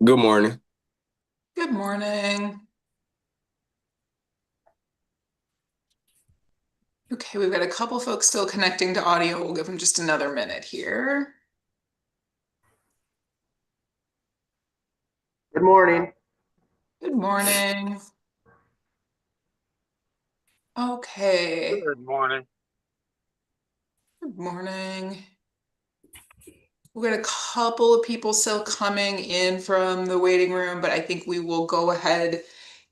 Good morning. Good morning. Okay, we've got a couple folks still connecting to audio. We'll give them just another minute here. Good morning. Good morning. Okay, Good morning. good morning. We've got a couple of people still coming in from the waiting room, but I think we will go ahead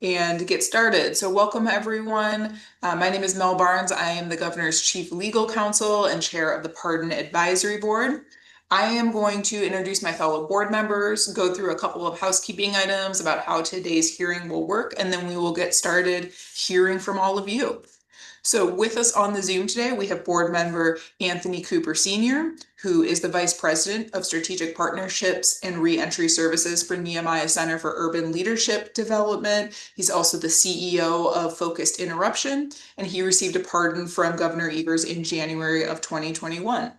and get started. So welcome everyone. My name is Mel Barnes. I am the governor's chief legal counsel and chair of the Pardon Advisory Board. I am going to introduce my fellow board members, go through a couple of housekeeping items about how today's hearing will work, and then we will get started hearing from all of you. So with us on the Zoom today, we have board member Anthony Cooper Sr., who is the Vice President of Strategic Partnerships and Reentry Services for Nehemiah Center for Urban Leadership Development. He's also the CEO of Focused Interruption, and he received a pardon from Governor Evers in January of 2021.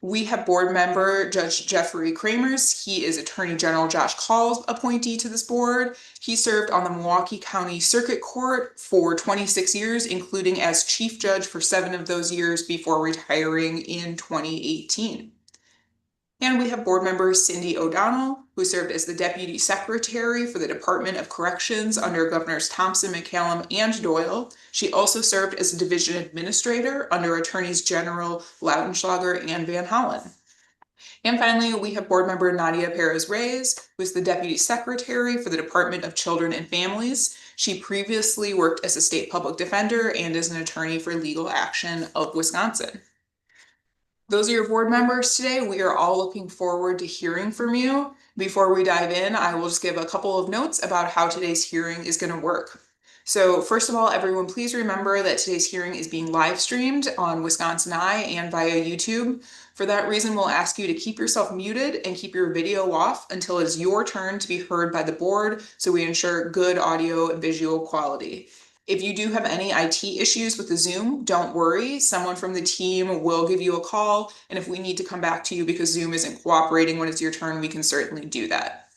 We have board member Judge Jeffrey Kramers. He is Attorney General Josh Call's appointee to this board. He served on the Milwaukee County Circuit Court for 26 years, including as chief judge for 7 of those years before retiring in 2018. And we have board member Cindy O'Donnell, who served as the Deputy Secretary for the Department of Corrections under Governors Thompson, McCallum, and Doyle. She also served as a division administrator under Attorneys General Lautenschlager and Van Hollen. And finally, we have board member Nadia Perez-Reyes, who is the Deputy Secretary for the Department of Children and Families. She previously worked as a state public defender and as an attorney for legal action of Wisconsin. Those are your board members today. We are all looking forward to hearing from you. Before we dive in, I will just give a couple of notes about how today's hearing is going to work. So first of all, everyone, please remember that today's hearing is being live streamed on Wisconsin Eye and via YouTube. For that reason, we'll ask you to keep yourself muted and keep your video off until it is your turn to be heard by the board, so we ensure good audio and visual quality. If you do have any IT issues with the Zoom, don't worry. Someone from the team will give you a call. And if we need to come back to you because Zoom isn't cooperating when it's your turn, we can certainly do that.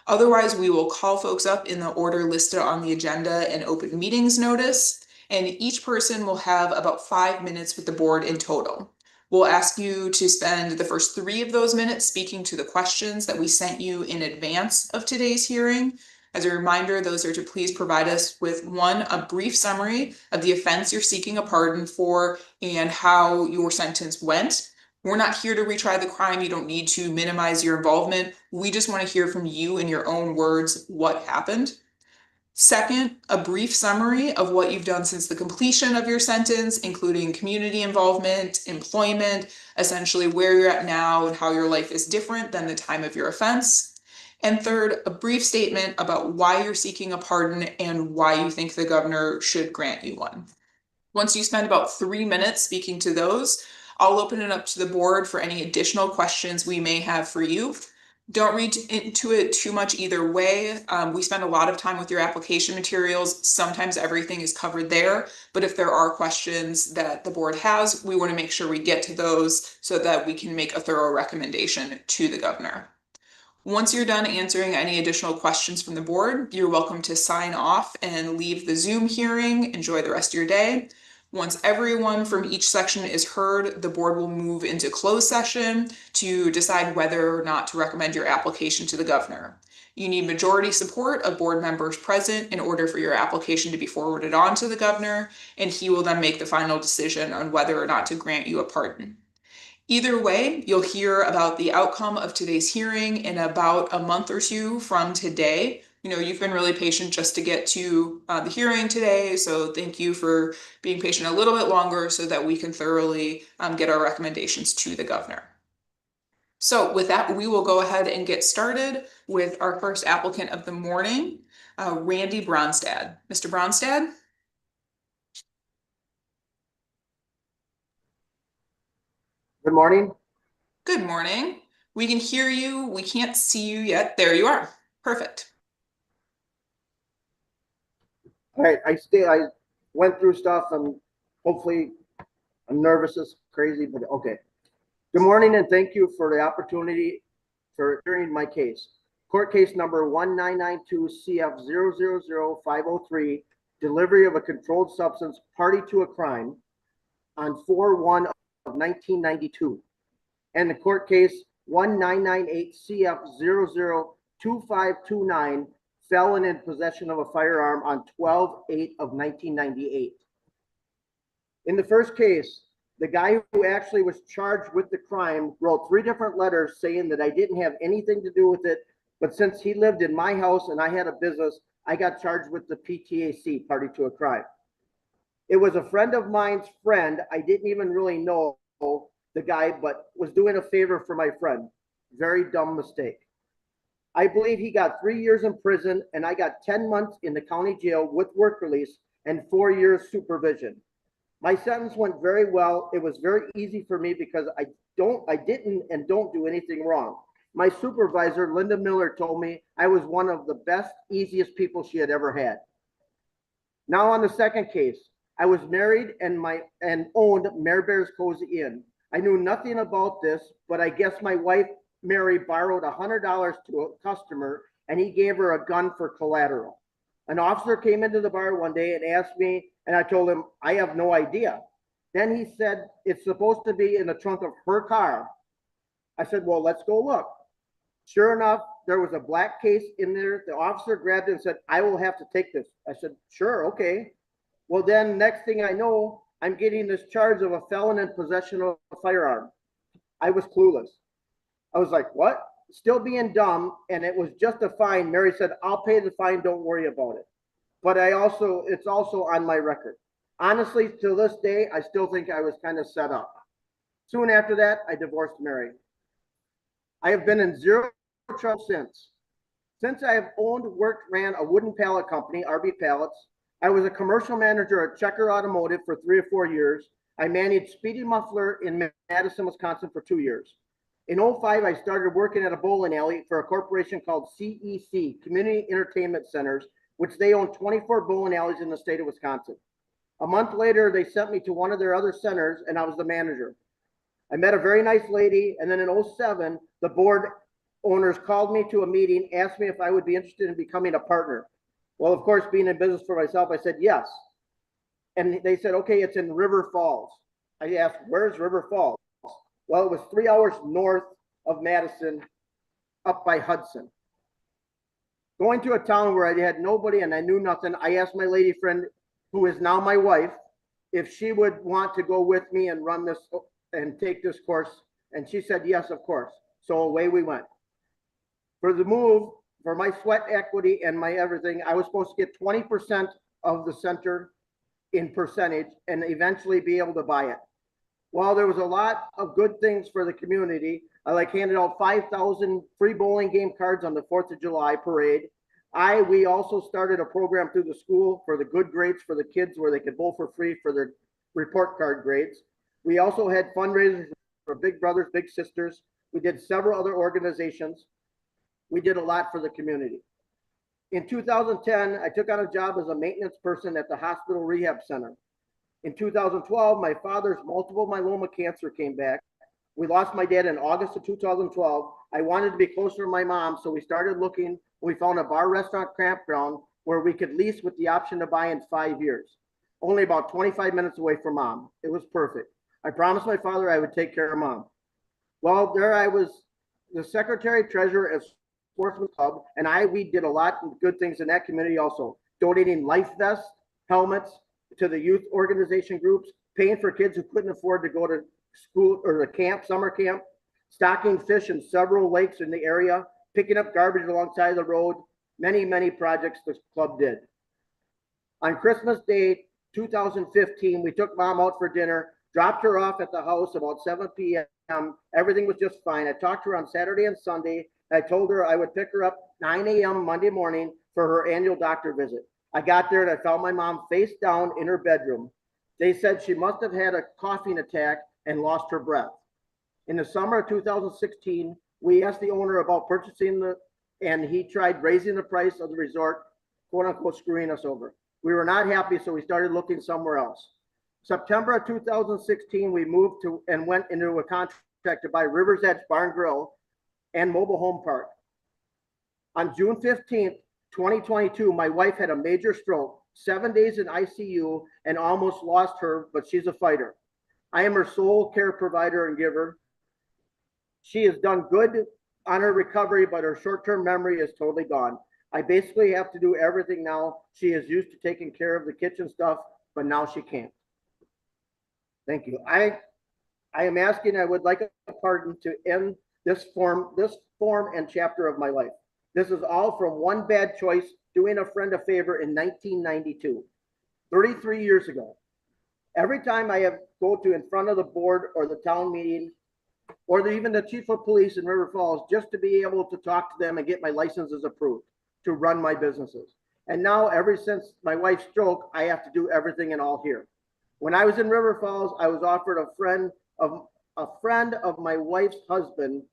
Otherwise, we will call folks up in the order listed on the agenda and open meetings notice. And each person will have about 5 minutes with the board in total. We'll ask you to spend the first 3 of those minutes speaking to the questions that we sent you in advance of today's hearing. As a reminder, those are to please provide us with a brief summary of the offense you're seeking a pardon for and how your sentence went. We're not here to retry the crime. You don't need to minimize your involvement. We just want to hear from you in your own words what happened. Second, a brief summary of what you've done since the completion of your sentence, including community involvement, employment, essentially where you're at now and how your life is different than the time of your offense. And third, a brief statement about why you're seeking a pardon and why you think the governor should grant you one. Once you spend about 3 minutes speaking to those, I'll open it up to the board for any additional questions we may have for you. Don't read into it too much either way. We spend a lot of time with your application materials. Sometimes everything is covered there, but if there are questions that the board has, we want to make sure we get to those so that we can make a thorough recommendation to the governor. Once you're done answering any additional questions from the board, you're welcome to sign off and leave the Zoom hearing. Enjoy the rest of your day. Once everyone from each section is heard, the board will move into closed session to decide whether or not to recommend your application to the governor. You need majority support of board members present in order for your application to be forwarded on to the governor, and he will then make the final decision on whether or not to grant you a pardon. Either way, you'll hear about the outcome of today's hearing in about a month or 2 from today. You've been really patient just to get to the hearing today, so thank you for being patient a little bit longer so that we can thoroughly get our recommendations to the governor. So with that, we will go ahead and get started with our first applicant of the morning, Randy Bronstad. Mr. Bronstad? Good morning. Good morning. We can hear you. We can't see you yet. There you are. Perfect. All right, I went through stuff and hopefully I'm nervous as crazy, but okay. Good morning and thank you for the opportunity for hearing my case. Court case number 1992 CF 000503, delivery of a controlled substance, party to a crime, on 4/1 of 1992. And the court case 1998 CF 002529, felon in possession of a firearm, on 12/8 of 1998. In the first case, the guy who actually was charged with the crime wrote 3 different letters saying that I didn't have anything to do with it, but since he lived in my house and I had a business, I got charged with the PTAC, party to a crime. It was a friend of mine's friend. I didn't even really know the guy, but was doing a favor for my friend. Very dumb mistake. I believe he got 3 years in prison, and I got 10 months in the county jail with work release and 4 years supervision. My sentence went very well. It was very easy for me because I didn't and don't do anything wrong. My supervisor, Linda Miller, told me I was one of the best, easiest people she had ever had. Now on the second case, I was married and owned Mare Bear's Cozy Inn. I knew nothing about this, but I guess my wife, Mary, borrowed $100 to a customer and he gave her a gun for collateral. An officer came into the bar one day and asked me, and I told him, I have no idea. Then he said, it's supposed to be in the trunk of her car. I said, well, let's go look. Sure enough, there was a black case in there. The officer grabbed it and said, I will have to take this. I said, sure, okay. Well, then next thing I know, I'm getting this charge of a felon in possession of a firearm. I was clueless. I was like, what? Still being dumb, and it was just a fine. Mary said, I'll pay the fine, don't worry about it. But it's also on my record. Honestly, to this day, I still think I was kind of set up. Soon after that, I divorced Mary. I have been in zero trouble since. Since I have owned, worked, ran a wooden pallet company, RB Pallets. I was a commercial manager at Checker Automotive for 3 or 4 years. I managed Speedy Muffler in Madison, Wisconsin for 2 years. In 2005, I started working at a bowling alley for a corporation called CEC, Community Entertainment Centers, which they own 24 bowling alleys in the state of Wisconsin. A month later, they sent me to one of their other centers, and I was the manager. I met a very nice lady, and then in 2007, the board owners called me to a meeting, asked me if I would be interested in becoming a partner. Well, of course, being in business for myself, I said yes. And they said, okay, it's in River Falls. I asked, where's River Falls? Well, it was 3 hours north of Madison, up by Hudson. Going to a town where I had nobody and I knew nothing, I asked my lady friend, who is now my wife, if she would want to go with me and run this and take this course. And she said, yes, of course. So away we went. For the move, for my sweat equity and my everything, I was supposed to get 20% of the center in percentage and eventually be able to buy it. While there was a lot of good things for the community, I handed out 5,000 free bowling game cards on the 4th of July parade. We also started a program through the school for the good grades for the kids where they could bowl for free for their report card grades. We also had fundraisers for Big Brothers, Big Sisters. We did several other organizations. We did a lot for the community. In 2010, I took on a job as a maintenance person at the hospital rehab center. In 2012, my father's multiple myeloma cancer came back. We lost my dad in August of 2012. I wanted to be closer to my mom, so we started looking. We found a bar restaurant campground where we could lease with the option to buy in 5 years. Only about 25 minutes away from mom. It was perfect. I promised my father I would take care of mom. Well, there I was, the secretary treasurer at Sportsman Club, and we did a lot of good things in that community also. Donating life vests, helmets to the youth organization groups, paying for kids who couldn't afford to go to school or the camp, summer camp, stocking fish in several lakes in the area, picking up garbage alongside the road, many, many projects the club did. On Christmas Day, 2015, we took mom out for dinner, dropped her off at the house about 7 p.m. Everything was just fine. I talked to her on Saturday and Sunday. I told her I would pick her up 9 a.m. Monday morning for her annual doctor visit. I got there and I found my mom face down in her bedroom. They said she must have had a coughing attack and lost her breath. In the summer of 2016, we asked the owner about purchasing and he tried raising the price of the resort, quote unquote, screwing us over. We were not happy, so we started looking somewhere else. September of 2016, we moved to and went into a contract to buy River's Edge Barn Grill and Mobile Home Park. On June 15th, 2022, my wife had a major stroke, 7 days in ICU, and almost lost her, but she's a fighter. I am her sole care provider and giver. She has done good on her recovery, but her short-term memory is totally gone. I basically have to do everything now. She is used to taking care of the kitchen stuff, but now she can't. Thank you. I am asking, I would like a pardon to end this form and chapter of my life. This is all from one bad choice, doing a friend a favor in 1992, 33 years ago. Every time I have go to in front of the board or the town meeting, or even the chief of police in River Falls, just to be able to talk to them and get my licenses approved to run my businesses. And now, ever since my wife's stroke, I have to do everything and all here. When I was in River Falls, I was offered a friend of my wife's husband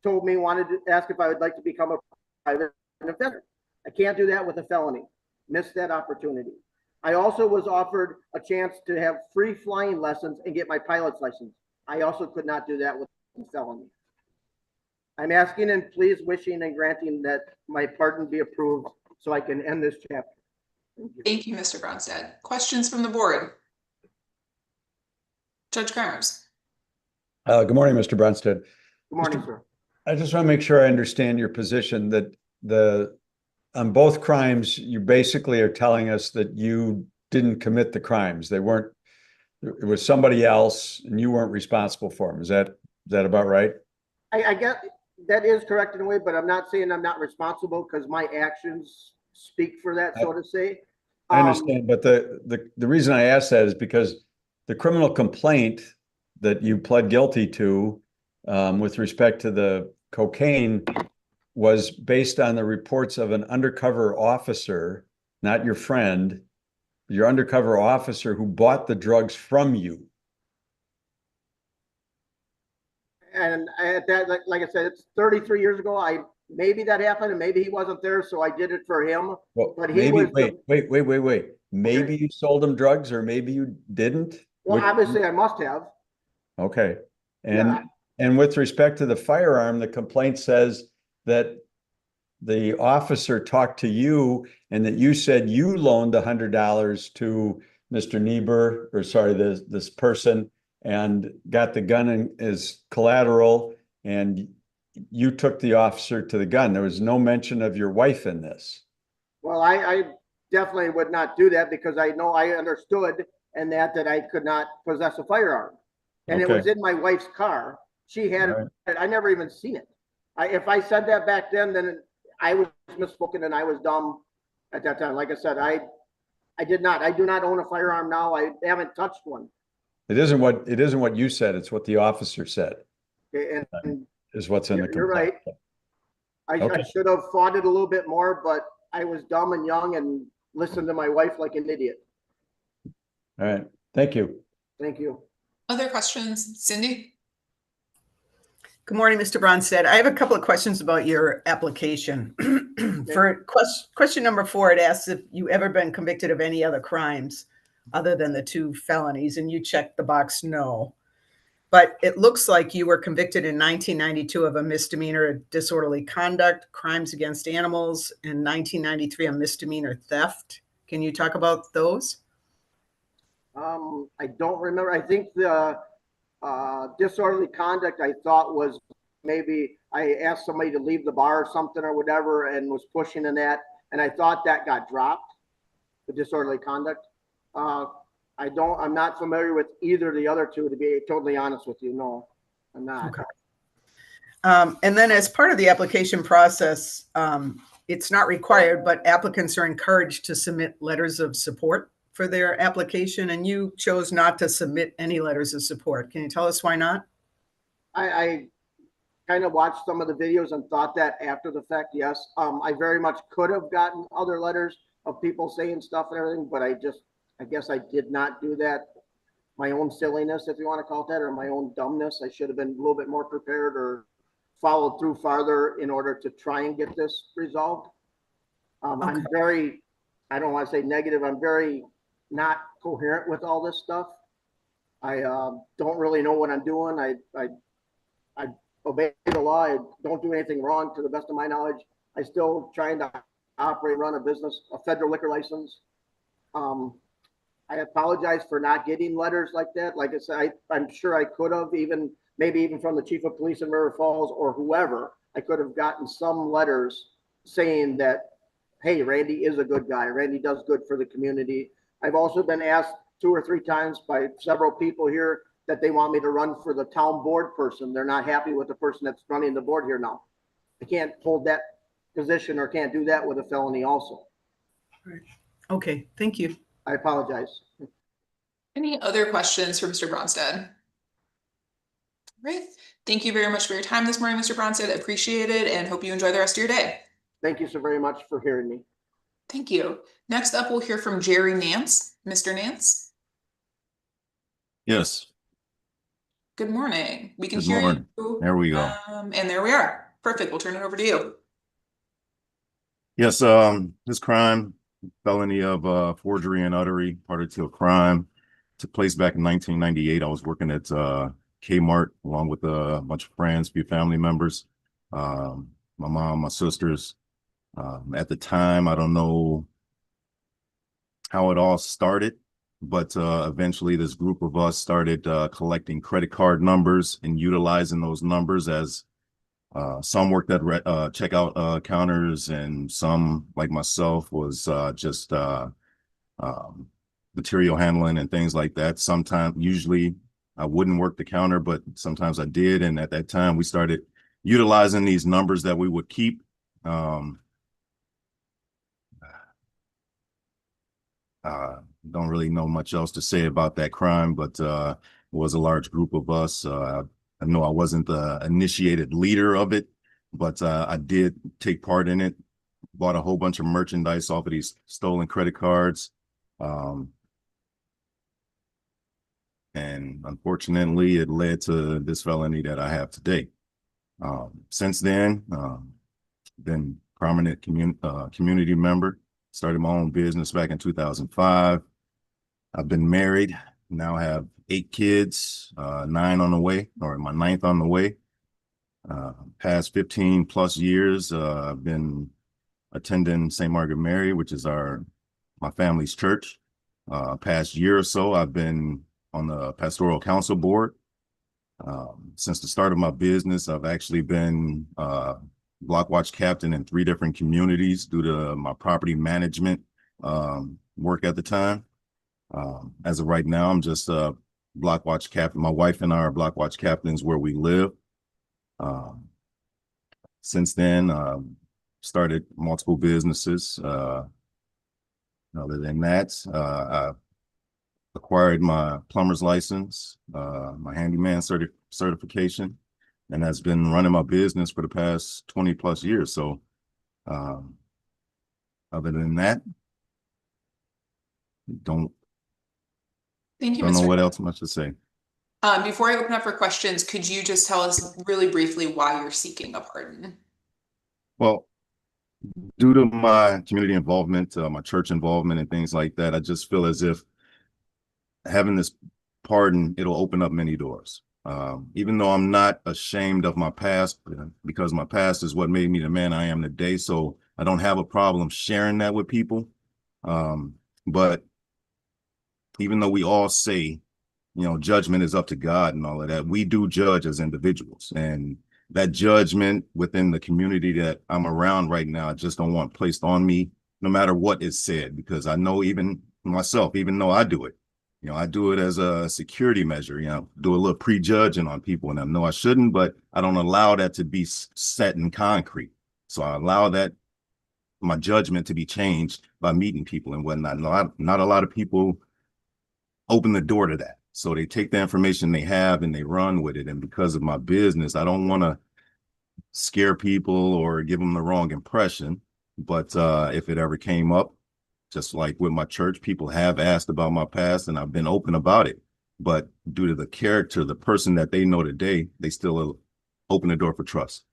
told me, wanted to ask if I would like to become a private investigator. I can't do that with a felony. Missed that opportunity. I also was offered a chance to have free flying lessons and get my pilot's license. I also could not do that with a felony. I'm asking and please wishing and granting that my pardon be approved so I can end this chapter. Thank you, Mr. Bronstad. Questions from the board? Judge Grimes. Good morning, Mr. Bronstad. Good morning, sir. I just want to make sure I understand your position that on both crimes, you basically are telling us that you didn't commit the crimes. They weren't, it was somebody else and you weren't responsible for them. Is that about right? I get that is correct in a way, but I'm not saying I'm not responsible because my actions speak for that, so to say. I understand, but the reason I ask that is because the criminal complaint that you pled guilty to with respect to the cocaine was based on the reports of an undercover officer, not your friend, your undercover officer who bought the drugs from you. And at that, like I said, it's 33 years ago. Maybe that happened and maybe he wasn't there, so I did it for him. Well, but he maybe, was wait. Maybe Okay. you sold him drugs or maybe you didn't. Well, obviously I must have. Okay. Yeah. And with respect to the firearm, the complaint says that the officer talked to you and that you said you loaned $100 to Mr. Niebuhr, or sorry, this person, and got the gun as collateral, and you took the officer to the gun. There was no mention of your wife in this. Well, I definitely would not do that because I know I understood and that I could not possess a firearm. And Okay. It was in my wife's car. She had All right. it. I never even seen it. If I said that back then I was misspoken and I was dumb at that time. Like I said, I do not own a firearm now. I haven't touched one. It isn't what you said, it's what the officer said. Okay, and Is what's in the you're complaint. right. I should have fought it a little bit more, but I was dumb and young and listened to my wife like an idiot. All right. Thank you. Thank you. Other questions? Cindy? Good morning, Mr. Bronstad. I have a couple of questions about your application. For question number 4, it asks if you ever been convicted of any other crimes other than the 2 felonies, and you checked the box no. But it looks like you were convicted in 1992 of a misdemeanor of disorderly conduct, crimes against animals, and 1993 a misdemeanor theft. Can you talk about those? I don't remember. I think the disorderly conduct I thought was maybe I asked somebody to leave the bar or something or whatever and was pushing in that. And I thought that got dropped, the disorderly conduct. I'm not familiar with either of the other 2, to be totally honest with you. No, I'm not. Okay. And then as part of the application process, it's not required, but applicants are encouraged to submit letters of support for their application, and you chose not to submit any letters of support. Can you tell us why not? I kind of watched some of the videos and thought that after the fact, yes. I very much could have gotten other letters of people saying stuff and everything, but I guess I did not do that. My own silliness, if you want to call it that, or my own dumbness. I should have been a little bit more prepared or followed through farther in order to try and get this resolved. Okay. I'm very, I don't want to say negative, I'm very not coherent with all this stuff. I don't really know what I'm doing. I obey the law. I don't do anything wrong to the best of my knowledge. I still trying to operate, run a business, a federal liquor license. I apologize for not getting letters like that. Like I said, I'm sure I could have, maybe even from the chief of police in River Falls or whoever, I could have gotten some letters saying that, hey, Randy is a good guy. Randy does good for the community. I've also been asked 2 or 3 times by several people here that they want me to run for the town board person. They're not happy with the person that's running the board here now. I can't hold that position or can't do that with a felony also. Okay, thank you. I apologize. Any other questions for Mr. Bronstad? Right. Thank you very much for your time this morning, Mr. Bronstad. I appreciate it and hope you enjoy the rest of your day. Thank you so very much for hearing me. Thank you. Next up, we'll hear from Jerry Nance. Mr. Nance? Yes. Good morning. We can Good hear morning. you. There we go. And there we are. Perfect. We'll turn it over to you. Yes, this crime, felony of forgery and uttery, party to a crime, took place back in 1998. I was working at Kmart along with a bunch of friends, a few family members, my mom, my sisters. At the time, I don't know how it all started, but eventually this group of us started collecting credit card numbers and utilizing those numbers as some worked at checkout counters, and some, like myself, was just material handling and things like that. Sometimes, usually I wouldn't work the counter, but sometimes I did. And at that time, we started utilizing these numbers that we would keep. Don't really know much else to say about that crime, but it was a large group of us. I know I wasn't the initiated leader of it, but I did take part in it, bought a whole bunch of merchandise off of these stolen credit cards. And unfortunately, it led to this felony that I have today. Since then, been prominent community member, started my own business back in 2005. I've been married, now have 8 kids, 9 on the way, or my 9th on the way. Past 15 plus years, I've been attending St. Margaret Mary, which is my family's church. Past year or so, I've been on the pastoral council board. Since the start of my business, I've actually been block watch captain in 3 different communities due to my property management work at the time. As of right now, I'm just a block watch captain. My wife and I are block watch captains where we live. Since then, started multiple businesses. Other than that, I acquired my plumber's license, my handyman certification, and has been running my business for the past 20 plus years. So other than that, Thank you, don't know Mr. what else much to say. Before I open up for questions, could you just tell us really briefly why you're seeking a pardon? Well, due to my community involvement, my church involvement and things like that, I just feel as if having this pardon, it'll open up many doors. Even though I'm not ashamed of my past, because my past is what made me the man I am today. So I don't have a problem sharing that with people. But even though we all say, judgment is up to God and all of that, we do judge as individuals. And that judgment within the community that I'm around right now, I just don't want placed on me, no matter what is said, because I know even myself, even though I do it, I do it as a security measure, do a little prejudging on people. And I know I shouldn't, but I don't allow that to be set in concrete. So I allow that, my judgment, to be changed by meeting people and whatnot. Not a lot of people open the door to that. So they take the information they have and they run with it. And because of my business, I don't want to scare people or give them the wrong impression. But if it ever came up, just like with my church, people have asked about my past and I've been open about it. But due to the character, the person that they know today, they still open the door for trust.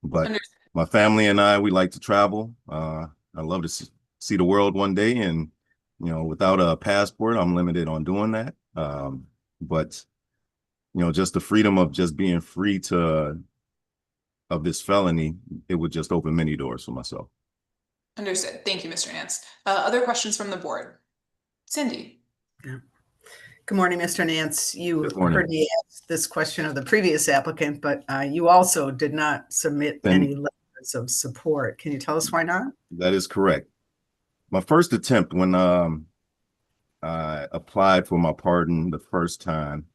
But my family and I, we like to travel. I love to see the world one day. And, without a passport, I'm limited on doing that. But, just the freedom of just being free to of this felony, it would just open many doors for myself. Understood. Thank you, Mr. Nance. Other questions from the board? Cindy. Yeah. Good morning, Mr. Nance. You Good morning. heard me ask this question of the previous applicant, but you also did not submit any letters of support. Can you tell us why not? That is correct. My first attempt when I applied for my pardon the first time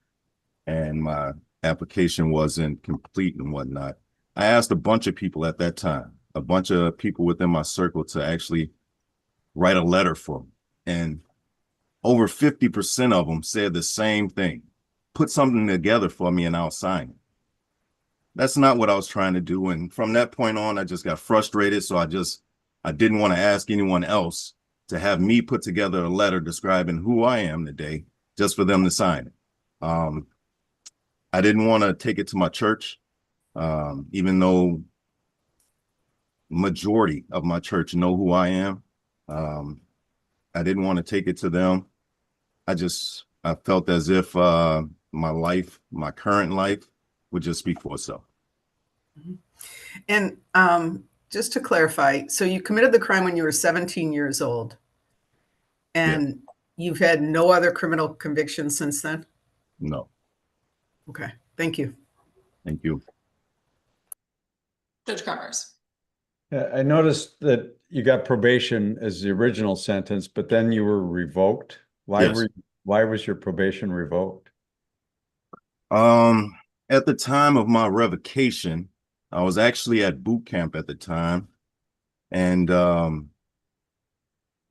and my application wasn't complete and whatnot, I asked a bunch of people at that time, a bunch of people within my circle to actually write a letter for me. And over 50% of them said the same thing. Put something together for me and I'll sign it. That's not what I was trying to do. And from that point on, I just got frustrated. So I didn't want to ask anyone else to have me put together a letter describing who I am today, just for them to sign it. I didn't want to take it to my church, even though majority of my church know who I am. I didn't want to take it to them. I felt as if my current life would just speak for itself. And just to clarify, so you committed the crime when you were 17 years old, and you've had no other criminal convictions since then? No. Okay, thank you. Thank you. Judge Cromers. I noticed that you got probation as the original sentence, but then you were revoked. Why was your probation revoked? At the time of my revocation, I was actually at boot camp at the time, and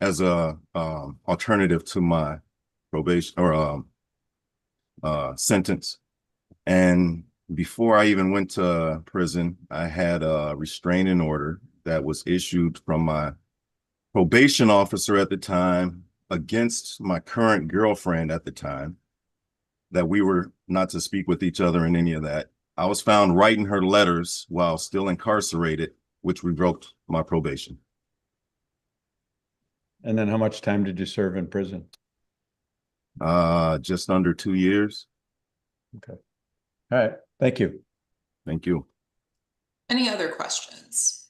as a alternative to my probation or sentence. And before I even went to prison, I had a restraining order that was issued from my probation officer at the time against my current girlfriend at the time, that we were not to speak with each other and any of that. I was found writing her letters while still incarcerated, which revoked my probation. And then how much time did you serve in prison? Just under 2 years. Okay. All right. Thank you. Thank you. Any other questions?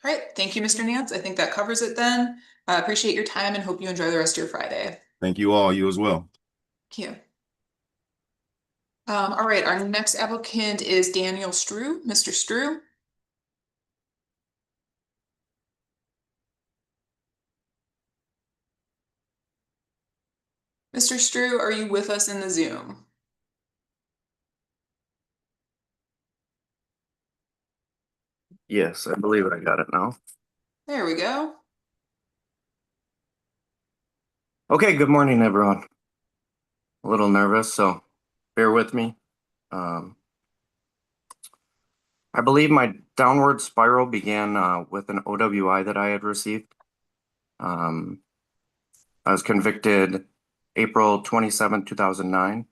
All right. Thank you, Mr. Nance. I think that covers it then. I appreciate your time and hope you enjoy the rest of your Friday. Thank you all. You as well. Thank you. All right. Our next applicant is Daniel Stru. Mr. Stru. Mr. Stru, are you with us in the Zoom? Yes, I believe I got it now. There we go. Okay, good morning, everyone. A little nervous, so bear with me. I believe my downward spiral began with an OWI that I had received. I was convicted April 27, 2009,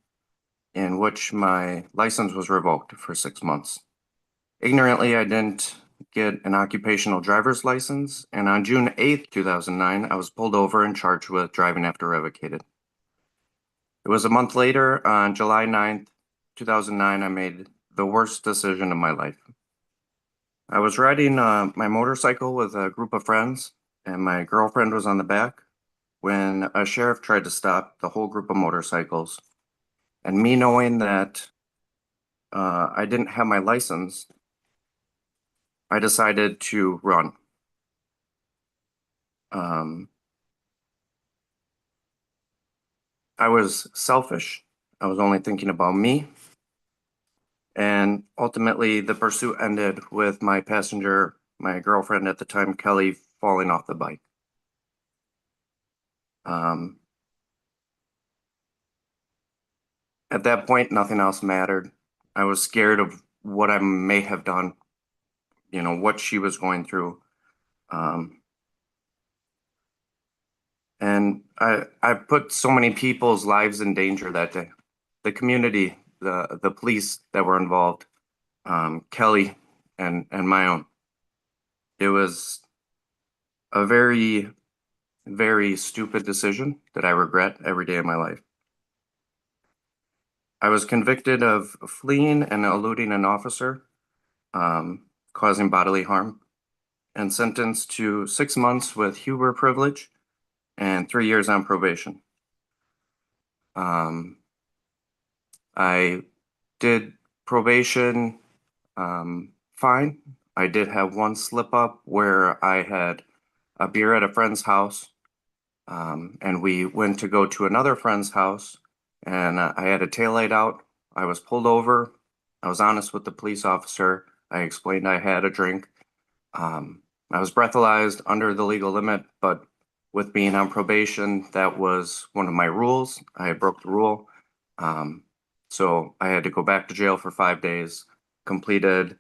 in which my license was revoked for 6 months. Ignorantly, I didn't get an occupational driver's license, and on June 8th, 2009, I was pulled over and charged with driving after revocated. It was a month later, on July 9th, 2009, I made the worst decision of my life. I was riding my motorcycle with a group of friends, and my girlfriend was on the back when a sheriff tried to stop the whole group of motorcycles. And me knowing that I didn't have my license, I decided to run. I was selfish. I was only thinking about me. And ultimately, the pursuit ended with my passenger, my girlfriend at the time, Kelly, falling off the bike. At that point, nothing else mattered. I was scared of what I may have done, you know, what she was going through. And I put so many people's lives in danger that day. The community, the police that were involved, Kelly and my own. It was a very, very stupid decision that I regret every day of my life. I was convicted of fleeing and eluding an officer, causing bodily harm, and sentenced to 6 months with Huber privilege and 3 years on probation. I did probation fine. I did have one slip up where I had a beer at a friend's house, and we went to go to another friend's house, and I had a taillight out. I was pulled over. I was honest with the police officer. I explained I had a drink. I was breathalyzed under the legal limit, but with being on probation, that was one of my rules. I had broke the rule. So I had to go back to jail for 5 days, completed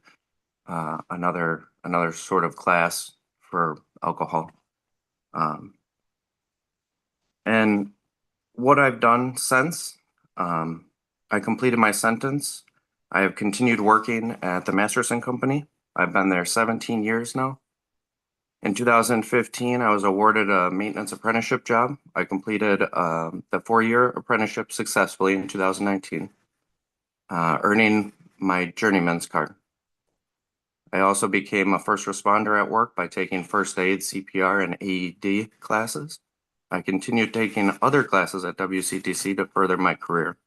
another sort of class for alcohol. And what I've done since I completed my sentence, I have continued working at the Masterson Company. I've been there 17 years now. In 2015, I was awarded a maintenance apprenticeship job. I completed the 4-year apprenticeship successfully in 2019, earning my journeyman's card. I also became a first responder at work by taking first aid, CPR, and AED classes. I continued taking other classes at WCTC to further my career.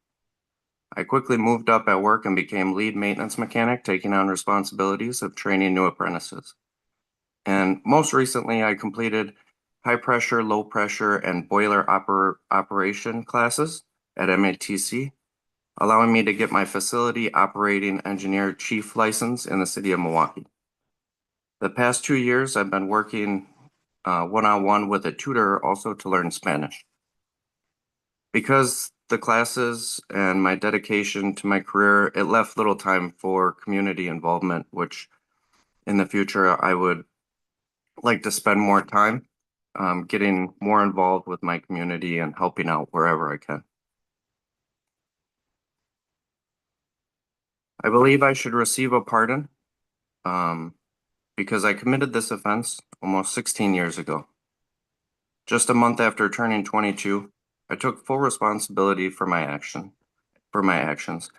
I quickly moved up at work and became lead maintenance mechanic, taking on responsibilities of training new apprentices. And most recently, I completed high pressure, low pressure, and boiler operation classes at MATC, allowing me to get my facility operating engineer chief license in the city of Milwaukee. The past 2 years, I've been working one-on-one with a tutor also to learn Spanish. Because the classes and my dedication to my career, it left little time for community involvement, which in the future I would like to spend more time getting more involved with my community and helping out wherever I can. I believe I should receive a pardon because I committed this offense almost 16 years ago. Just a month after turning 22, I took full responsibility for my actions.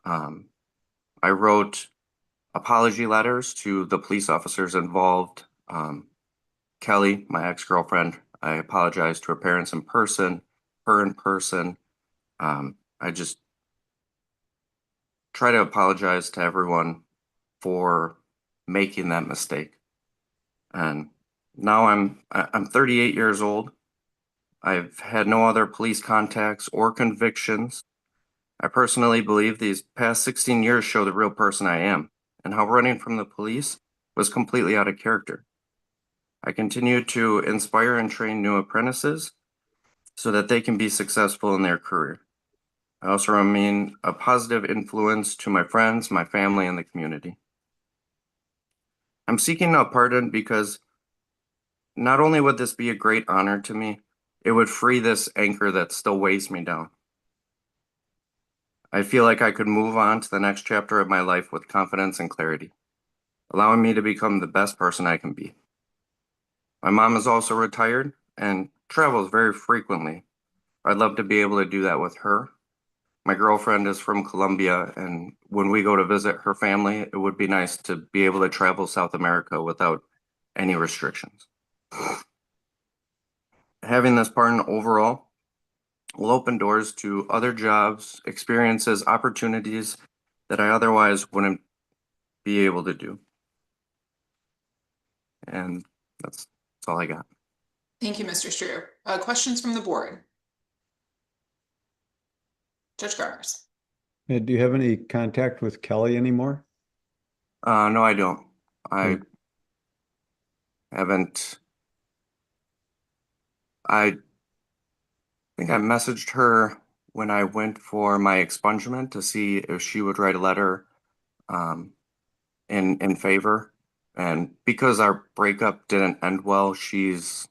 I wrote apology letters to the police officers involved. Kelly, my ex-girlfriend, I apologized to her parents in person, her in person. I just try to apologize to everyone for making that mistake. And now I'm 38 years old. I've had no other police contacts or convictions. I personally believe these past 16 years show the real person I am and how running from the police was completely out of character. I continue to inspire and train new apprentices so that they can be successful in their career. I also remain a positive influence to my friends, my family, and the community. I'm seeking a pardon because not only would this be a great honor to me, it would free this anchor that still weighs me down. I feel like I could move on to the next chapter of my life with confidence and clarity, allowing me to become the best person I can be. My mom is also retired and travels very frequently. I'd love to be able to do that with her. My girlfriend is from Colombia, and when we go to visit her family, it would be nice to be able to travel South America without any restrictions. Having this pardon overall will open doors to other jobs, experiences, opportunities that I otherwise wouldn't be able to do. And that's all I got. Thank you, Mr. Stru. Questions from the board? Judge Garmers. Do you have any contact with Kelly anymore? No, I don't. I Okay. haven't. I think I messaged her when I went for my expungement to see if she would write a letter in favor. And because our breakup didn't end well, she's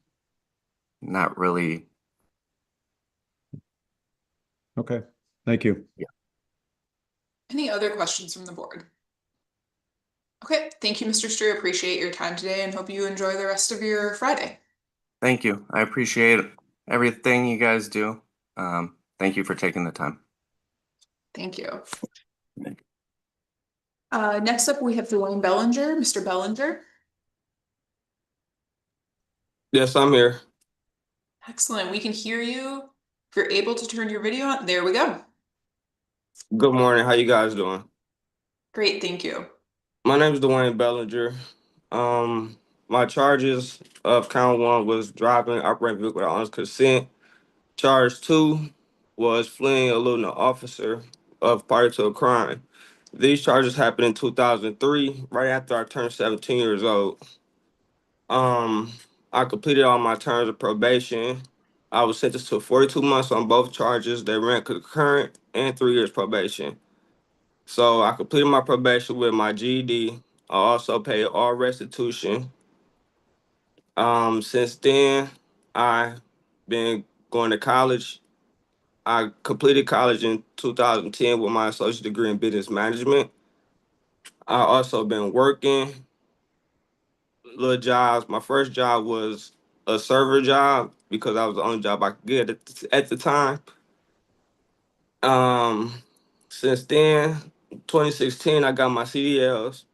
not really. Okay, thank you. Yeah. Any other questions from the board? Okay, thank you, Mr. Stru. Appreciate your time today and hope you enjoy the rest of your Friday. Thank you. I appreciate everything you guys do. Thank you for taking the time. Thank you. Next up, we have Dwayne Bellinger. Mr. Bellinger. Yes, I'm here. Excellent. We can hear you. If you're able to turn your video on, there we go. Good morning. How you guys doing? Great, thank you. My name is Dwayne Bellinger. My charges of count 1 was driving operating vehicle without owner's consent. Charge 2 was fleeing, eluding an officer of party to a crime. These charges happened in 2003, right after I turned 17 years old. I completed all my terms of probation. I was sentenced to 42 months on both charges. They ran concurrent and 3 years probation. So I completed my probation with my GED. I also paid all restitution. Since then, I've been going to college. I completed college in 2010 with my associate degree in business management. I also been working little jobs. My first job was a server job because that was the only job I could get at the time. Since then, 2016, I got my CDLs.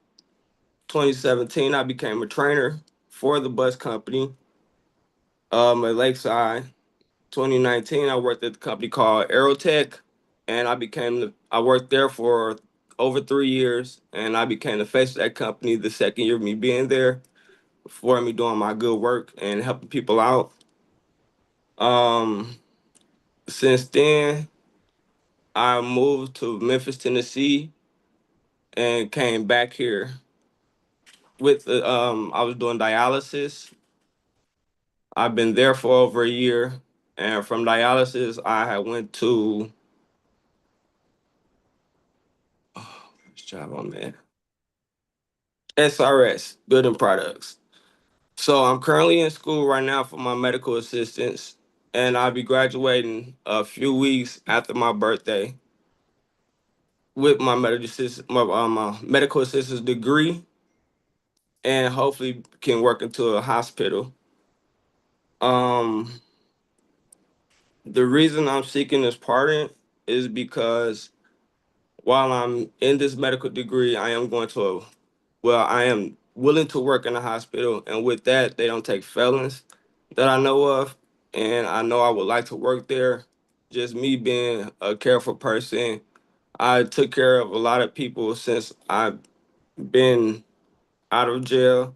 2017, I became a trainer for the bus company at Lakeside. 2019, I worked at the company called Aerotech, and I worked there for over 3 years, and I became the face of that company the second year of me being there, for me doing my good work and helping people out. Since then, I moved to Memphis, Tennessee, and came back here with I was doing dialysis. I've been there for over a year, and from dialysis, I had went to which job I'm at? SRS, Building Products. So I'm currently in school right now for my medical assistance, and I'll be graduating a few weeks after my birthday with my my medical assistance degree, and hopefully can work into a hospital. Um, the reason I'm seeking this pardon is because while I'm in this medical degree, I am willing to work in a hospital, and with that, they don't take felons that I know of, and I know I would like to work there. Just me being a careful person, I took care of a lot of people since I've been out of jail.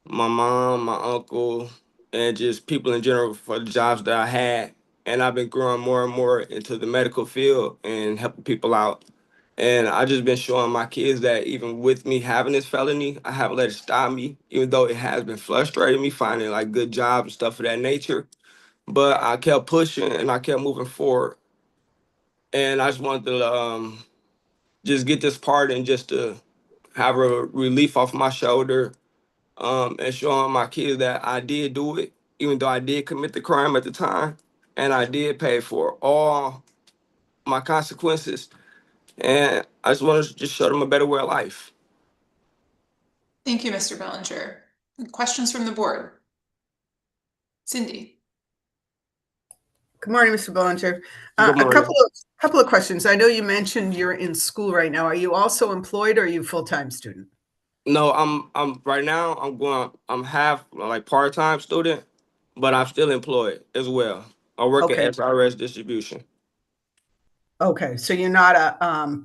My mom, my uncle, and just people in general for the jobs that I had. And I've been growing more and more into the medical field and helping people out. And I just been showing my kids that even with me having this felony, I haven't let it stop me, even though it has been frustrating me finding like good jobs and stuff of that nature. But I kept pushing and I kept moving forward. And I just wanted to just get this part and just to have a relief off my shoulder, and showing my kids that I did do it, even though I did commit the crime at the time, and I did pay for all my consequences. And I just want to just show them a better way of life. Thank you, Mr. Bellinger. Questions from the board? Cindy. Good morning, Mr. Bellinger. Good A morning. couple of questions. I know you mentioned you're in school right now. Are you also employed or are you a full-time student? No, I'm right now. I'm half like part-time student, but I'm still employed as well. I work Okay. at SRS Distribution. Okay, so you're not a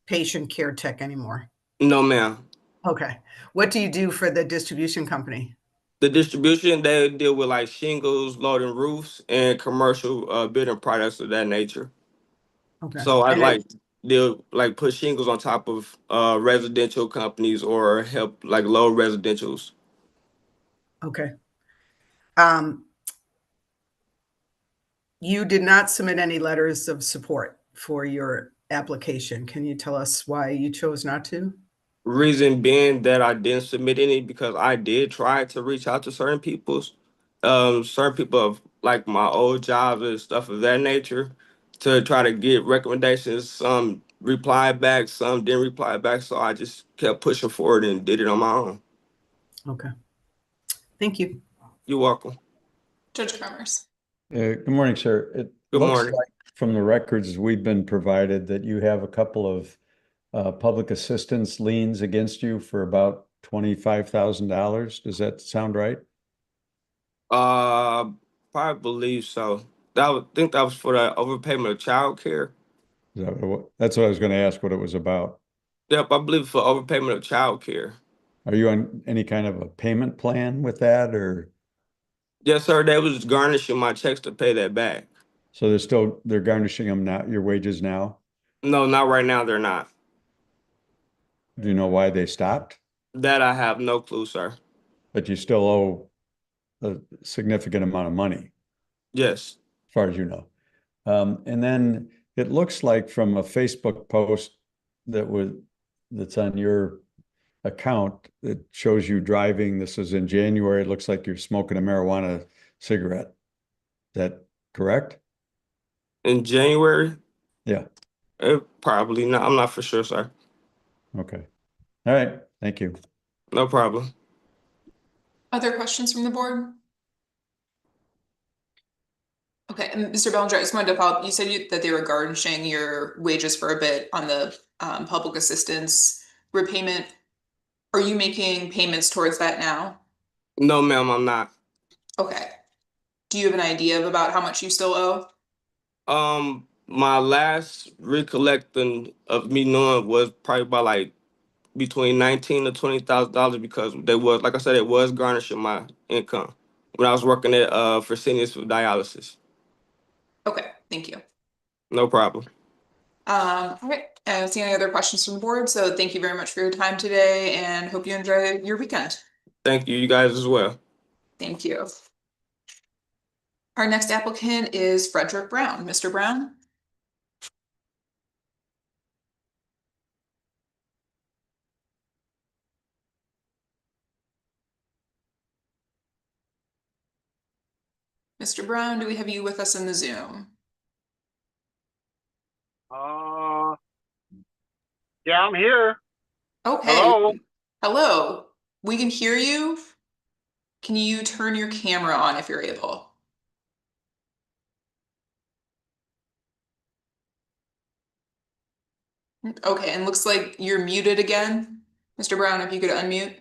patient care tech anymore. No, ma'am. Okay. What do you do for the distribution company? The distribution, they deal with like shingles, loading roofs, and commercial building products of that nature. Okay. So I And like they'll like put shingles on top of residential companies or help like low residentials. okay. You did not submit any letters of support for your application. Can you tell us why you chose not to? Reason being that I didn't submit any because I did try to reach out to certain people of like my old jobs and stuff of that nature to try to get recommendations. Some replied back, some didn't reply back. So I just kept pushing forward and did it on my own. Okay. Thank you. You're welcome. Judge Cromers. Good morning, sir. It Good looks morning. like from the records we've been provided that you have a couple of public assistance liens against you for about $25,000. Does that sound right? Probably believe so. Think that was for the overpayment of child care. That's what I was going to ask what it was about. Yep, I believe for overpayment of child care. Are you on any kind of a payment plan with that, or Yes, sir. They was garnishing my checks to pay that back. so they're garnishing them now, your wages now? No, not right now. They're not. Do you know why they stopped? That I have no clue, sir. But you still owe a significant amount of money, Yes. as far as you know. And then it looks like from a Facebook post that's on your account that shows you driving. This is in January. It looks like you're smoking a marijuana cigarette. Is that correct? In January? Yeah. Probably not. I'm not for sure, sir. Okay. All right. Thank you. No problem. Other questions from the board? Okay, and Mr. Bellinger, I just wanted to follow up. You said that they were garnishing your wages for a bit on the public assistance repayment. Are you making payments towards that now? No, ma'am, I'm not. Okay. Do you have an idea of about how much you still owe? My last recollecting of me knowing was probably about like between $19,000 to $20,000 because they was, like I said, it was garnishing my income when I was working at Fresenius for dialysis. Okay, thank you. No problem. All right, I don't see any other questions from the board, so thank you very much for your time today and hope you enjoy your weekend. Thank you, you guys as well. Thank you. Our next applicant is Frederick Brown. Mr. Brown? Mr. Brown, do we have you with us in the Zoom? Yeah, I'm here. Okay. Hello? Hello. We can hear you. Can you turn your camera on if you're able? Okay, and looks like you're muted again. Mr. Brown, if you could unmute.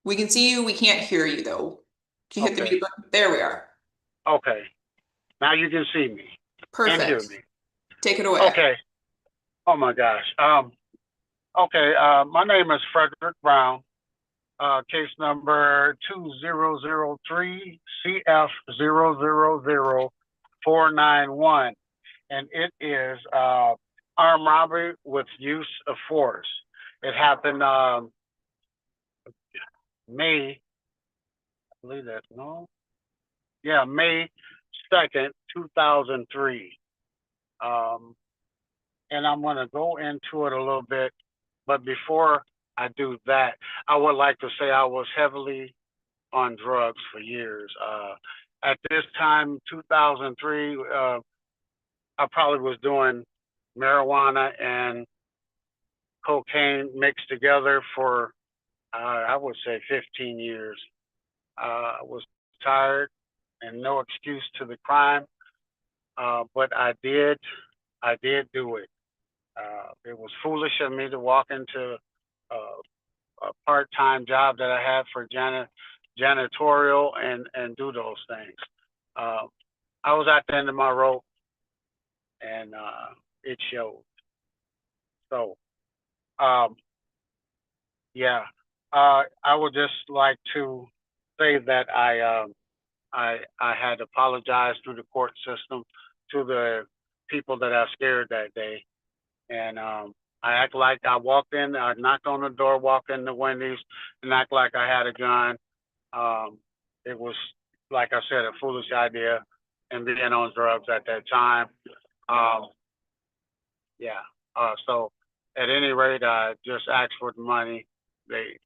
We can see you, we can't hear you though. Can you hit the Okay. mute button? There we are. Okay. Now you can see me and hear Perfect. me. Take it away. Okay. Oh my gosh. Okay. My name is Frederick Brown. Case number 2003 CF000491. And it is armed robbery with use of force. It happened May, I believe that, no? Yeah, May 2nd, 2003. And I'm going to go into it a little bit. But before I do that, I would like to say I was heavily on drugs for years. At this time, 2003, I probably was doing marijuana and cocaine mixed together for, I would say 15 years. I was tired and no excuse to the crime. But I did do it. It was foolish of me to walk into a part-time job that I had for janitorial and do those things. I was at the end of my rope and it showed. So, yeah, I would just like to say that I had apologized through the court system to the people that I scared that day. And I act like I walked in, I knocked on the door, walked into Wendy's, and act like I had a gun. It was, like I said, a foolish idea and being on drugs at that time. Yeah. So at any rate, I just asked for the money. They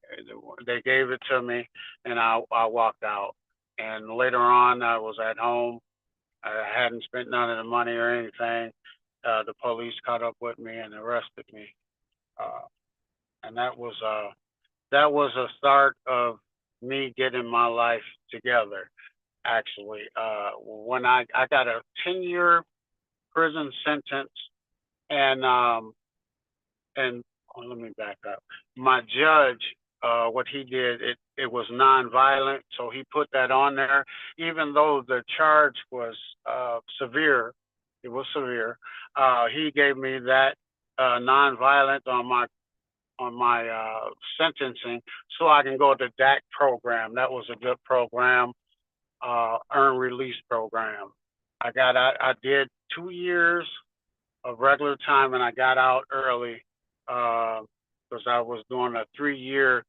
gave it to me, and I walked out. And later on, I was at home. I hadn't spent none of the money or anything. The police caught up with me and arrested me. And that was a start of me getting my life together. actually. When I got a 10-year prison sentence, and oh, let me back up. My judge, what he did, it was nonviolent, so he put that on there. Even though the charge was severe, it was severe. He gave me that nonviolent on my sentencing, so I can go to DAC program. That was a good program, earn release program. I did 2 years of regular time, and I got out early because I was doing a 3-year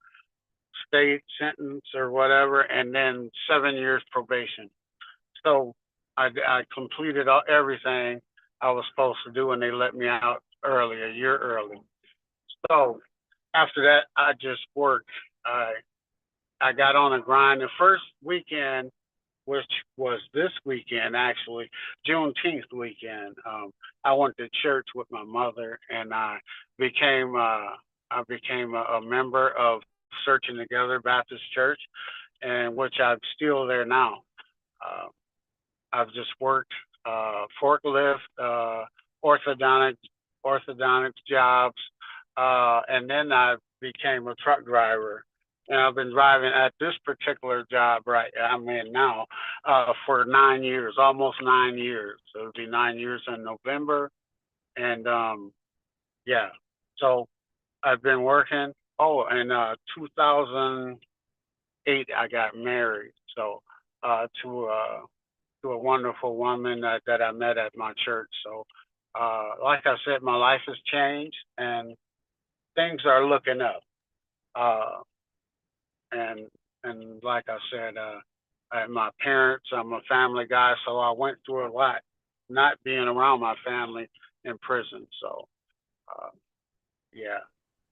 state sentence or whatever, and then 7 years probation. So I completed everything I was supposed to do, and they let me out early, a year early. So after that, I just worked. I got on a grind. The first weekend, which was this weekend, actually, Juneteenth weekend, I went to church with my mother, and I became a member of Searching Together Baptist Church, and which I'm still there now. I've just worked forklift, orthodontic jobs, and then I became a truck driver. And I've been driving at this particular job I'm in now for 9 years, almost 9 years. So it'll be 9 years in November. And yeah, so I've been working. Oh, in 2008, I got married. So to a wonderful woman that I met at my church. So like I said, my life has changed and things are looking up. And like I said, my parents, I'm a family guy, so I went through a lot, not being around my family in prison. So, yeah,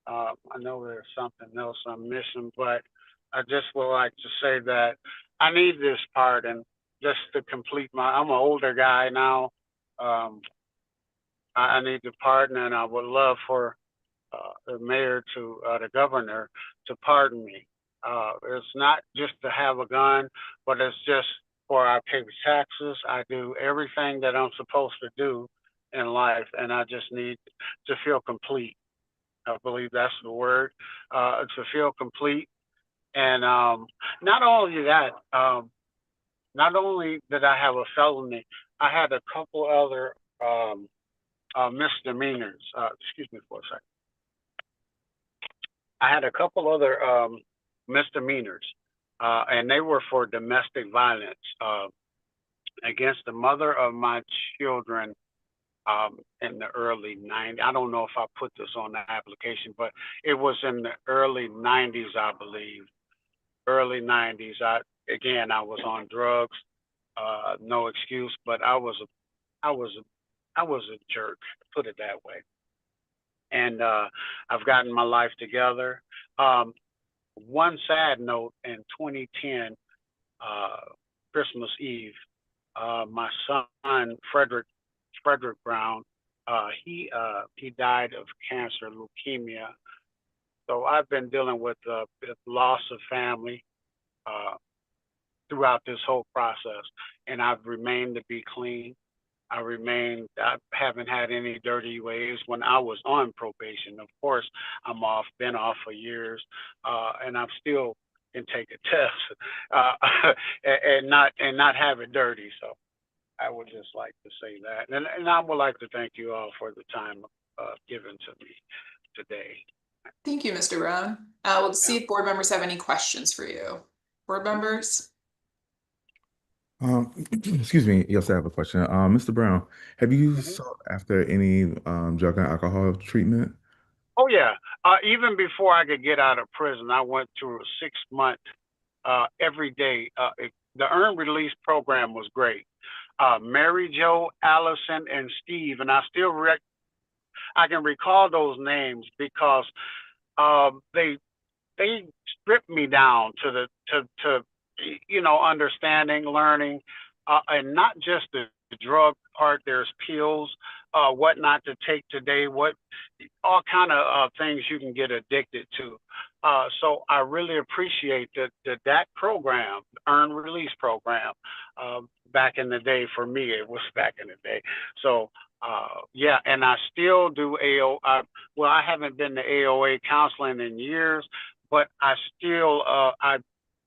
I know there's something else I'm missing, but I just would like to say that I need this pardon just to complete I'm an older guy now. I need the pardon, and I would love for the mayor the governor to pardon me. It's not just to have a gun, but it's just for I pay taxes. I do everything that I'm supposed to do in life, and I just need to feel complete. I believe that's the word, to feel complete. And not only that, not only did I have a felony, I had a couple other misdemeanors. Excuse me for a second. I had a couple other misdemeanors, and they were for domestic violence against the mother of my children in the early 90s. I don't know if I put this on the application, but it was in the early 90s, I believe. Early 90s. I was on drugs, no excuse, but I was a jerk, put it that way. And I've gotten my life together. One sad note, in 2010, Christmas Eve, my son, Frederick Brown, he died of cancer, leukemia. So I've been dealing with the loss of family throughout this whole process, and I've remained to be clean. I haven't had any dirty ways when I was on probation. Of course, been off for years, and I'm still can take a test and not have it dirty. So I would just like to say that, and I would like to thank you all for the time given to me today. Thank you, Mr. Brown. We'll see if board members have any questions for you. Board members? Excuse me. Yes, I have a question. Mr. Brown, have you sought after any drug and alcohol treatment? Oh yeah. Even before I could get out of prison, I went through a 6-month every day. The earned release program was great. Mary Jo, Allison, and Steve, and I can recall those names because they stripped me down to understanding, learning, and not just the drug part. There's pills, what not to take today, all kind of things you can get addicted to. So I really appreciate that program, earn release program. Back in the day, for me, it was back in the day. So yeah, and I still do well, I haven't been to AOA counseling in years, but I still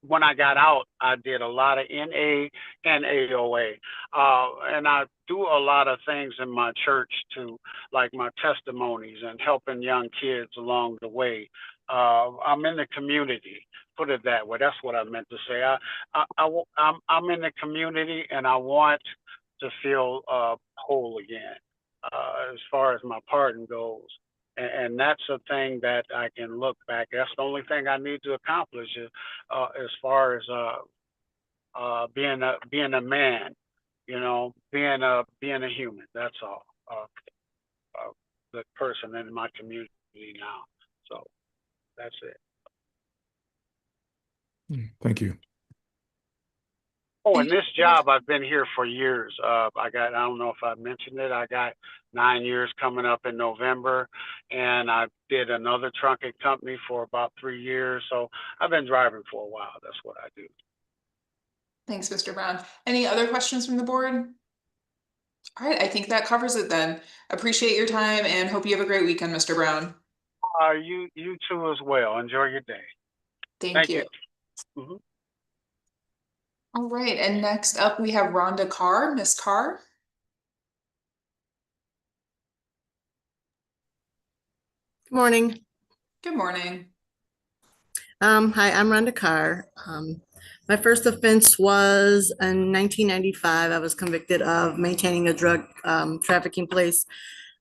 when I got out, I did a lot of NA and AOA. And I do a lot of things in my church too, like my testimonies and helping young kids along the way. I'm in the community, put it that way. That's what I meant to say. I'm in the community, and I want to feel whole again, as far as my pardon goes. And that's a thing that I can look back. That's the only thing I need to accomplish, as far as being a man, being a human. That's all. The person in my community now. So that's it. Thank you. Oh, and this job, I've been here for years. I don't know if I mentioned it, I got 9 years coming up in November, and I did another trunking company for about 3 years. So I've been driving for a while. That's what I do. Thanks, Mr. Brown. Any other questions from the board? All right, I think that covers it then. Appreciate your time and hope you have a great weekend, Mr. Brown. You too as well. Enjoy your day. Thank you. Mhm. All right, and next up we have Rhonda Carr. Miss Carr. Good morning. Good morning. Hi, I'm Rhonda Carr. My first offense was in 1995. I was convicted of maintaining a drug trafficking place.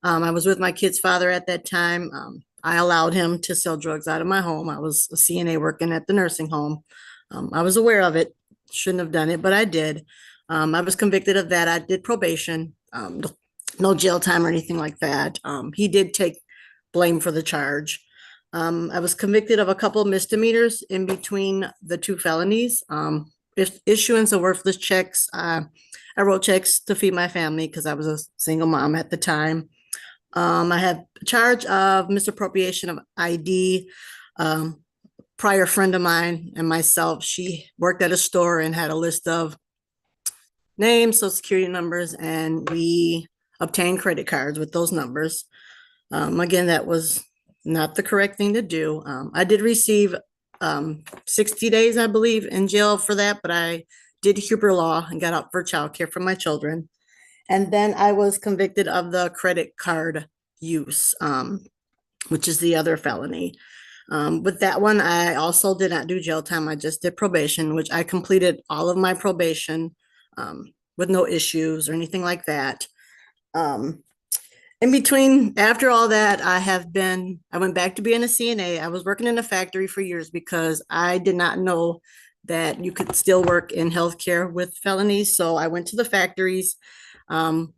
I was with my kid's father at that time. I allowed him to sell drugs out of my home. I was a CNA working at the nursing home. I was aware of it. Shouldn't have done it, but I did. I was convicted of that. I did probation. No jail time or anything like that. He did take blame for the charge. I was convicted of a couple of misdemeanors in between the two felonies. Issuance of worthless checks. I wrote checks to feed my family because I was a single mom at the time. I had a charge of misappropriation of ID. Prior friend of mine and myself, she worked at a store and had a list of names, social security numbers, and we obtained credit cards with those numbers. Again, that was not the correct thing to do. I did receive 60 days, I believe, in jail for that, but I did Huber law and got out for childcare for my children. And then I was convicted of the credit card use, which is the other felony. With that one, I also did not do jail time. I just did probation, which I completed all of my probation with no issues or anything like that. In between, after all that, I went back to being a CNA. I was working in a factory for years because I did not know that you could still work in healthcare with felonies. So I went to the factories. The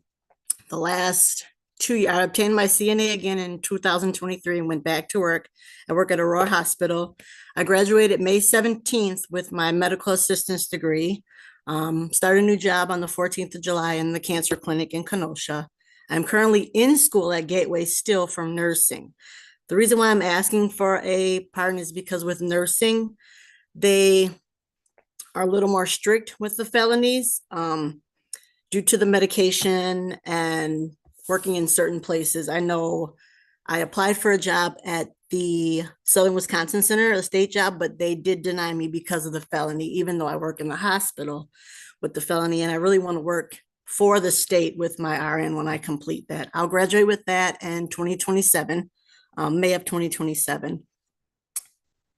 last 2 years, I obtained my CNA again in 2023 and went back to work. I work at Aurora Hospital. I graduated May 17th with my medical assistance degree. Started a new job on the 14th of July in the cancer clinic in Kenosha. I'm currently in school at Gateway still for nursing. The reason why I'm asking for a pardon is because with nursing, they are a little more strict with the felonies due to the medication and working in certain places. I know I applied for a job at the Southern Wisconsin Center, a state job, but they did deny me because of the felony, even though I work in the hospital with the felony. And I really want to work for the state with my RN when I complete that. I'll graduate with that in 2027, May of 2027.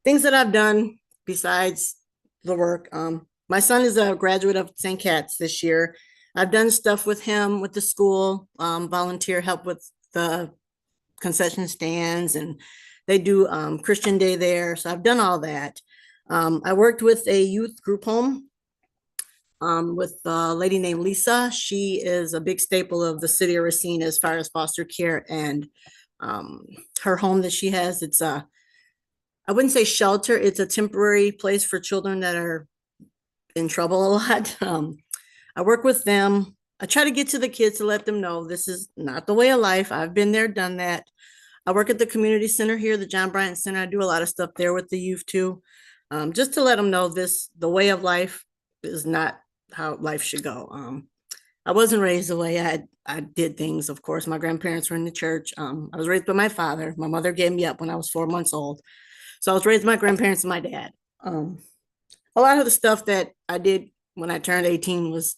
Things that I've done besides the work. My son is a graduate of St. Cat's this year. I've done stuff with him with the school, volunteer help with the concession stands, and they do Christian Day there. So I've done all that. I worked with a youth group home with a lady named Lisa. She is a big staple of the city of Racine as far as foster care, and her home that she has, it's I wouldn't say shelter, it's a temporary place for children that are in trouble a lot. I work with them. I try to get to the kids to let them know this is not the way of life. I've been there, done that. I work at the community center here, the John Bryant Center. I do a lot of stuff there with the youth too. Just to let them know the way of life is not how life should go. I wasn't raised the way I did things. Of course, my grandparents were in the church. I was raised by my father. My mother gave me up when I was 4 months old. So I was raised by my grandparents and my dad. A lot of the stuff that I did when I turned 18 was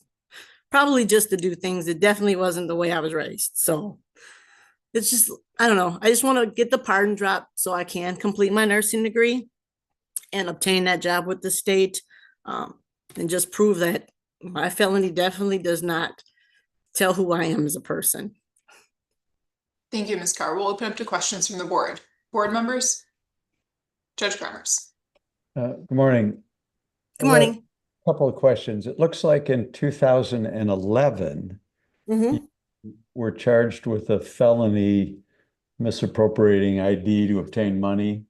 probably just to do things. It definitely wasn't the way I was raised. So it's just, I don't know. I just want to get the pardon dropped so I can complete my nursing degree and obtain that job with the state, and just prove that my felony definitely does not tell who I am as a person. Thank you, Ms. Carr. We'll open up to questions from the board. Board members? Judge Kremers. Good morning. Good morning. A couple of questions. It looks like in 2011, Mhm. you were charged with a felony misappropriating ID to obtain money.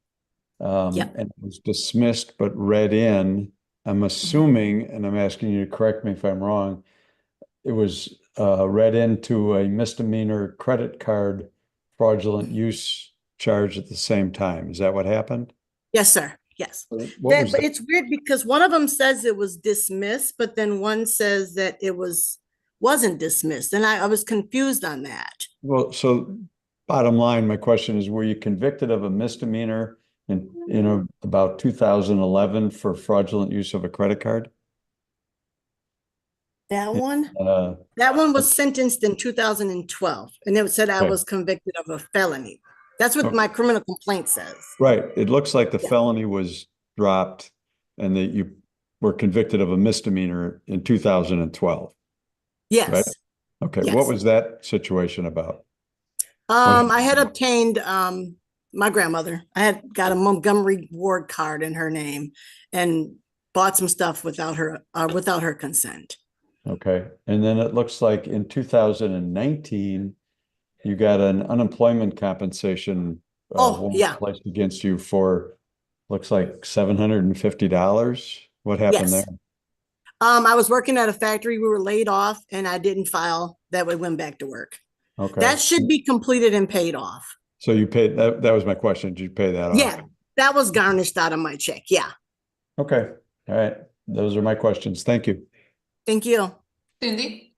Yep. And it was dismissed but read in. I'm assuming, and I'm asking you to correct me if I'm wrong, it was read into a misdemeanor credit card fraudulent use charge at the same time. Is that what happened? Yes, sir. Yes. What But was that? it's weird because one of them says it was dismissed, but then one says that it wasn't dismissed. And I was confused on that. Well, so bottom line, my question is, were you convicted of a misdemeanor in about 2011 for fraudulent use of a credit card? That one? Uh, That one was sentenced in 2012, and it said I Okay. was convicted of a felony. That's what my criminal complaint says. Right. It looks like the Yeah. felony was dropped and that you were convicted of a misdemeanor in 2012. Yes. Right. Okay. Yes. What was that situation about? I had obtained my grandmother. I had got a Montgomery Ward card in her name and bought some stuff without her consent. Okay. And then it looks like in 2019, you got an unemployment compensation placed against you for, looks like $750. What happened there? I was working at a factory. We were laid off and I didn't file that we went back to work. Okay. That should be completed and paid off. So you paid that. That was my question. Did you pay that off? Yeah, that was garnished out of my check. Yeah. Okay. All right. Those are my questions. Thank you. Thank you. Cindy?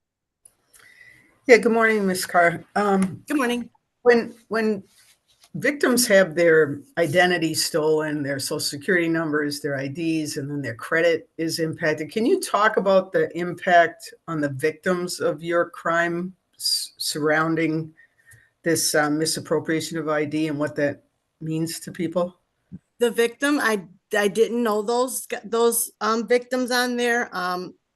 Yeah, good morning, Ms. Carr. Good morning. When victims have their identity stolen, their social security numbers, their IDs, and then their credit is impacted, can you talk about the impact on the victims of your crime surrounding this misappropriation of ID and what that means to people? The victim, I didn't know those victims on there.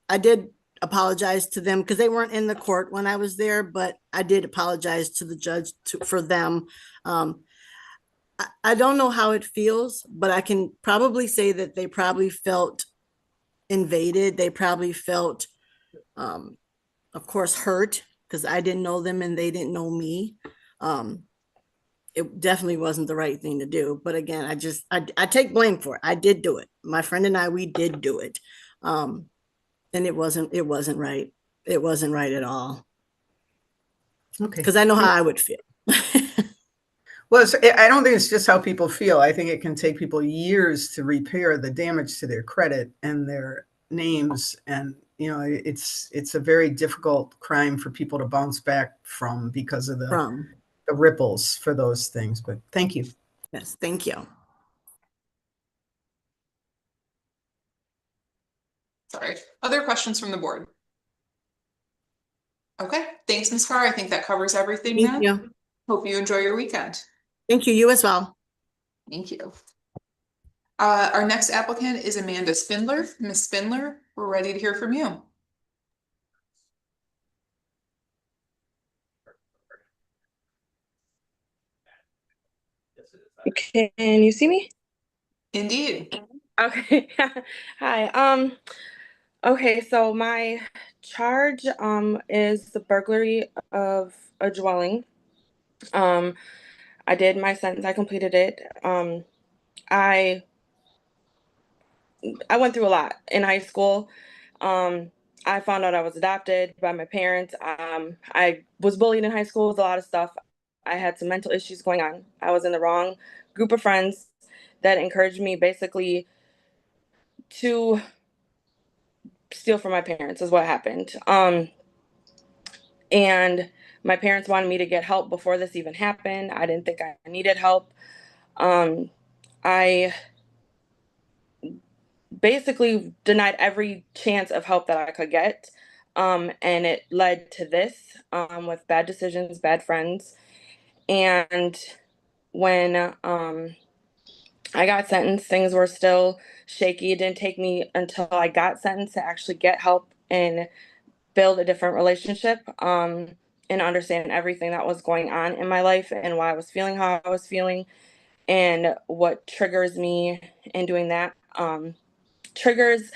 I did apologize to them because they weren't in the court when I was there, but I did apologize to the judge for them. I don't know how it feels, but I can probably say that they probably felt invaded. They probably felt, of course, hurt because I didn't know them and they didn't know me. It definitely wasn't the right thing to do. But again, I take blame for it. I did do it. My friend and I, we did do it. And it wasn't right. It wasn't right at all. Okay. Because I know how I would feel. Well, I don't think it's just how people feel. I think it can take people years to repair the damage to their credit and their names. And, you know, it's a very difficult crime for people to bounce back from because of the ripples for those things. But thank you. Yes, thank you. Sorry. Other questions from the board? Okay. Thanks, Ms. Carr. I think that covers everything now. Thank you. Hope you enjoy your weekend. Thank you. You as well. Thank you. Our next applicant is Amanda Spindler. Ms. Spindler, we're ready to hear from you. Can you see me? Indeed. Okay. Hi. Okay, so my charge is the burglary of a dwelling. I did my sentence, I completed it. I went through a lot in high school. I found out I was adopted by my parents. I was bullied in high school with a lot of stuff. I had some mental issues going on. I was in the wrong group of friends that encouraged me basically to steal from my parents is what happened. And my parents wanted me to get help before this even happened. I didn't think I needed help. I basically denied every chance of help that I could get. And it led to this, with bad decisions, bad friends. And when I got sentenced, things were still shaky. It didn't take me until I got sentenced to actually get help and build a different relationship, and understand everything that was going on in my life and why I was feeling how I was feeling and what triggers me in doing that. Triggers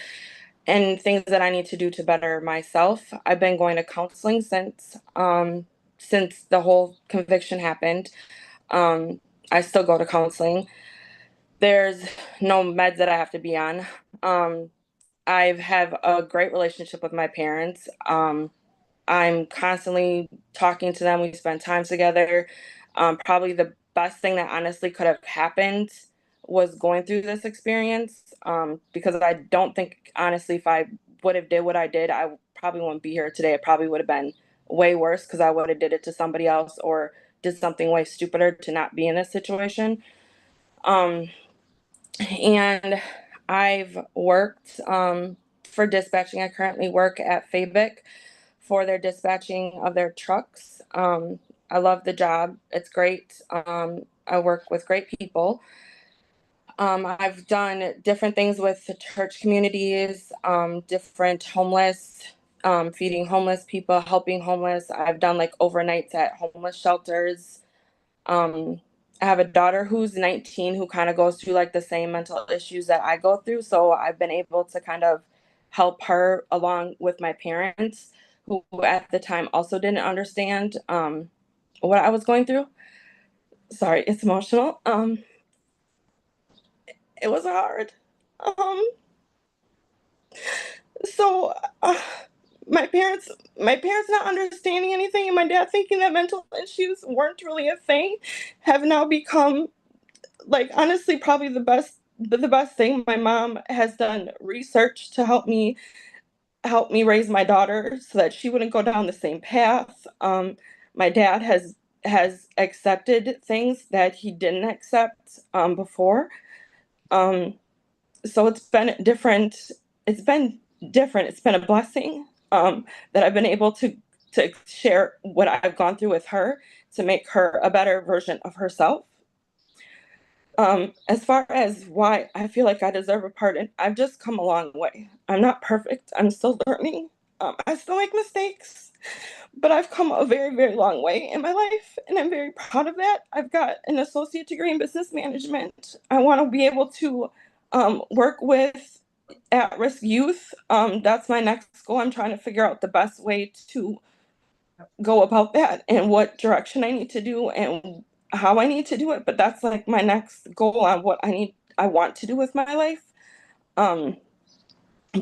and things that I need to do to better myself. I've been going to counseling since the whole conviction happened. I still go to counseling. There's no meds that I have to be on. I have a great relationship with my parents. I'm constantly talking to them. We spend time together. Probably the best thing that honestly could have happened was going through this experience, because I don't think, honestly, if I would have did what I did, I probably wouldn't be here today. It probably would have been way worse because I would have did it to somebody else or did something way stupider to not be in this situation. And I've worked for dispatching. I currently work at Fabic for their dispatching of their trucks. I love the job. It's great. I work with great people. I've done different things with the church communities, different homeless, feeding homeless people, helping homeless. I've done like overnights at homeless shelters. I have a daughter who's 19 who kind of goes through like the same mental issues that I go through. So I've been able to kind of help her along with my parents who at the time also didn't understand what I was going through. Sorry, it's emotional. It was hard. Um, so my parents not understanding anything and my dad thinking that mental issues weren't really a thing have now become, like, honestly, probably the best thing. My mom has done research to help me raise my daughter so that she wouldn't go down the same path. My dad has accepted things that he didn't accept before. So it's been different. It's been different. It's been a blessing that I've been able to share what I've gone through with her to make her a better version of herself. As far as why I feel like I deserve a pardon, I've just come a long way. I'm not perfect. I'm still learning. I still make mistakes, but I've come a very, very long way in my life, and I'm very proud of that. I've got an associate degree in business management. I want to be able to work with at-risk youth. That's my next goal. I'm trying to figure out the best way to go about that and what direction I need to do and how I need to do it. But that's like my next goal on what I want to do with my life. But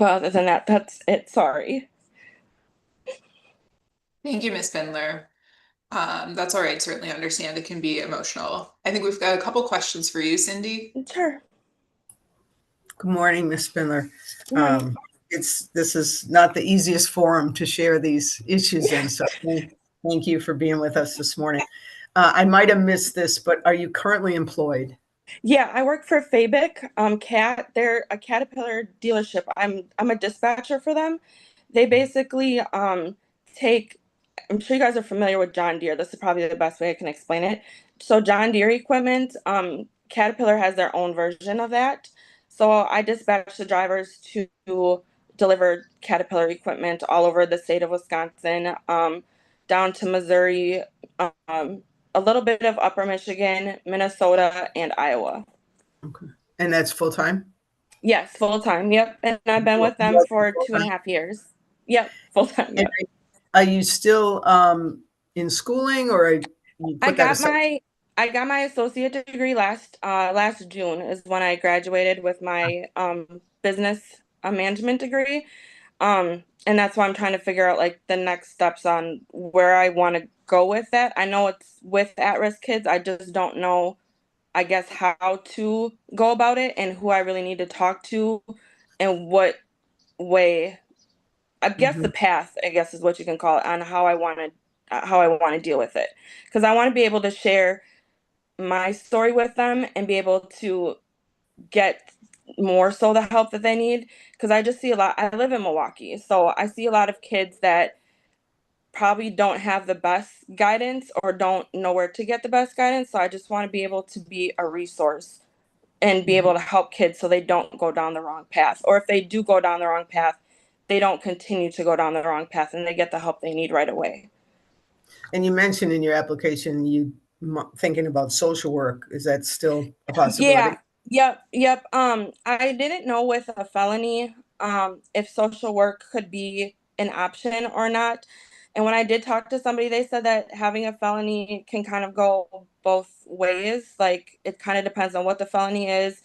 other than that, that's it. Sorry. Thank you, Miss Spindler. That's all right. Certainly understand it can be emotional. I think we've got a couple questions for you, Cindy. Sure. Good morning, Ms. Spindler. Good morning. This is not the easiest forum to share these issues in, so thank you for being with us this morning. I might have missed this, but are you currently employed? Yeah, I work for Fabic, Cat. They're a Caterpillar dealership. I'm a dispatcher for them. They basically take. I'm sure you guys are familiar with John Deere. This is probably the best way I can explain it. So John Deere equipment, Caterpillar has their own version of that. So I dispatch the drivers to deliver Caterpillar equipment all over the state of Wisconsin, down to Missouri, a little bit of Upper Michigan, Minnesota, and Iowa. Okay. And that's full-time? Yes, full-time. Yep. And I've been with them for 2.5 years. Yep, full-time. Yep. Are you still in schooling, or you put that aside? I got my associate degree last June is when I graduated with my business management degree. And that's why I'm trying to figure out like the next steps on where I want to go with that. I know it's with at-risk kids. I just don't know, I guess, how to go about it and who I really need to talk to and what way, I guess the path, I guess is what you can call it, on how I want to deal with it. Because I want to be able to share my story with them and be able to get more so the help that they need. Because I just see a lot, I live in Milwaukee, so I see a lot of kids that probably don't have the best guidance or don't know where to get the best guidance. So I just want to be able to be a resource and be able to help kids so they don't go down the wrong path. Or if they do go down the wrong path, they don't continue to go down the wrong path and they get the help they need right away. And you mentioned in your application, thinking about social work. Is that still a possibility? Yeah. Yep. I didn't know with a felony, if social work could be an option or not. And when I did talk to somebody, they said that having a felony can kind of go both ways. Like, it kind of depends on what the felony is.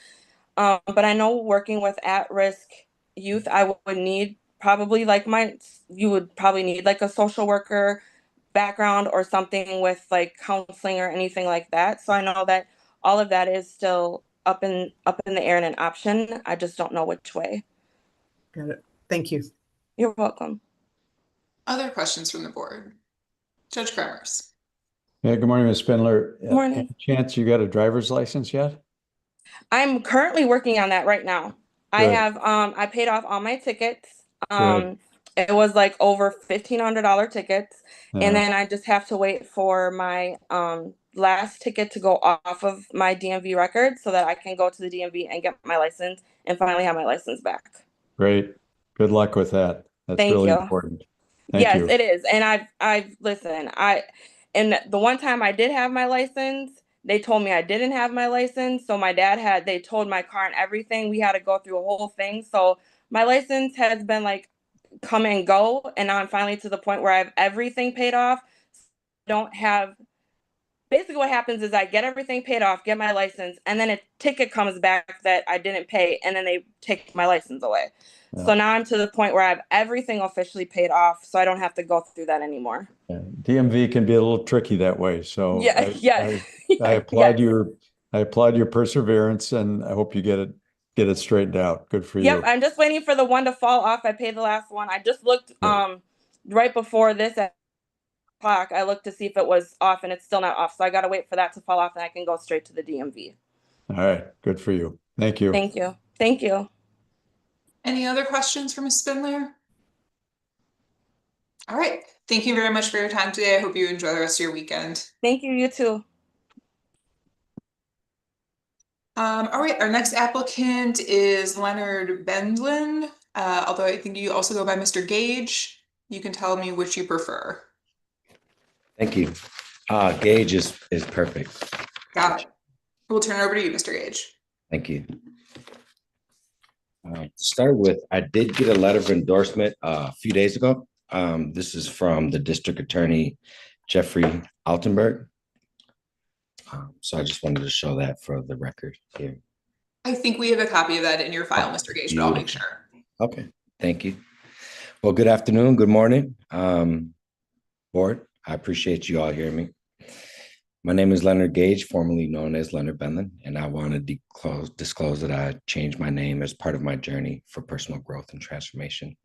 But I know working with at-risk youth, I would need probably you would probably need like a social worker background or something with like counseling or anything like that. So I know that all of that is still up in the air and an option. I just don't know which way. Got it. Thank you. You're welcome. Other questions from the board? Judge Kremers. Yeah, good morning, Ms. Spindler. Good morning. Any chance you got a driver's license yet? I'm currently working on that right now. I Good. have I paid off all my tickets. Good. It was like over $1,500 tickets. Yeah. And then I just have to wait for my last ticket to go off of my DMV record so that I can go to the DMV and get my license and finally have my license back. Great. Good luck with that. That's Thank really you. important. Thank Yes, you. it is. And and the one time I did have my license, they told me I didn't have my license. So they told my car and everything. We had to go through a whole thing. So my license has been like come and go. And now I'm finally to the point where I have everything paid off. Basically what happens is I get everything paid off, get my license, and then a ticket comes back that I didn't pay, and then they take my license away. Yeah. So now I'm to the point where I have everything officially paid off, so I don't have to go through that anymore. Yeah. DMV can be a little tricky that way. So I applaud your perseverance, and I hope you get it straightened out. Good for you. Yep, I'm just waiting for the one to fall off. I paid the last one. I just looked right before this at o'clock. I looked to see if it was off, and it's still not off. So I got to wait for that to fall off, and I can go straight to the DMV. All right. Good for you. Thank you. Thank you. Thank you. Any other questions for Ms. Spindler? All right. Thank you very much for your time today. I hope you enjoy the rest of your weekend. Thank you. You too. All right. Our next applicant is Leonard Bendlin. Although I think you also go by Mr. Gage. You can tell me which you prefer. Thank you. Gage is perfect. Got it. We'll turn it over to you, Mr. Gage. Thank you. To start with, I did get a letter of endorsement a few days ago. This is from the district attorney, Jeffrey Altenberg. So I just wanted to show that for the record here. I think we have a copy of that in your file, Mr. Gage, but I'll make sure. Okay, thank you. Well, good afternoon, good morning, board. I appreciate you all hearing me. My name is Leonard Gage, formerly known as Leonard Bendlin, and I want to disclose that I changed my name as part of my journey for personal growth and transformation.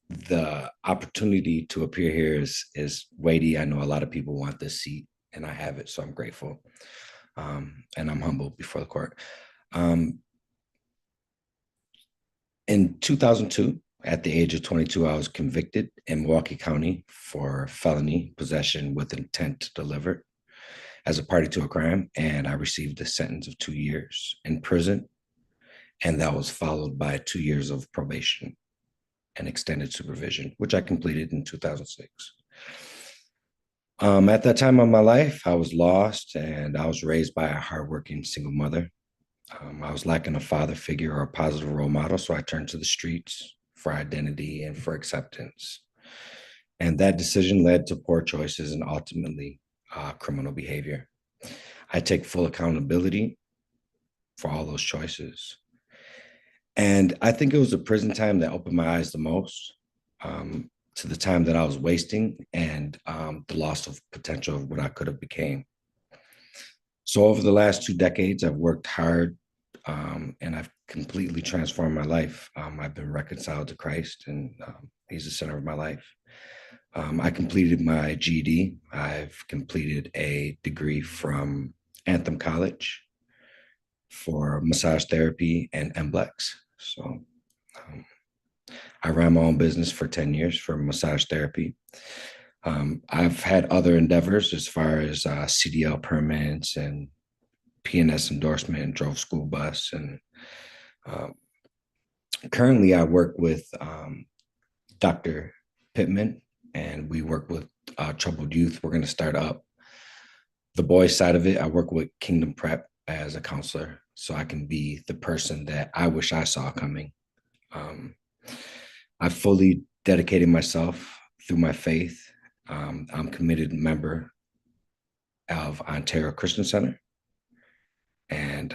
The opportunity to appear here is weighty. I know a lot of people want this seat, and I have it, so I'm grateful. And I'm humbled before the court. In 2002, at the age of 22, I was convicted in Milwaukee County for felony possession with intent to deliver as a party to a crime, and I received a sentence of 2 years in prison, and that was followed by 2 years of probation and extended supervision, which I completed in 2006. At that time of my life, I was lost, and I was raised by a hardworking single mother. I was lacking a father figure or a positive role model, so I turned to the streets for identity and for acceptance. And that decision led to poor choices and ultimately criminal behavior. I take full accountability for all those choices. And I think it was the prison time that opened my eyes the most. to the time that I was wasting and the loss of potential of what I could have became. So over the last 2 decades, I've worked hard and I've completely transformed my life. I've been reconciled to Christ, and he's the center of my life. I completed my GED. I've completed a degree from Anthem College for massage therapy and MBLEX. So I ran my own business for 10 years for massage therapy. I've had other endeavors as far as CDL permits and PNS endorsement, and drove school bus. And currently I work with Dr. Pittman, and we work with troubled youth. We're going to start up the boys side of it. I work with Kingdom Prep as a counselor, so I can be the person that I wish I saw coming. I fully dedicated myself through my faith. I'm a committed member of Ontario Christian Center, and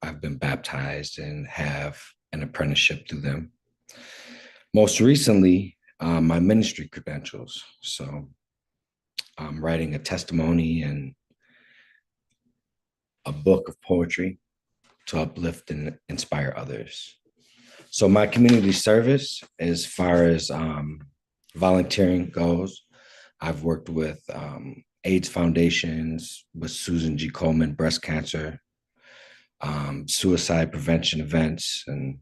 I've been baptized and have an apprenticeship through them. Most recently, my ministry credentials. So I'm writing a testimony and a book of poetry to uplift and inspire others. So my community service, as far as volunteering goes, I've worked with AIDS foundations, with Susan G. Komen breast cancer, suicide prevention events, and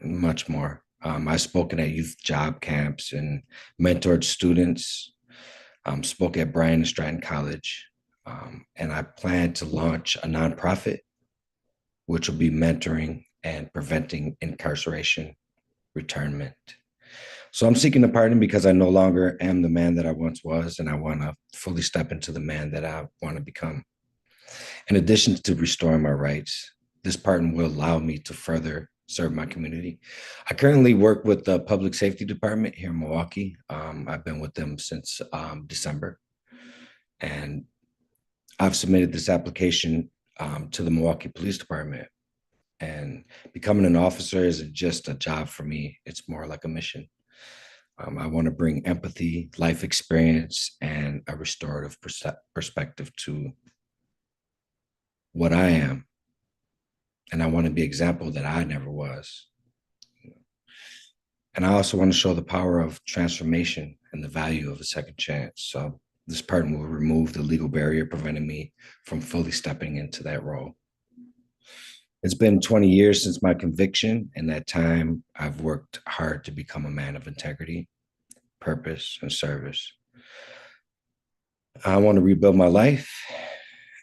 much more. I've spoken at youth job camps and mentored students, spoke at Bryan and Stratton College, and I plan to launch a nonprofit, which will be mentoring and preventing incarceration, returnment. So I'm seeking a pardon because I no longer am the man that I once was, and I want to fully step into the man that I want to become. In addition to restoring my rights, this pardon will allow me to further serve my community. I currently work with the Public Safety Department here in Milwaukee. I've been with them since December, and I've submitted this application to the Milwaukee Police Department. And becoming an officer isn't just a job for me, it's more like a mission. I want to bring empathy, life experience, and a restorative perspective to what I am. And I want to be an example that I never was. And I also want to show the power of transformation and the value of a second chance. So this pardon will remove the legal barrier preventing me from fully stepping into that role. It's been 20 years since my conviction. In that time, I've worked hard to become a man of integrity, purpose, and service. I want to rebuild my life,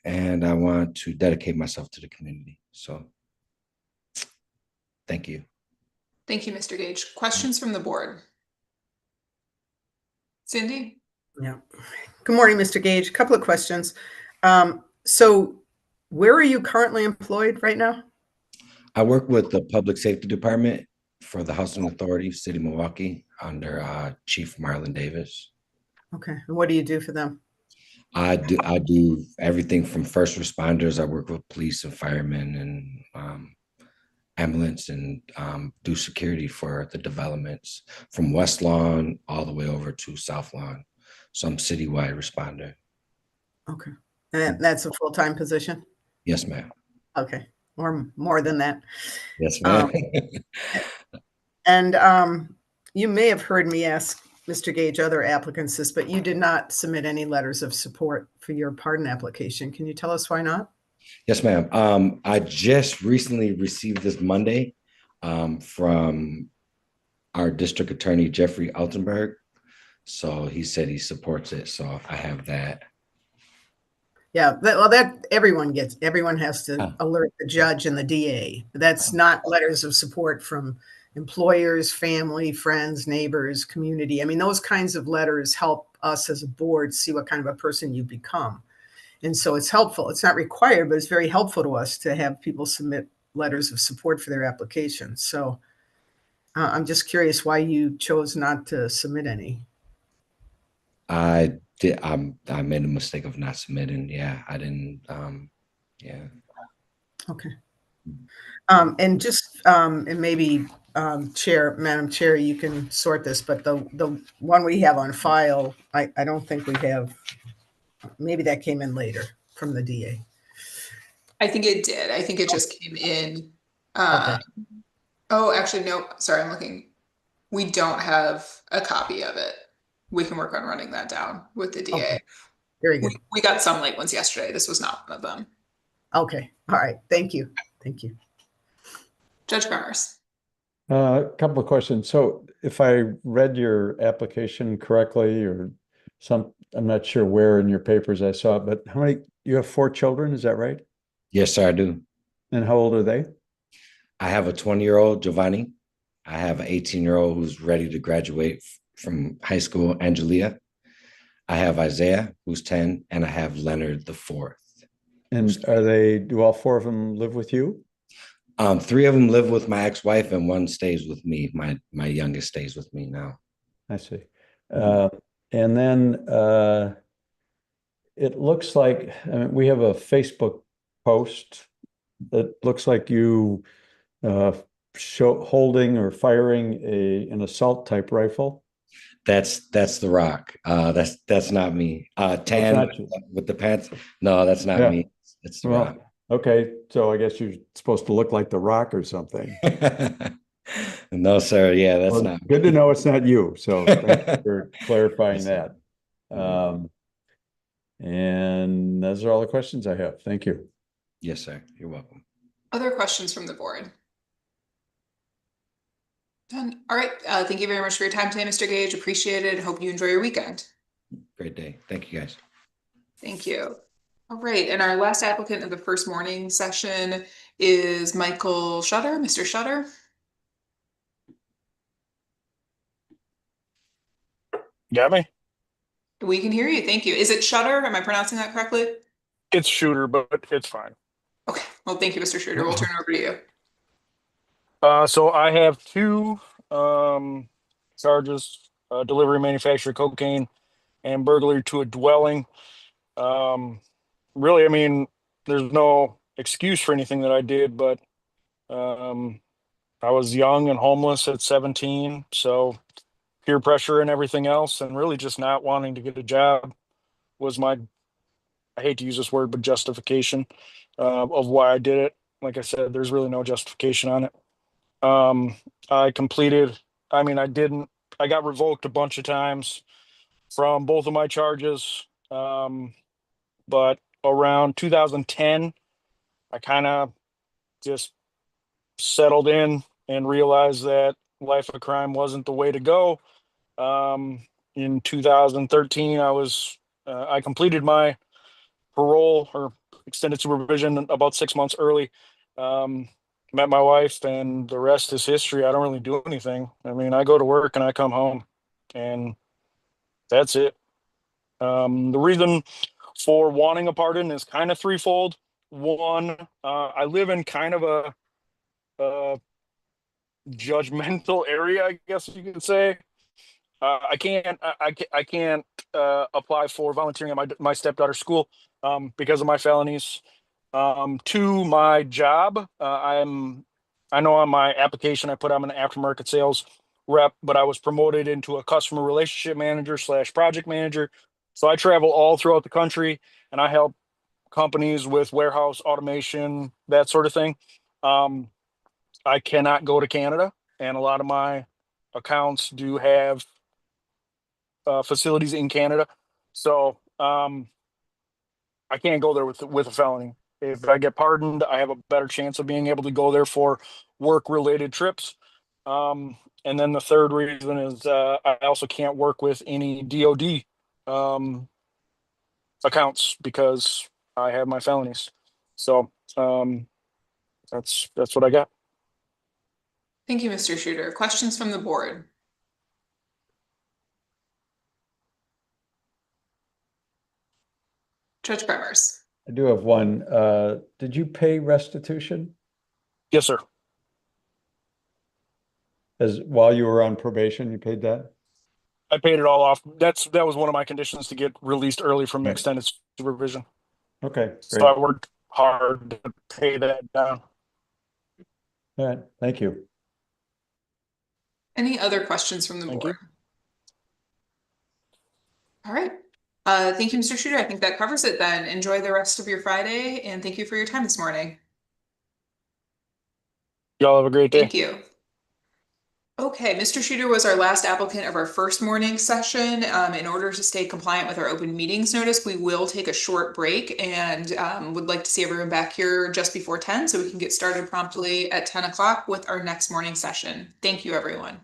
and I want to dedicate myself to the community. So thank you. Thank you, Mr. Gage. Questions from the board? Cindy? Yeah. Good morning, Mr. Gage. A couple of questions. So where are you currently employed right now? I work with the Public Safety Department for the Housing Authority, City of Milwaukee, under Chief Marlon Davis. Okay. And what do you do for them? I do everything from first responders. I work with police and firemen and ambulance, and do security for the developments from West Lawn all the way over to South Lawn. So I'm citywide responder. Okay. And that's a full-time position? Yes, ma'am. Okay. Or more than that. Yes, ma'am. And you may have heard me ask Mr. Gage other applicants this, but you did not submit any letters of support for your pardon application. Can you tell us why not? Yes, ma'am. I just recently received this Monday from our district attorney, Jeffrey Altenberg. So he said he supports it. So I have that. Yeah, that everyone has to alert the judge and the DA. That's not letters of support from employers, family, friends, neighbors, community. I mean, those kinds of letters help us as a board see what kind of a person you become. And so it's helpful. It's not required, but it's very helpful to us to have people submit letters of support for their applications. So I'm just curious why you chose not to submit any. I made a mistake of not submitting. Yeah, I didn't. Yeah. Okay. And just and maybe Madam Chair, you can sort this, but the one we have on file, I don't think we have. Maybe that came in later from the DA. I think it did. I think it just came in. Okay. Oh, actually, no, sorry, I'm looking. We don't have a copy of it. We can work on running that down with the DA. Okay. Very good. We got some late ones yesterday. This was not one of them. Okay. All right. Thank you. Thank you. Judge Cremers. A couple of questions. So if I read your application correctly or I'm not sure where in your papers I saw it, but you have 4 children, is that right? Yes, sir, I do. And how old are they? I have a 20-year-old, Giovanni. I have an 18-year-old who's ready to graduate from high school, Angelia. I have Isaiah, who's 10, and I have Leonard the 4th. And do all 4 of them live with you? 3 of them live with my ex-wife and 1 stays with me. My youngest stays with me now. I see. And then it looks like, we have a Facebook post that looks like you holding or firing an assault type rifle. That's the Rock. That's not me. Tan with the pants. No, that's not me. It's the Rock. Okay, so I guess you're supposed to look like the Rock or something. No, sir. Yeah, that's not good to know it's not you. So thanks for clarifying that. And those are all the questions I have. Thank you. Yes, sir. You're welcome. Other questions from the board? Done. All right. Thank you very much for your time today, Mr. Gage. Appreciate it. Hope you enjoy your weekend. Great day. Thank you, guys. Thank you. All right. And our last applicant of the first morning session is Michael Shutter. Mr. Shutter. Got me? We can hear you. Thank you. Is it Shutter? Am I pronouncing that correctly? It's Shooter, but it's fine. Okay. Well, thank you, Mr. Shooter. We'll turn it over to you. So I have 2 charges: delivery, manufacture of cocaine, and burglary to a dwelling. Really, I mean, there's no excuse for anything that I did, but I was young and homeless at 17, so peer pressure and everything else, and really just not wanting to get a job was my, I hate to use this word, but justification of why I did it. Like I said, there's really no justification on it. I got revoked a bunch of times from both of my charges. But around 2010, I kind of just settled in and realized that life of crime wasn't the way to go. In 2013, I completed my parole or extended supervision about 6 months early. Met my wife, and the rest is history. I don't really do anything. I mean, I go to work and I come home, and that's it. The reason for wanting a pardon is kind of threefold. One, I live in kind of a judgmental area, I guess you could say. I can't apply for volunteering at my stepdaughter's school because of my felonies. 2, my job. I know on my application I put I'm an aftermarket sales rep, but I was promoted into a customer relationship manager / project manager. So I travel all throughout the country and I help companies with warehouse automation, that sort of thing. I cannot go to Canada, and a lot of my accounts do have facilities in Canada. So I can't go there with a felony. If I get pardoned, I have a better chance of being able to go there for work-related trips. And then the third reason is I also can't work with any DOD accounts because I have my felonies. So that's what I got. Thank you, Mr. Shooter. Questions from the board? Judge Bremers. I do have one. Did you pay restitution Yes, sir. while you were on probation? You paid that? I paid it all off. That was one of my conditions to get released early from Right. extended supervision. Okay, So great. I worked hard to pay that down. All right, thank you. Any other questions from the Thank you. board? All right. Thank you, Mr. Shooter. I think that covers it then. Enjoy the rest of your Friday and thank you for your time this morning. Y'all have a great day. Thank you. Okay, Mr. Shooter was our last applicant of our first morning session. In order to stay compliant with our open meetings notice, we will take a short break and would like to see everyone back here just before 10 so we can get started promptly at 10 o'clock with our next morning session. Thank you, everyone.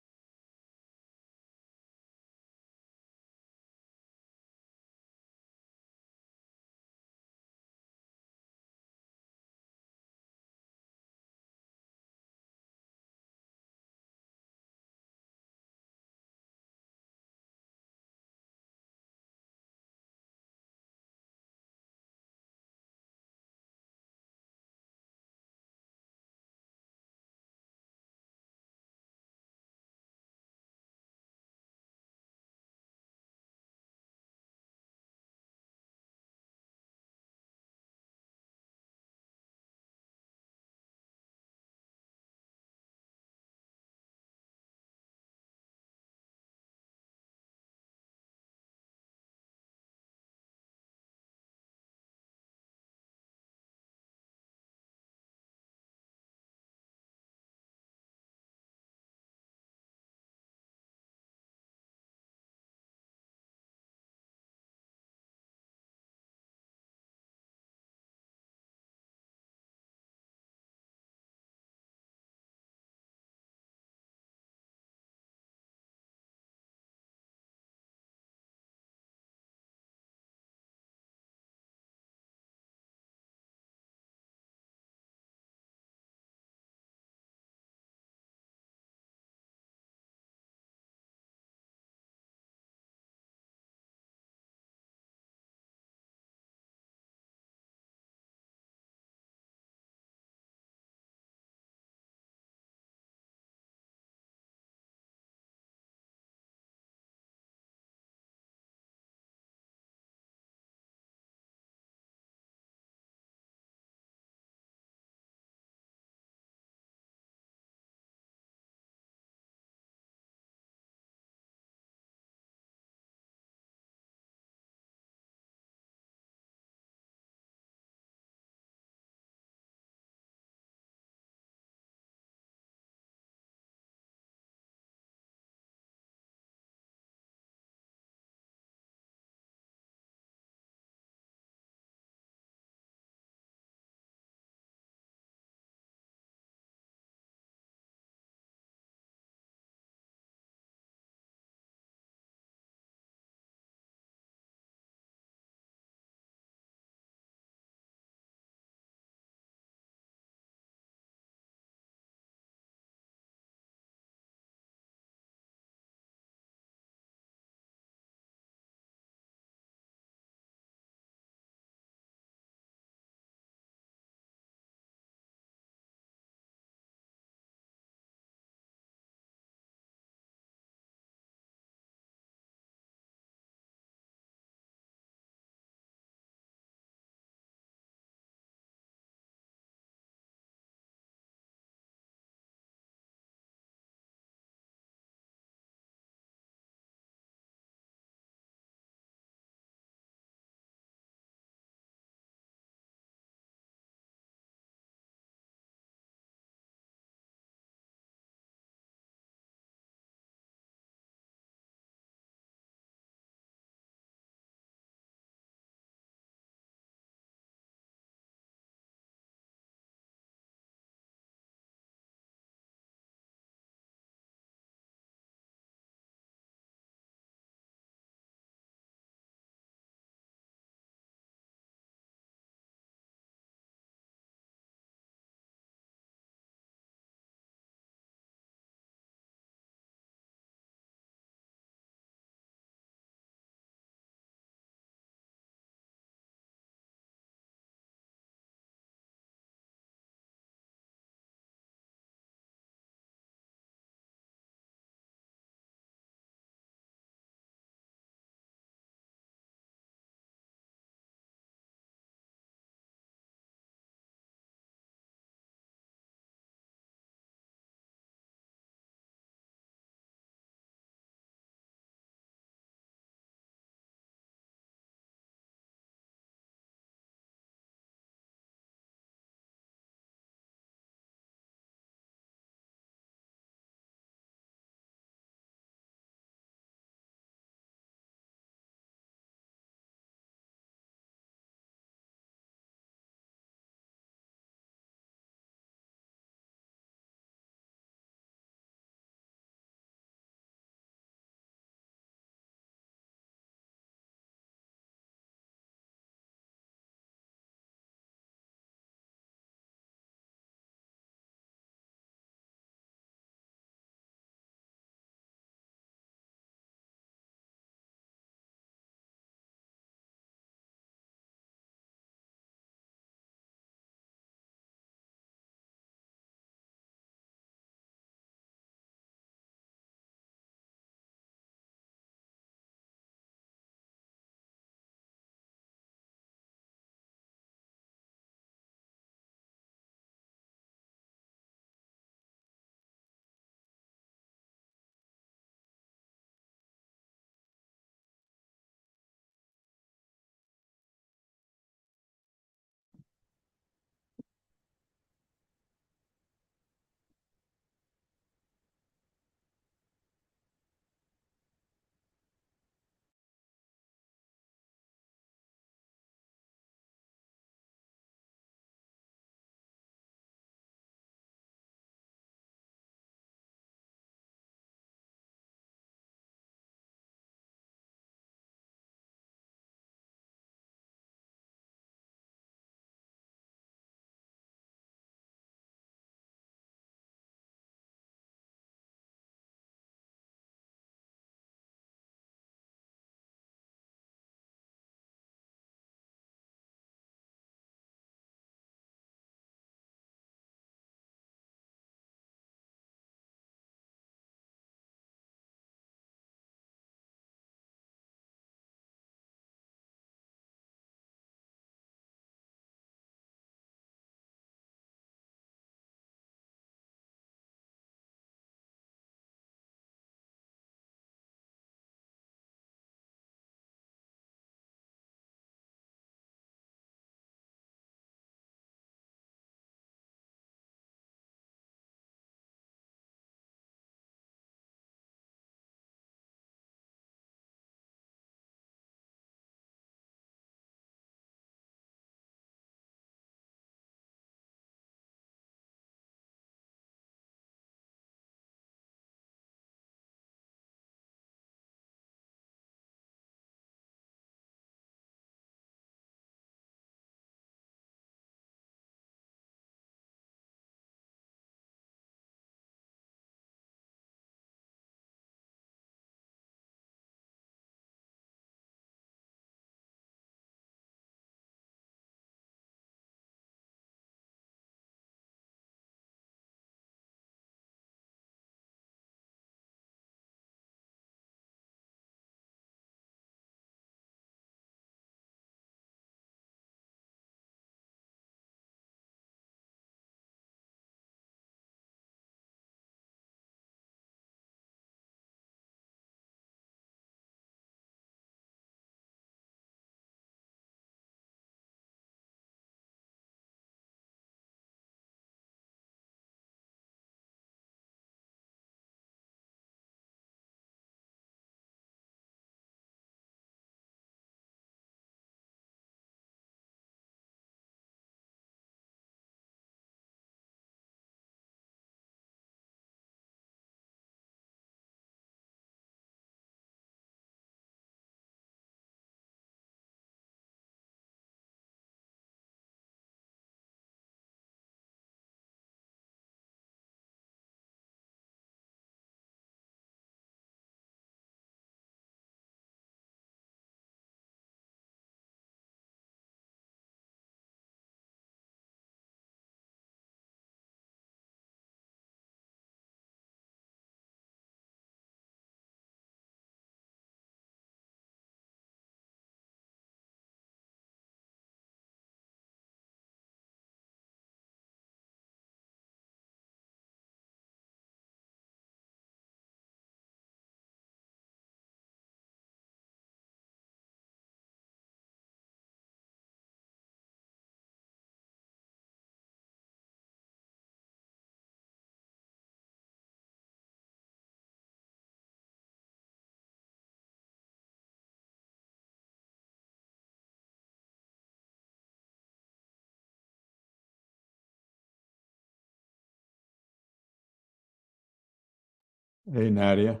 Hey, Nadia.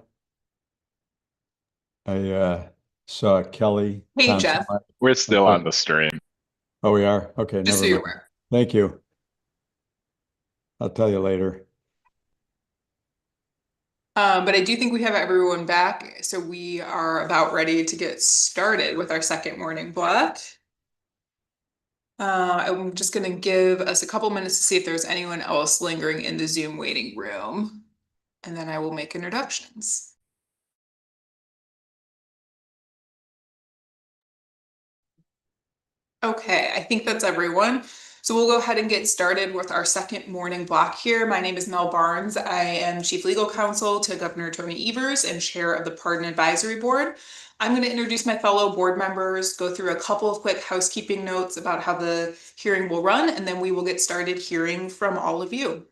I saw Kelly. Hey, Thompson. Jeff. We're still on the stream. Oh, we are? Okay, Just so never you're mind. aware. Thank you. I'll tell you later. But I do think we have everyone back, so we are about ready to get started with our second morning block. I'm just gonna give us a couple minutes to see if there's anyone else lingering in the Zoom waiting room, and then I will make introductions. Okay, I think that's everyone. So we'll go ahead and get started with our second morning block here. My name is Mel Barnes. I am Chief Legal Counsel to Governor Tony Evers and Chair of the Pardon Advisory Board. I'm going to introduce my fellow board members, go through a couple of quick housekeeping notes about how the hearing will run, and then we will get started hearing from all of you.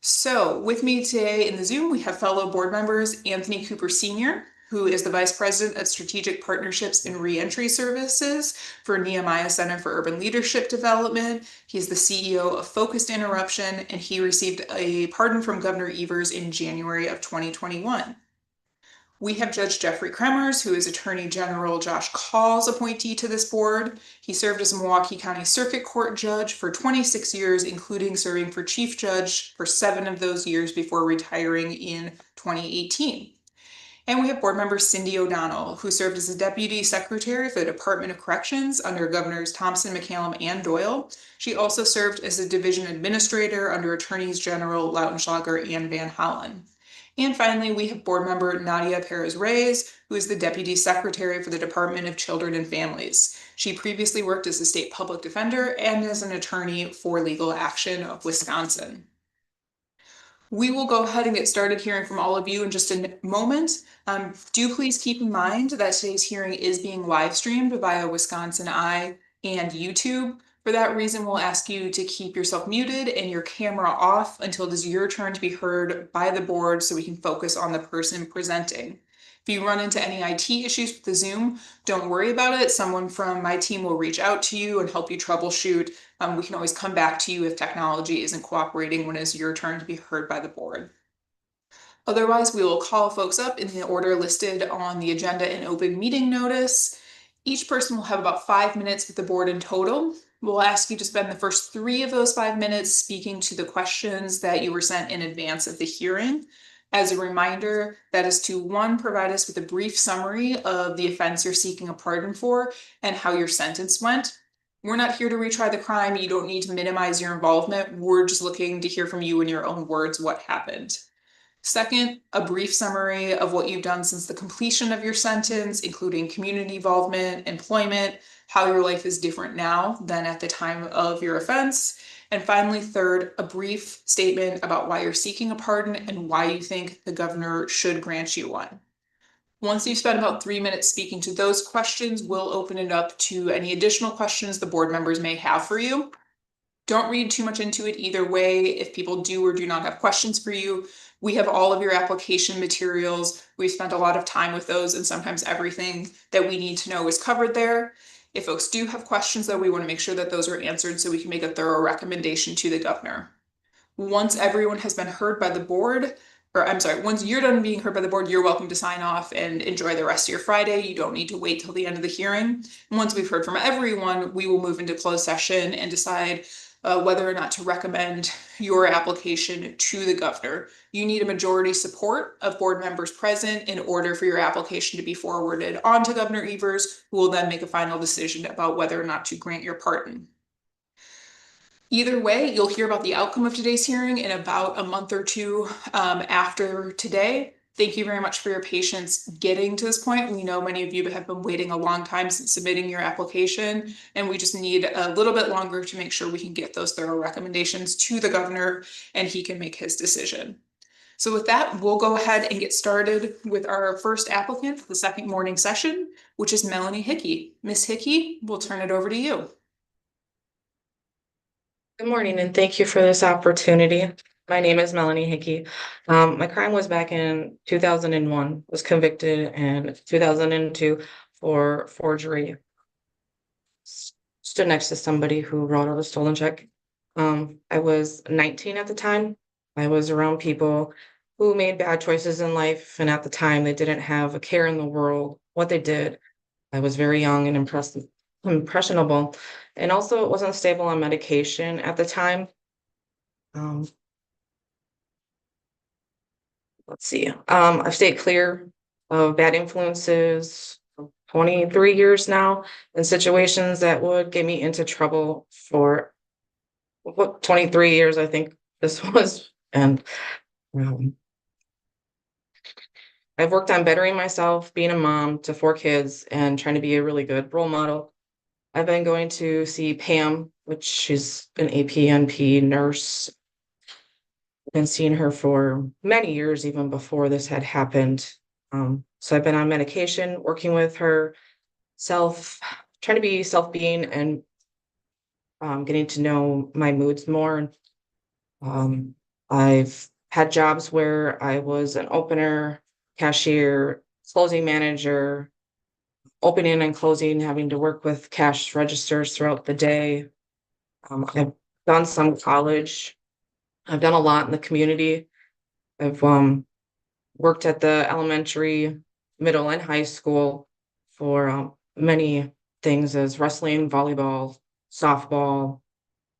So with me today in the Zoom, we have fellow board members Anthony Cooper Sr., who is the Vice President of Strategic Partnerships and Reentry Services for Nehemiah Center for Urban Leadership Development. He's the CEO of Focused Interruption, and he received a pardon from Governor Evers in January of 2021. We have Judge Jeffrey Kremers, who is Attorney General Josh Call's appointee to this board. He served as a Milwaukee County Circuit Court judge for 26 years, including serving for Chief Judge for 7 of those years before retiring in 2018. And we have board member Cindy O'Donnell, who served as the Deputy Secretary for the Department of Corrections under Governors Thompson, McCallum, and Doyle. She also served as a Division Administrator under Attorneys General Lautenschlager and Van Hollen. And finally, we have board member Nadia Perez-Reyes, who is the Deputy Secretary for the Department of Children and Families. She previously worked as a state public defender and as an attorney for Legal Action of Wisconsin. We will go ahead and get started hearing from all of you in just a moment. Do please keep in mind that today's hearing is being live streamed via Wisconsin Eye and YouTube. For that reason, we'll ask you to keep yourself muted and your camera off until it is your turn to be heard by the board so we can focus on the person presenting. If you run into any IT issues with the Zoom, don't worry about it. Someone from my team will reach out to you and help you troubleshoot. We can always come back to you if technology isn't cooperating when it's your turn to be heard by the board. Otherwise, we will call folks up in the order listed on the agenda and open meeting notice. Each person will have about 5 minutes with the board in total. We'll ask you to spend the first 3 of those 5 minutes speaking to the questions that you were sent in advance of the hearing. As a reminder, that is to 1, provide us with a brief summary of the offense you're seeking a pardon for and how your sentence went. We're not here to retry the crime. You don't need to minimize your involvement. We're just looking to hear from you in your own words what happened. Second, a brief summary of what you've done since the completion of your sentence, including community involvement, employment, how your life is different now than at the time of your offense. And finally, third, a brief statement about why you're seeking a pardon and why you think the governor should grant you one. Once you've spent about 3 minutes speaking to those questions, we'll open it up to any additional questions the board members may have for you. Don't read too much into it either way. If people do or do not have questions for you, we have all of your application materials. We've spent a lot of time with those, and sometimes everything that we need to know is covered there. If folks do have questions, though, we want to make sure that those are answered so we can make a thorough recommendation to the governor. Once everyone has been heard by the board, once you're done being heard by the board, you're welcome to sign off and enjoy the rest of your Friday. You don't need to wait till the end of the hearing. And once we've heard from everyone, we will move into closed session and decide whether or not to recommend your application to the governor. You need a majority support of board members present in order for your application to be forwarded on to Governor Evers, who will then make a final decision about whether or not to grant your pardon. Either way, you'll hear about the outcome of today's hearing in about a month or 2 after today. Thank you very much for your patience getting to this point. We know many of you have been waiting a long time since submitting your application, and we just need a little bit longer to make sure we can get those thorough recommendations to the governor and he can make his decision. So with that, we'll go ahead and get started with our first applicant for the second morning session, which is Melanie Hickey. Ms. Hickey, we'll turn it over to you. Good morning, and thank you for this opportunity. My name is Melanie Hickey. My crime was back in 2001, was convicted in 2002 for forgery. Stood next to somebody who wrote out a stolen check. I was 19 at the time. I was around people who made bad choices in life, and at the time they didn't have a care in the world what they did. I was very young and impressionable, and also wasn't stable on medication at the time. Um, let's see. I've stayed clear of bad influences for 23 years now in situations that would get me into trouble for 23 years, I think this was. And um, I've worked on bettering myself, being a mom to 4 kids, and trying to be a really good role model. I've been going to see Pam, which she's an APNP nurse. I've been seeing her for many years, even before this had happened. So I've been on medication, working with her, trying to be self-being, and getting to know my moods more. I've had jobs where I was an opener, cashier, closing manager, opening and closing, having to work with cash registers throughout the day. I've done some college. I've done a lot in the community. I've worked at the elementary, middle, and high school for many things as wrestling, volleyball, softball.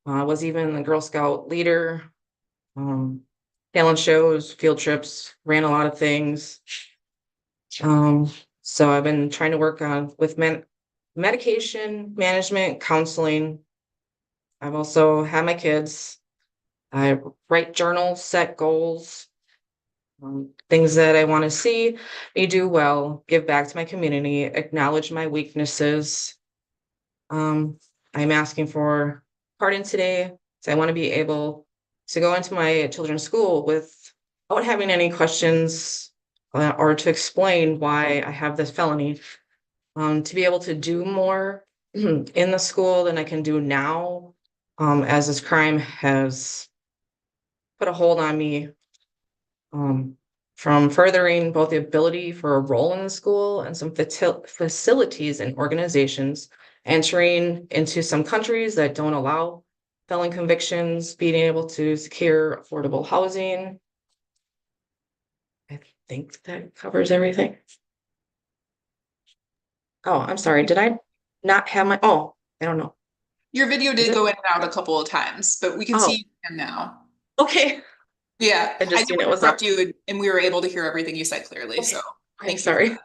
I was even the Girl Scout leader, talent shows, field trips, ran a lot of things. So I've been trying to work on with medication management, counseling. I've also had my kids. I write journals, set goals, things that I want to see me do well, give back to my community, acknowledge my weaknesses. I'm asking for pardon today, so I want to be able to go into my children's school without having any questions or to explain why I have this felony. To be able to do more in the school than I can do now, as this crime has put a hold on me, from furthering both the ability for a role in the school and some facilities and organizations, entering into some countries that don't allow felon convictions, being able to secure affordable housing. I think that covers everything. Oh, I'm sorry. Did I not have my, I don't know. Your video did go in and out a couple of times, but we can see you now. Okay. Yeah, I just didn't seen it was interrupt up. you, and we were able to hear everything you said clearly. So I'm sorry.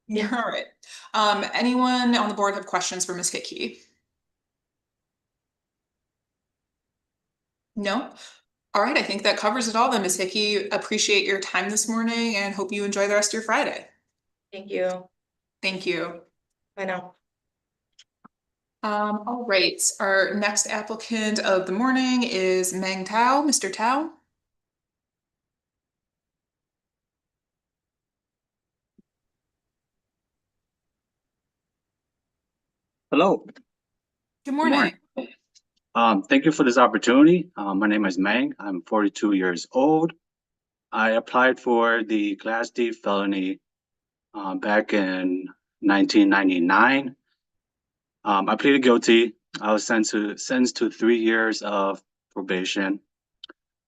You're all right. Anyone on the board have questions for Ms. Hickey? No? All right, I think that covers it all then, Ms. Hickey. Appreciate your time this morning and hope you enjoy the rest of your Friday. Thank you. Thank you. I know. All right, our next applicant of the morning is Mang Tao. Mr. Tao? Hello. Good morning. Thank you for this opportunity. My name is Mang. I'm 42 years old. I applied for the Class D felony back in 1999. I pleaded guilty. I was sentenced to 3 years of probation.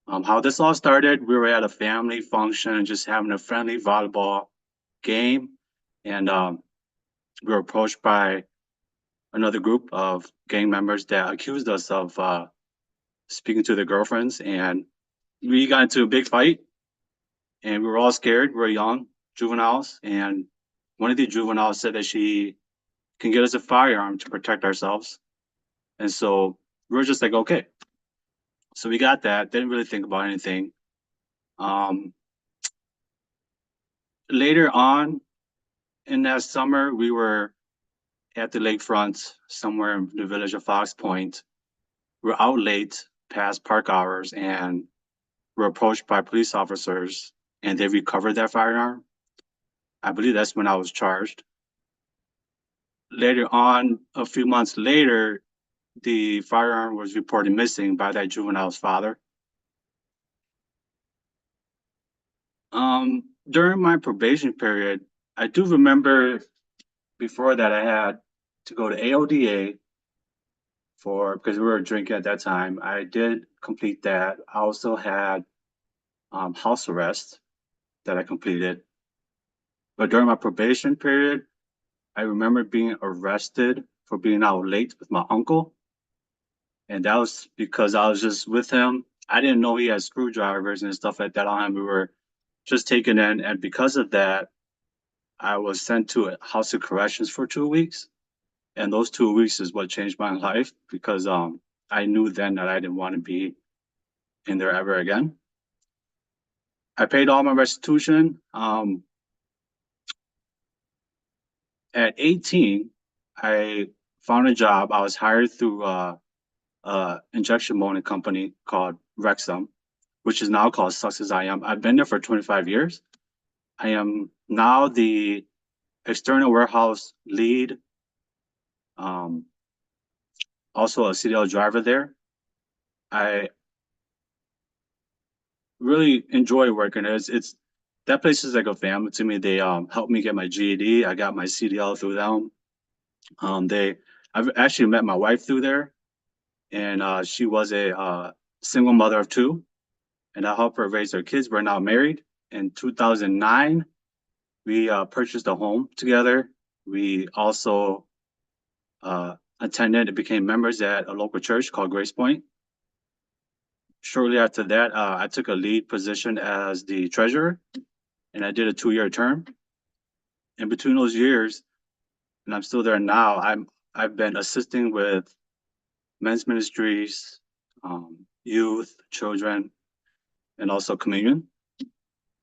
How this all started, we were at a family function, just having a friendly volleyball game, and we were approached by another group of gang members that accused us of speaking to their girlfriends, and we got into a big fight, and we were all scared. We were young juveniles, and one of the juveniles said that she can get us a firearm to protect ourselves. And so we were just like, okay. So we got that, didn't really think about anything. Later on in that summer, we were at the lakefront somewhere in the village of Fox Point. We were out late past park hours, and were approached by police officers, and they recovered that firearm. I believe that's when I was charged. Later on, a few months later, the firearm was reported missing by that juvenile's father. During my probation period, I do remember before that I had to go to AODA because we were drinking at that time. I did complete that. I also had house arrest that I completed. But during my probation period, I remember being arrested for being out late with my uncle. And that was because I was just with him. I didn't know he had screwdrivers and stuff like that on him. We were just taken in. And because of that, I was sent to a house of corrections for 2 weeks. And those 2 weeks is what changed my life because I knew then that I didn't want to be in there ever again. I paid all my restitution. At 18, I found a job. I was hired through injection molding company called Rexam, which is now called Sucks As I Am. I've been there for 25 years. I am now the external warehouse lead, also a CDL driver there. I really enjoy working there. It's that place is like a family to me. They helped me get my GED. I got my CDL through them. I've actually met my wife through there, and she was a single mother of 2, and I helped her raise her kids. We're now married. In 2009, we purchased a home together. We also attended and became members at a local church called Grace Point. Shortly after that, I took a lead position as the treasurer, and I did a 2-year term. In between those years, and I'm still there now, I've been assisting with men's ministries, youth, children, and also communion.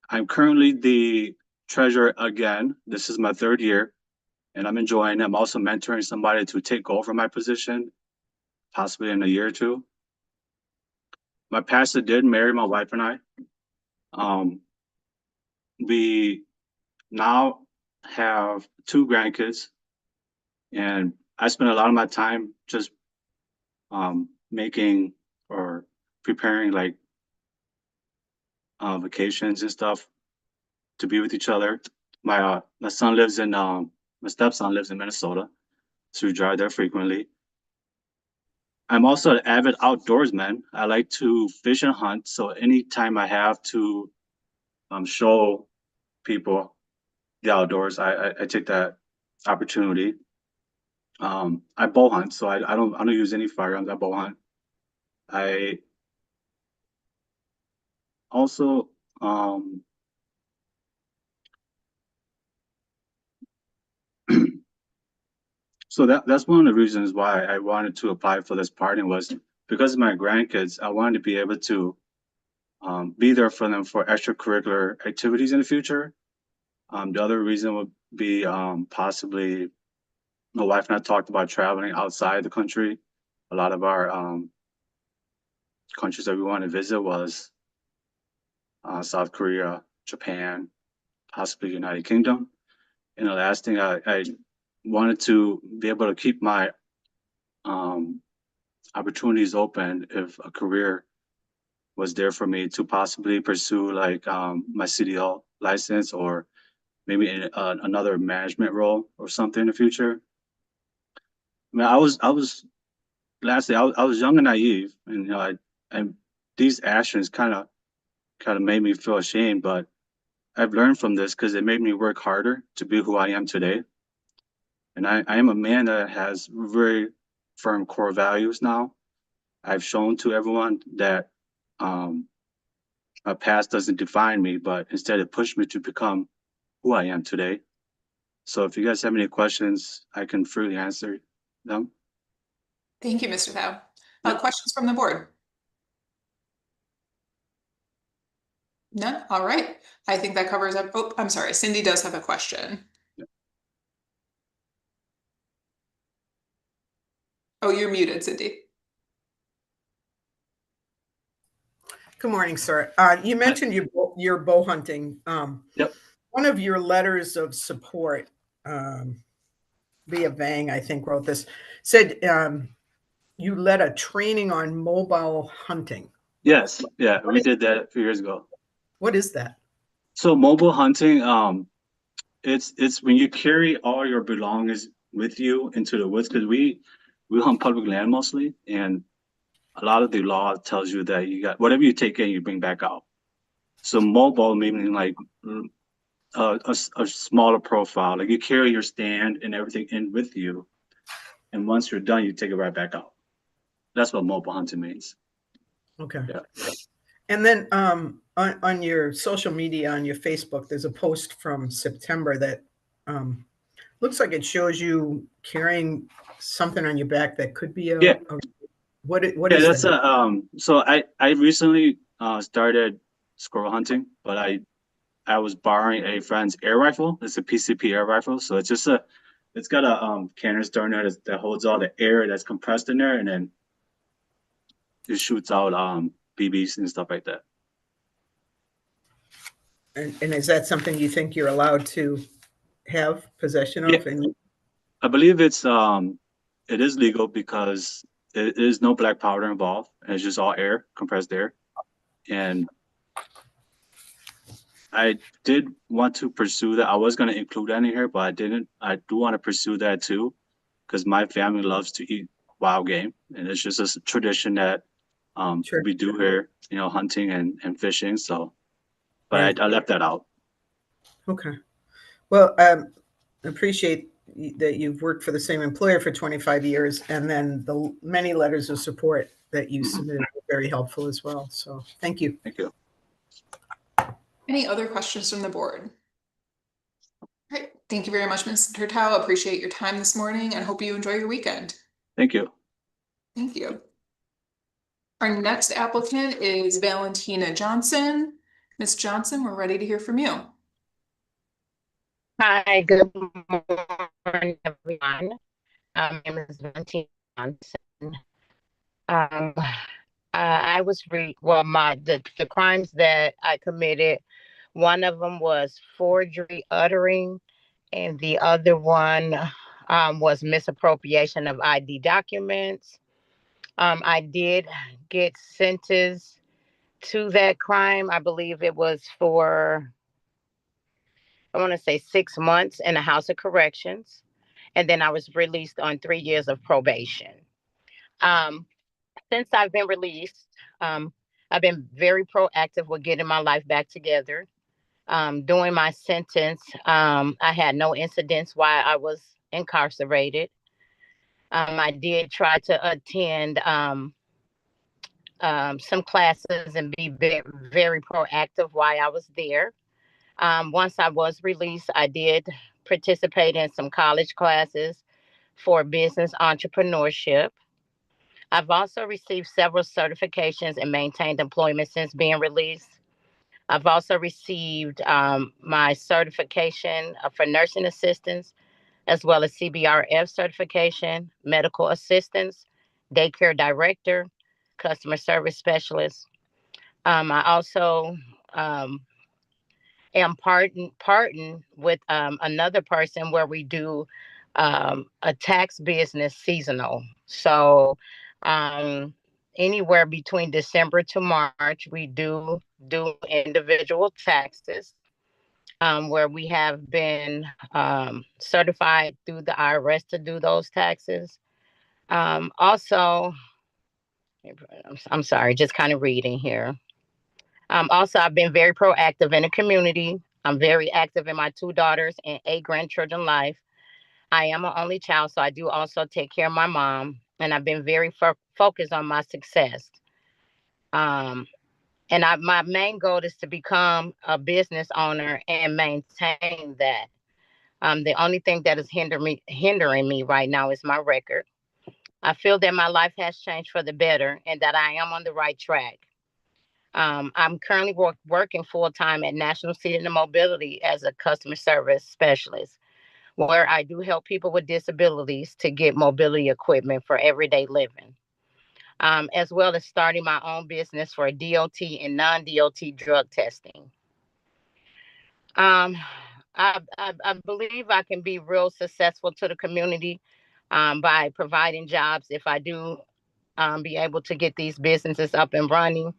I'm currently the treasurer again. This is my 3rd year, and I'm enjoying it. I'm also mentoring somebody to take over my position, possibly in a year or 2. My pastor did marry my wife and I. We now have 2 grandkids, and I spend a lot of my time just making or preparing like vacations and stuff to be with each other. My son lives in my stepson lives in Minnesota, so we drive there frequently. I'm also an avid outdoorsman. I like to fish and hunt, so anytime I have to show people the outdoors, I take that opportunity. I bow hunt, so I don't use any firearms. I bow hunt. I also so that's one of the reasons why I wanted to apply for this pardon was because of my grandkids. I wanted to be able to be there for them for extracurricular activities in the future. The other reason would be possibly my wife and I talked about traveling outside the country. A lot of our countries that we want to visit was South Korea, Japan, possibly United Kingdom. And the last thing, I wanted to be able to keep my opportunities open if a career was there for me to possibly pursue like my CDL license or maybe in another management role or something in the future. I mean, I was lastly, I was young and naive, and you know, these actions kind of made me feel ashamed, but I've learned from this because it made me work harder to be who I am today. And I am a man that has very firm core values now. I've shown to everyone that my past doesn't define me, but instead it pushed me to become who I am today. So if you guys have any questions, I can freely answer them. Thank you, Mr. Tao. Questions from the board? None? All right. I think that covers up. Oh, I'm sorry. Cindy does have a question. Oh, you're muted, Cindy. Good morning, sir. You mentioned your bow hunting. Yep. One of your letters of support, via Vang, I think, wrote this, said you led a training on mobile hunting. Yes, yeah, we did that a few years ago. What is that? So mobile hunting, it's when you carry all your belongings with you into the woods, because we hunt public land mostly, and a lot of the law tells you that you got whatever you take in, you bring back out. So mobile meaning like a smaller profile. Like you carry your stand and everything in with you, and once you're done, you take it right back out. That's what mobile hunting means. Okay. Yeah. And then on your social media, on your Facebook, there's a post from September that looks like it shows you carrying something on your back that could be Yeah. What is that's that? So I recently started squirrel hunting, but I was borrowing a friend's air rifle. It's a PCP air rifle, so it's got a canister in there that holds all the air that's compressed in there, and then it shoots out BBs and stuff like that. And is that something you think you're allowed to have possession of? Yeah. I believe it is legal because it is no black powder involved, and it's just all air, compressed air. And I did want to pursue that. I was going to include that in here, but I didn't. I do want to pursue that too, because my family loves to eat wild game, and it's just a tradition that we do here, hunting and fishing. So, but I left that out. Okay. Well, I appreciate that you've worked for the same employer for 25 years, and then the many letters of support that you submitted were very helpful as well. So thank you. Thank you. Any other questions from the board? All right. Thank you very much, Mr. Tao. Appreciate your time this morning and hope you enjoy your weekend. Thank you. Thank you. Our next applicant is Valentina Johnson. Ms. Johnson, we're ready to hear from you. Hi, good morning, everyone. My name is Valentina Johnson. I was the crimes that I committed, one of them was forgery uttering, and the other one was misappropriation of ID documents. I did get sentenced to that crime. I believe it was for, I want to say 6 months in the House of Corrections. And then I was released on 3 years of probation. Since I've been released, I've been very proactive with getting my life back together. During my sentence, I had no incidents while I was incarcerated. I did try to attend some classes and be very proactive while I was there. Once I was released, I did participate in some college classes for business entrepreneurship. I've also received several certifications and maintained employment since being released. I've also received my certification for nursing assistants, as well as CBRF certification, medical assistants, daycare director, customer service specialist. I also am partnered with another person where we do a tax business seasonal. So anywhere between December to March, we do individual taxes where we have been certified through the IRS to do those taxes. Also, I'm sorry, just kind of reading here. Also, I've been very proactive in the community. I'm very active in my 2 daughters and 8 grandchildren life. I am an only child, so I do also take care of my mom, and I've been very focused on my success. And my main goal is to become a business owner and maintain that. The only thing that is hindering me right now is my record. I feel that my life has changed for the better and that I am on the right track. I'm currently working full-time at National Seating and Mobility as a customer service specialist, where I do help people with disabilities to get mobility equipment for everyday living, as well as starting my own business for DOT and non-DOT drug testing. I believe I can be real successful to the community by providing jobs if I do be able to get these businesses up and running.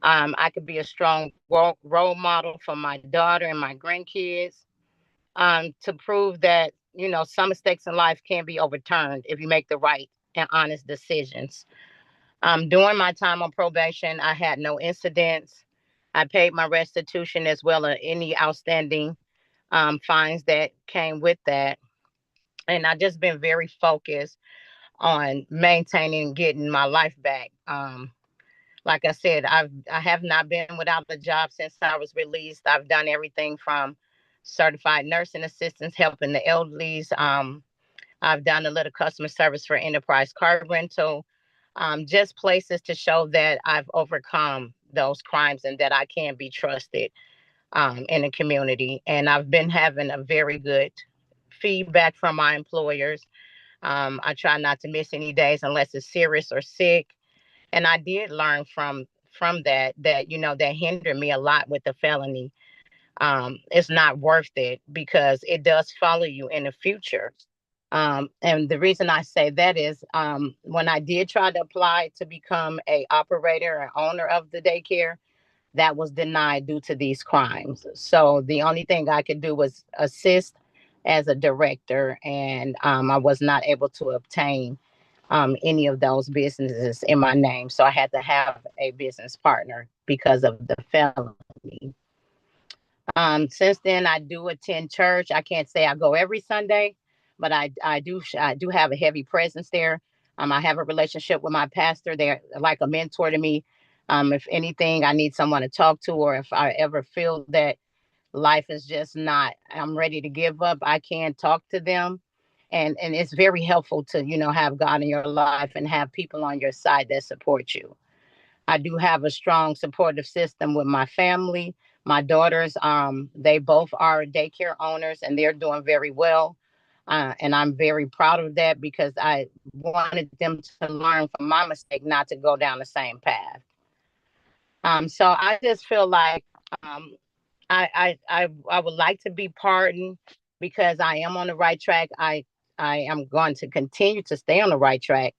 I could be a strong role model for my daughter and my grandkids to prove that, some mistakes in life can be overturned if you make the right and honest decisions. During my time on probation, I had no incidents. I paid my restitution as well as any outstanding fines that came with that. And I just been very focused on maintaining and getting my life back. Like I said, I have not been without a job since I was released. I've done everything from certified nursing assistants, helping the elderlies. I've done a little customer service for Enterprise Car Rental. Just places to show that I've overcome those crimes and that I can be trusted in the community. And I've been having a very good feedback from my employers. I try not to miss any days unless it's serious or sick. And I did learn from that that hindered me a lot with the felony. It's not worth it because it does follow you in the future. And the reason I say that is when I did try to apply to become a operator and owner of the daycare, that was denied due to these crimes. So the only thing I could do was assist as a director, and I was not able to obtain any of those businesses in my name. So I had to have a business partner because of the felony. Since then, I do attend church. I can't say I go every Sunday, but I do have a heavy presence there. I have a relationship with my pastor. They're like a mentor to me. If anything, I need someone to talk to, or if I ever feel that life is just not, I'm ready to give up, I can talk to them. And it's very helpful to, have God in your life and have people on your side that support you. I do have a strong supportive system with my family. My daughters, they both are daycare owners and they're doing very well. And I'm very proud of that because I wanted them to learn from my mistake, not to go down the same path. So I just feel like I would like to be pardoned because I am on the right track. I am going to continue to stay on the right track.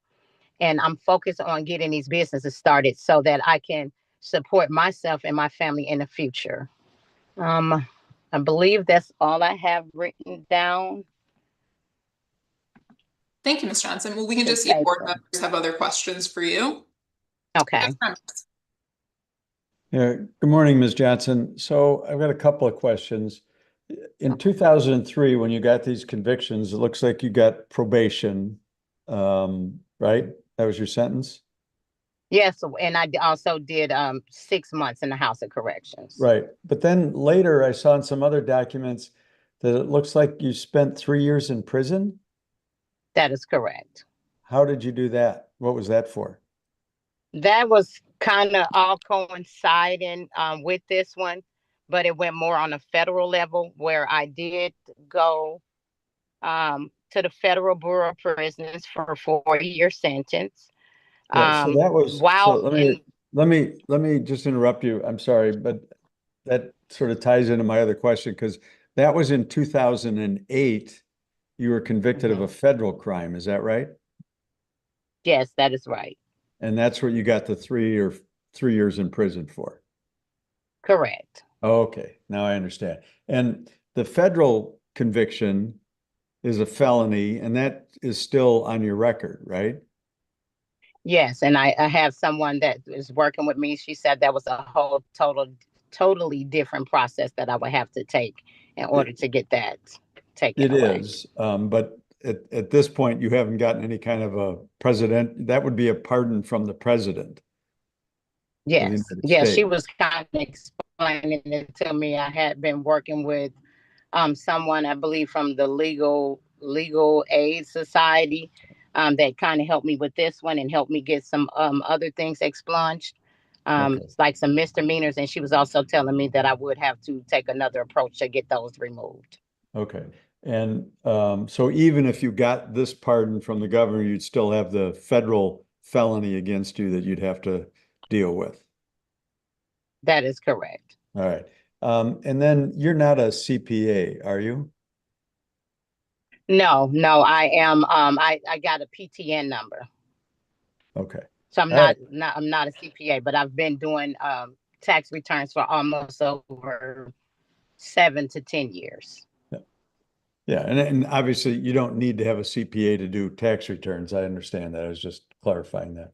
And I'm focused on getting these businesses started so that I can support myself and my family in the future. I believe that's all I have written down. Thank you, Ms. Johnson. Well, we can just see if board members have other questions for you. Okay. Yeah. Good morning, Ms. Johnson. So I've got a couple of questions. In 2003, when you got these convictions, it looks like you got probation, right? That was your sentence? Yes, and I also did 6 months in the House of Corrections. Right. But then later I saw in some other documents that it looks like you spent 3 years in prison? That is correct. How did you do that? What was that for? That was kind of all coinciding with this one, but it went more on a federal level where I did go to the Federal Bureau of Prisons for a 4-year sentence. Yeah, so that was, While so let me just interrupt you. I'm sorry, but that sort of ties into my other question because that was in 2008. You were convicted of a federal crime. Is that right? Yes, that is right. And that's what you got the 3 years in prison for. Correct. Okay, now I understand. And the federal conviction is a felony, and that is still on your record, right? Yes, and I have someone that is working with me. She said that was a whole totally different process that I would have to take in order to get that taken away. It is, but at this point, you haven't gotten any kind of a president. That would be a pardon from the president. Yes, yes, she was kind of explaining it to me. I had been working with someone, I believe, from the Legal Aid Society that kind of helped me with this one and helped me get some other things expunged, like some misdemeanors. And she was also telling me that I would have to take another approach to get those removed. Okay. And so even if you got this pardon from the governor, you'd still have the federal felony against you that you'd have to deal with. That is correct. All right. And then you're not a CPA, are you? No, I am. I got a PTN number. Okay. So I'm not a CPA, but I've been doing tax returns for almost over 7 to 10 years. Yeah, and obviously you don't need to have a CPA to do tax returns. I understand that. I was just clarifying that.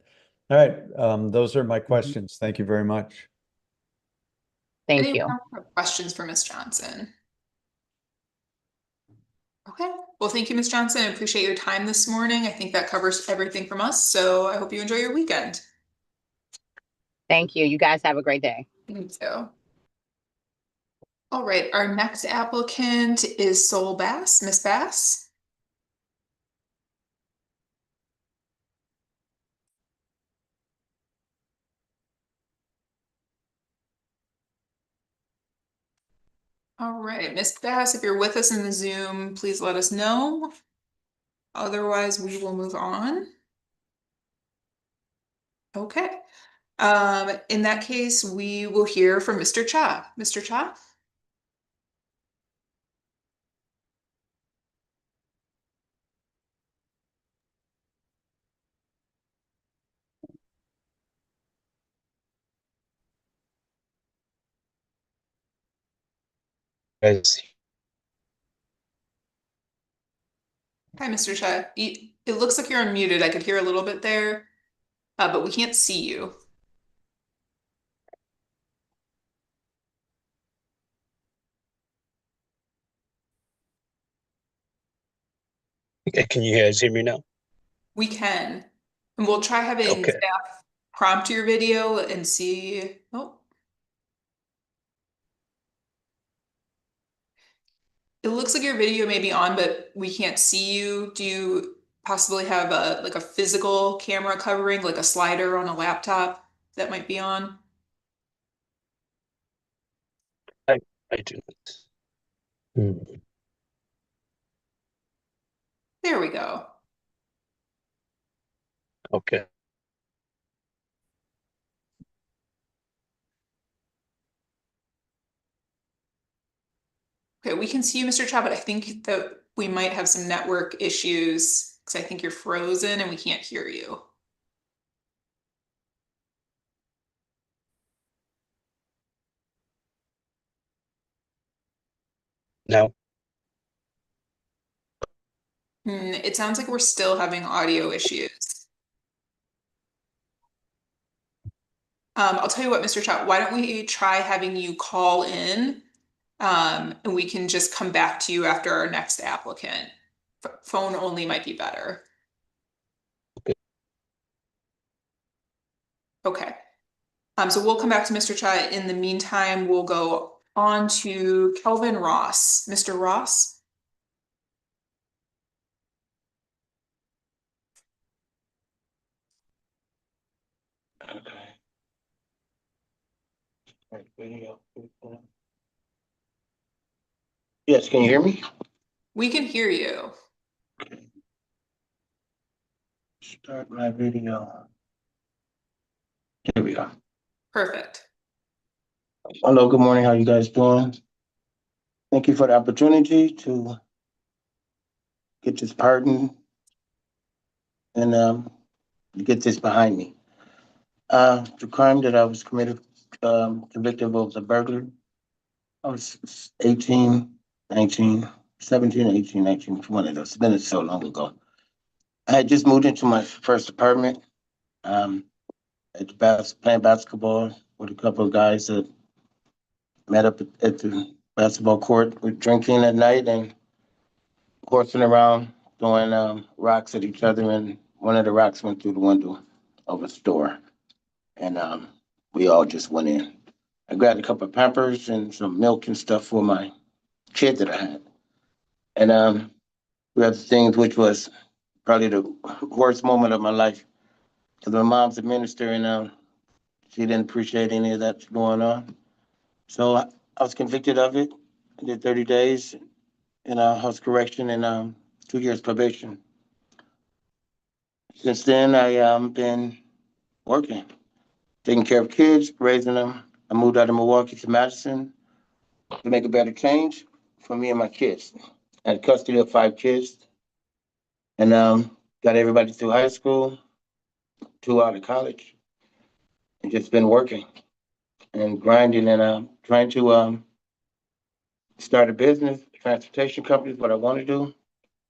All right, those are my questions. Thank you very much. Thank you. Anyone have questions for Ms. Johnson? Okay, well, thank you, Ms. Johnson. I appreciate your time this morning. I think that covers everything from us. So I hope you enjoy your weekend. Thank you. You guys have a great day. You too. All right, our next applicant is Sol Bass. Miss Bass. All right, Miss Bass, if you're with us in the Zoom, please let us know. Otherwise, we will move on. Okay. In that case, we will hear from Mr. Cha. Mr. Cha? Guys, Hi, Mr. Cha. It looks like you're unmuted. I could hear a little bit there, but we can't see you. can you guys hear me now? We can. And we'll try having Okay. staff prompt your video and see. Oh. It looks like your video may be on, but we can't see you. Do you possibly have a physical camera covering, like a slider on a laptop that might be on? I do not. Hmm. There we go. Okay. Okay, we can see you, Mr. Cha, but I think that we might have some network issues because I think you're frozen and we can't hear you. Now, It sounds like we're still having audio issues. I'll tell you what, Mr. Cha, why don't we try having you call in, and we can just come back to you after our next applicant. Phone only might be better. Okay. So we'll come back to Mr. Cha. In the meantime, we'll go on to Kelvin Ross. Mr. Ross? okay. All right, video. Yes, can you hear me? We can hear you. Start my video. Here we go. Perfect. Hello, good morning. How you guys doing? Thank you for the opportunity to get this pardon and get this behind me. The crime that I was convicted of was a burglary. I was 18, 19, 17, 18, 19, one of those. It's been so long ago. I had just moved into my first apartment, playing basketball with a couple of guys that met up at the basketball court. We're drinking at night and coursing around, throwing rocks at each other, and one of the rocks went through the window of a store. And we all just went in. I grabbed a couple of Pampers and some milk and stuff for my kid that I had. And we had things which was probably the worst moment of my life. Because my mom's a minister and she didn't appreciate any of that going on. So I was convicted of it. I did 30 days in house correction and 2 years probation. Since then, I been working, taking care of kids, raising them. I moved out of Milwaukee to Madison to make a better change for me and my kids. I had custody of 5 kids and got everybody through high school, 2 out of college, and just been working and grinding and trying to start a business, transportation company is what I want to do.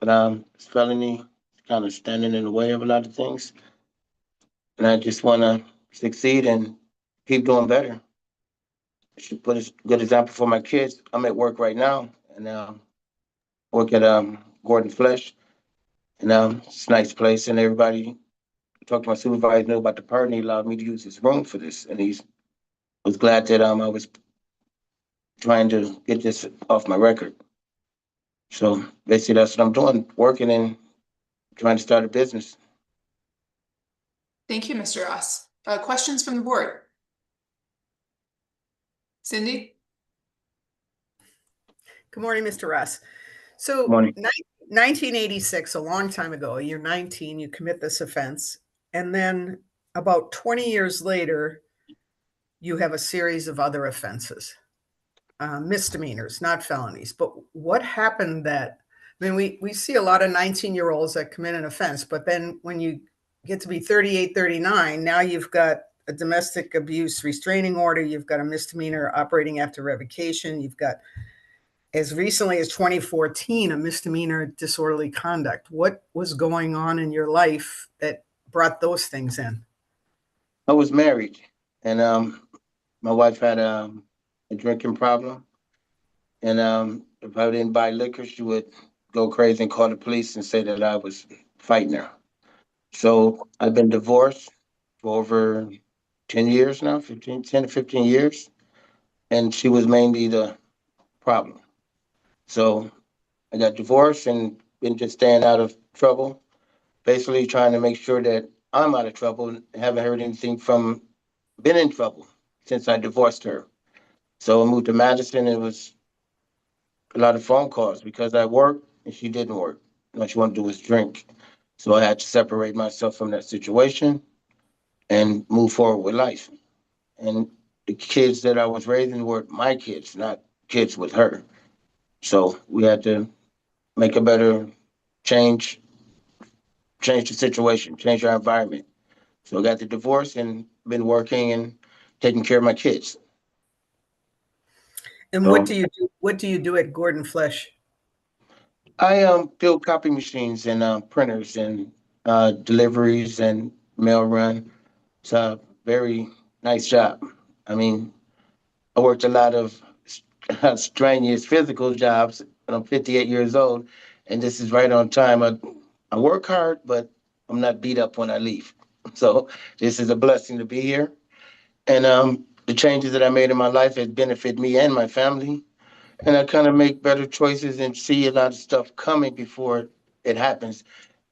But this felony is kind of standing in the way of a lot of things. And I just want to succeed and keep doing better. should put a good example for my kids. I'm at work right now, and work at Gordon Flesh, and it's a nice place. And everybody talked to my supervisor, knew about the part, and he allowed me to use his room for this. And he was glad that I was trying to get this off my record. So basically, that's what I'm doing, working and trying to start a business. Thank you, Mr. Ross. Questions from the board? Cindy? Good morning, Mr. Ross. So Morning. 1986, a long time ago, you're 19, you commit this offense. And then about 20 years later, you have a series of other offenses, misdemeanors, not felonies. But what happened that, I mean, we see a lot of 19-year-olds that commit an offense, but then when you get to be 38, 39, now you've got a domestic abuse restraining order, you've got a misdemeanor operating after revocation, you've got, as recently as 2014, a misdemeanor disorderly conduct. What was going on in your life that brought those things in? I was married, and my wife had a drinking problem, and if I didn't buy liquor, she would go crazy and call the police and say that I was fighting her. So I've been divorced for over 10 years now, 10 to 15 years, and she was mainly the problem. So I got divorced and been just staying out of trouble, basically trying to make sure that I'm out of trouble. Haven't heard anything from, been in trouble since I divorced her. So I moved to Madison. It was a lot of phone calls because I worked and she didn't work. What she wanted to do was drink. So I had to separate myself from that situation and move forward with life. And the kids that I was raising were my kids, not kids with her. So we had to make a better change the situation, change our environment. So I got the divorce and been working and taking care of my kids. And So what do you do? What do you do at Gordon Flesh? I build copy machines and printers and deliveries and mail run. It's a very nice job. I mean, I worked a lot of strenuous physical jobs, and I'm 58 years old, and this is right on time. I work hard, but I'm not beat up when I leave. So this is a blessing to be here. And the changes that I made in my life has benefited me and my family. And I kind of make better choices and see a lot of stuff coming before it happens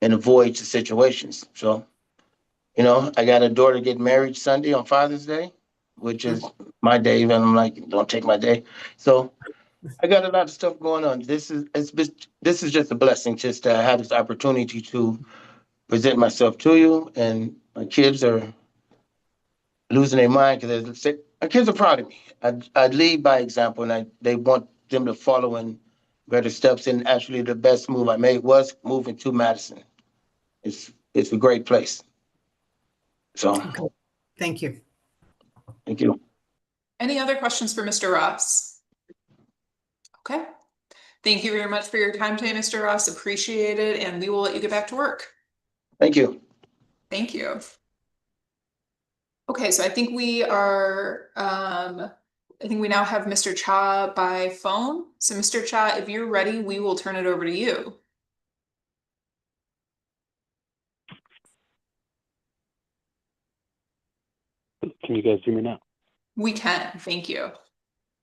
and avoid the situations. So, you know, I got a daughter get married Sunday on Father's Day, which is my day, and I'm like, don't take my day. So I got a lot of stuff going on. This is just a blessing just to have this opportunity to present myself to you. And my kids are losing their mind because my kids are proud of me. I lead by example, and they want them to follow in better steps. And actually, the best move I made was moving to Madison. It's a great place. So, Okay. Thank you. Thank you. Any other questions for Mr. Ross? Okay. Thank you very much for your time today, Mr. Ross. Appreciate it. And we will let you get back to work. Thank you. Thank you. Okay, so I think we are, I think we now have Mr. Cha by phone. So Mr. Cha, if you're ready, we will turn it over to you. Can you guys hear me now? We can, thank you.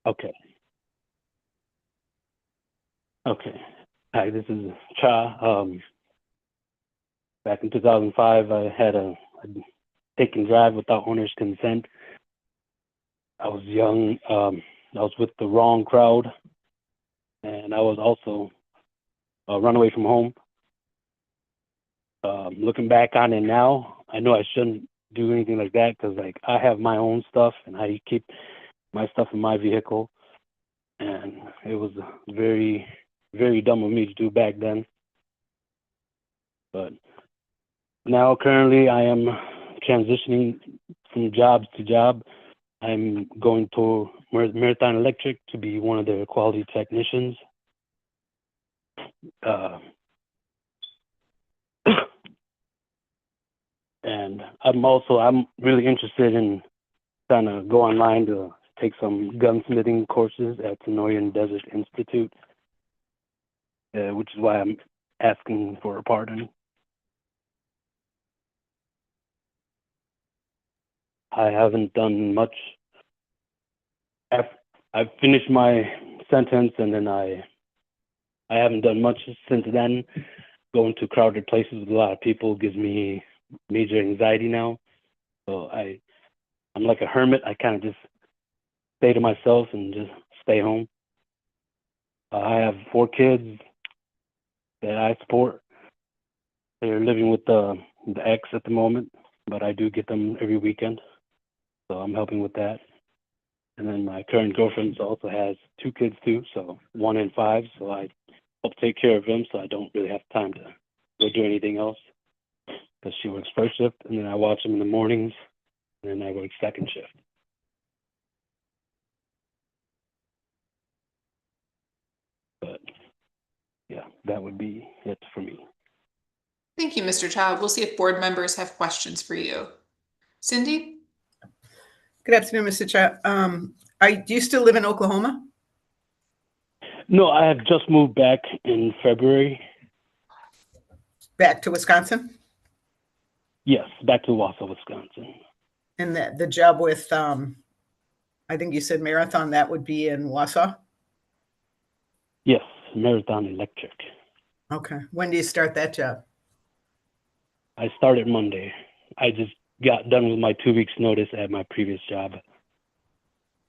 Okay. Okay. Hi, this is Cha. Back in 2005, I had a take and drive without owner's consent. I was young. I was with the wrong crowd, and I was also run away from home. Looking back on it now, I know I shouldn't do anything like that because, like, I have my own stuff and I keep my stuff in my vehicle, and it was very, very dumb of me to do back then. But now, currently, I am transitioning from job to job. I'm going to Marathon Electric to be one of their quality technicians. And I'm really interested in trying to go online to take some gunsmithing courses at Sonoran Desert Institute, which is why I'm asking for a pardon. I haven't done much. I've finished my sentence, and then I haven't done much since then. Going to crowded places with a lot of people gives me major anxiety now. So I'm like a hermit. I kind of just stay to myself and just stay home. I have 4 kids that I support. They're living with the ex at the moment, but I do get them every weekend. So I'm helping with that. And then my current girlfriend also has 2 kids too, so 1 and 5. So I help take care of them, so I don't really have time to go do anything else, because she works first shift, and then I watch them in the mornings, and then I work second shift. But yeah, that would be it for me. Thank you, Mr. Chow. We'll see if board members have questions for you. Cindy? Good afternoon, Mr. Chow. Do you still live in Oklahoma? No, I have just moved back in February. Back to Wisconsin? Yes, back to Wausau, Wisconsin. And the job with, I think you said Marathon, that would be in Wausau? Yes, Marathon Electric. Okay. When do you start that job? I started Monday. I just got done with my 2 weeks notice at my previous job.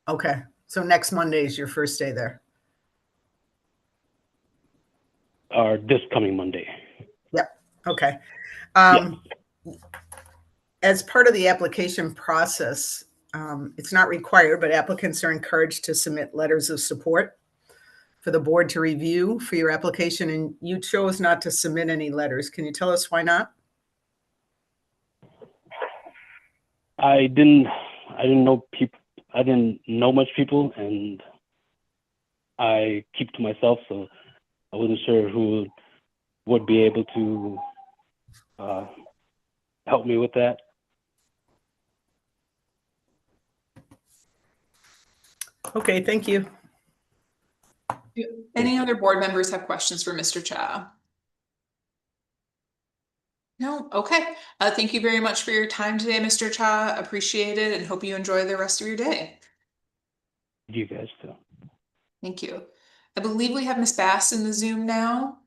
Okay. So next Monday is your first day there? Or this coming Monday. Yep. Okay. Yeah. As part of the application process, it's not required, but applicants are encouraged to submit letters of support for the board to review for your application, and you chose not to submit any letters. Can you tell us why not? I didn't know people. I didn't know much people, and I keep to myself, so I wasn't sure who would be able to help me with that. Okay, thank you. Do any other board members have questions for Mr. Chow? No? Okay. Thank you very much for your time today, Mr. Chow. Appreciate it and hope you enjoy the rest of your day. You guys too. Thank you. I believe we have Ms. Bass in the Zoom now.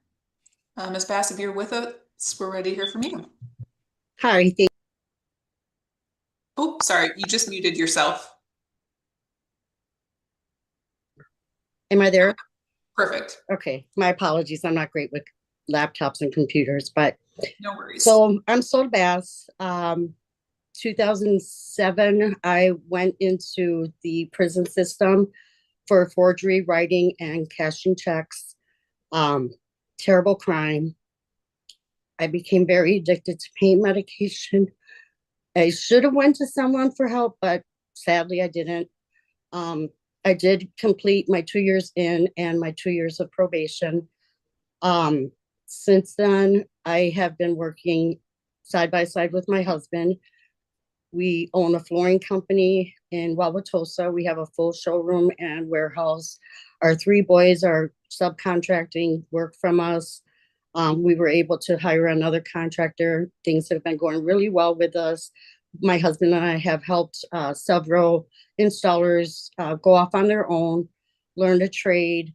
Ms. Bass, if you're with us, we're ready to hear from you. Hi. Oh, sorry, you just muted yourself. Am I there? Perfect. Okay. My apologies. I'm not great with laptops and computers, but no worries. So I'm Soda Bass. 2007, I went into the prison system for forgery, writing, and cashing checks. Terrible crime. I became very addicted to pain medication. I should have went to someone for help, but sadly I didn't. I did complete my 2 years in and my 2 years of probation. Since then, I have been working side by side with my husband. We own a flooring company in Wauwatosa. We have a full showroom and warehouse. Our 3 boys are subcontracting work from us. We were able to hire another contractor. Things have been going really well with us. My husband and I have helped several installers go off on their own, learn a trade,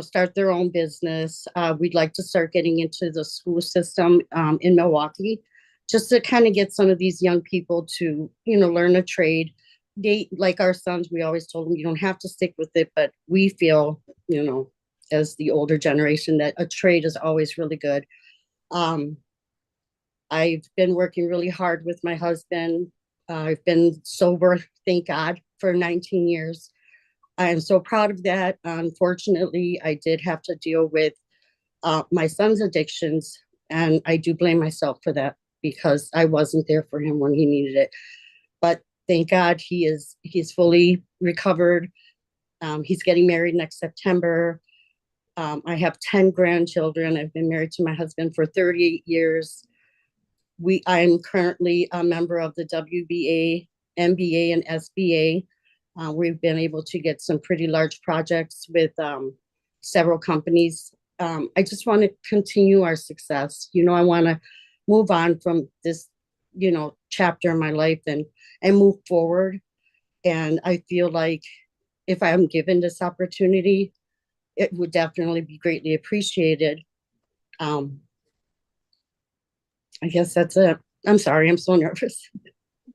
start their own business. We'd like to start getting into the school system in Milwaukee, just to kind of get some of these young people to, learn a trade. They, like our sons, we always told them, you don't have to stick with it, but we feel, as the older generation, that a trade is always really good. I've been working really hard with my husband. I've been sober, thank God, for 19 years. I am so proud of that. Unfortunately, I did have to deal with my son's addictions, and I do blame myself for that because I wasn't there for him when he needed it. But thank God he's fully recovered. He's getting married next September. I have 10 grandchildren. I've been married to my husband for 38 years. I'm currently a member of the WBA, MBA, and SBA. We've been able to get some pretty large projects with several companies. I just want to continue our success. I want to move on from this, chapter in my life and move forward. And I feel like if I'm given this opportunity, it would definitely be greatly appreciated. I guess that's it. I'm sorry, I'm so nervous.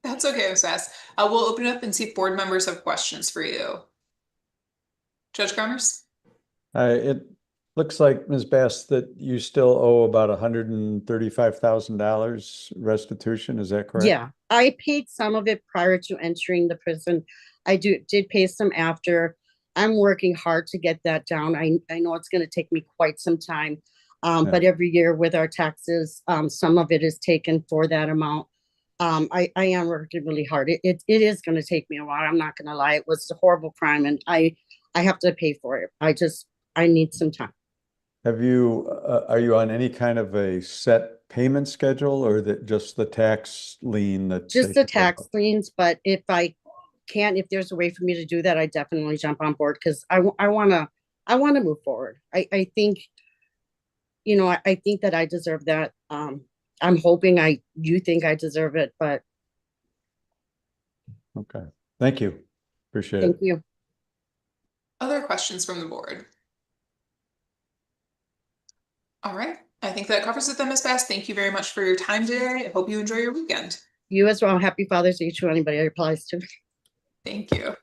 That's okay, Ms. Bass. We'll open it up and see if board members have questions for you. Judge Connors? It looks like, Ms. Bass, that you still owe about $135,000 restitution. Is that correct? Yeah, I paid some of it prior to entering the prison. I did pay some after. I'm working hard to get that down. I know it's going to take me quite some time, but every year with our taxes, some of it is taken for that amount. I am working really hard. It is going to take me a while. I'm not going to lie. It was a horrible crime, and I have to pay for it. I need some time. Are you on any kind of a set payment schedule, or that just the tax lien that? Just the tax liens, but if there's a way for me to do that, I definitely jump on board because I want to move forward. I think, I think that I deserve that. I'm hoping you think I deserve it, but. Okay. Thank you. Appreciate it. Thank you. Other questions from the board? All right. I think that covers it then, Ms. Bass. Thank you very much for your time today. I hope you enjoy your weekend. You as well. Happy Father's Day to anybody it applies to. Thank you.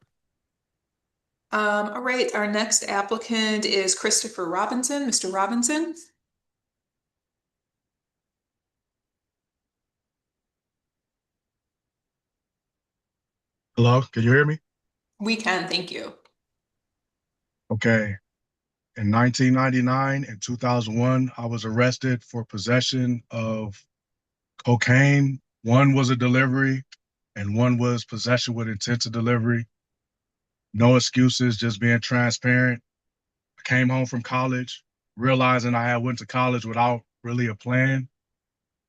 All right. Our next applicant is Christopher Robinson. Mr. Robinson? Hello, can you hear me? We can, thank you. Okay. In 1999 and 2001, I was arrested for possession of cocaine. One was a delivery and one was possession with intent to delivery. No excuses, just being transparent. I came home from college, realizing I had went to college without really a plan.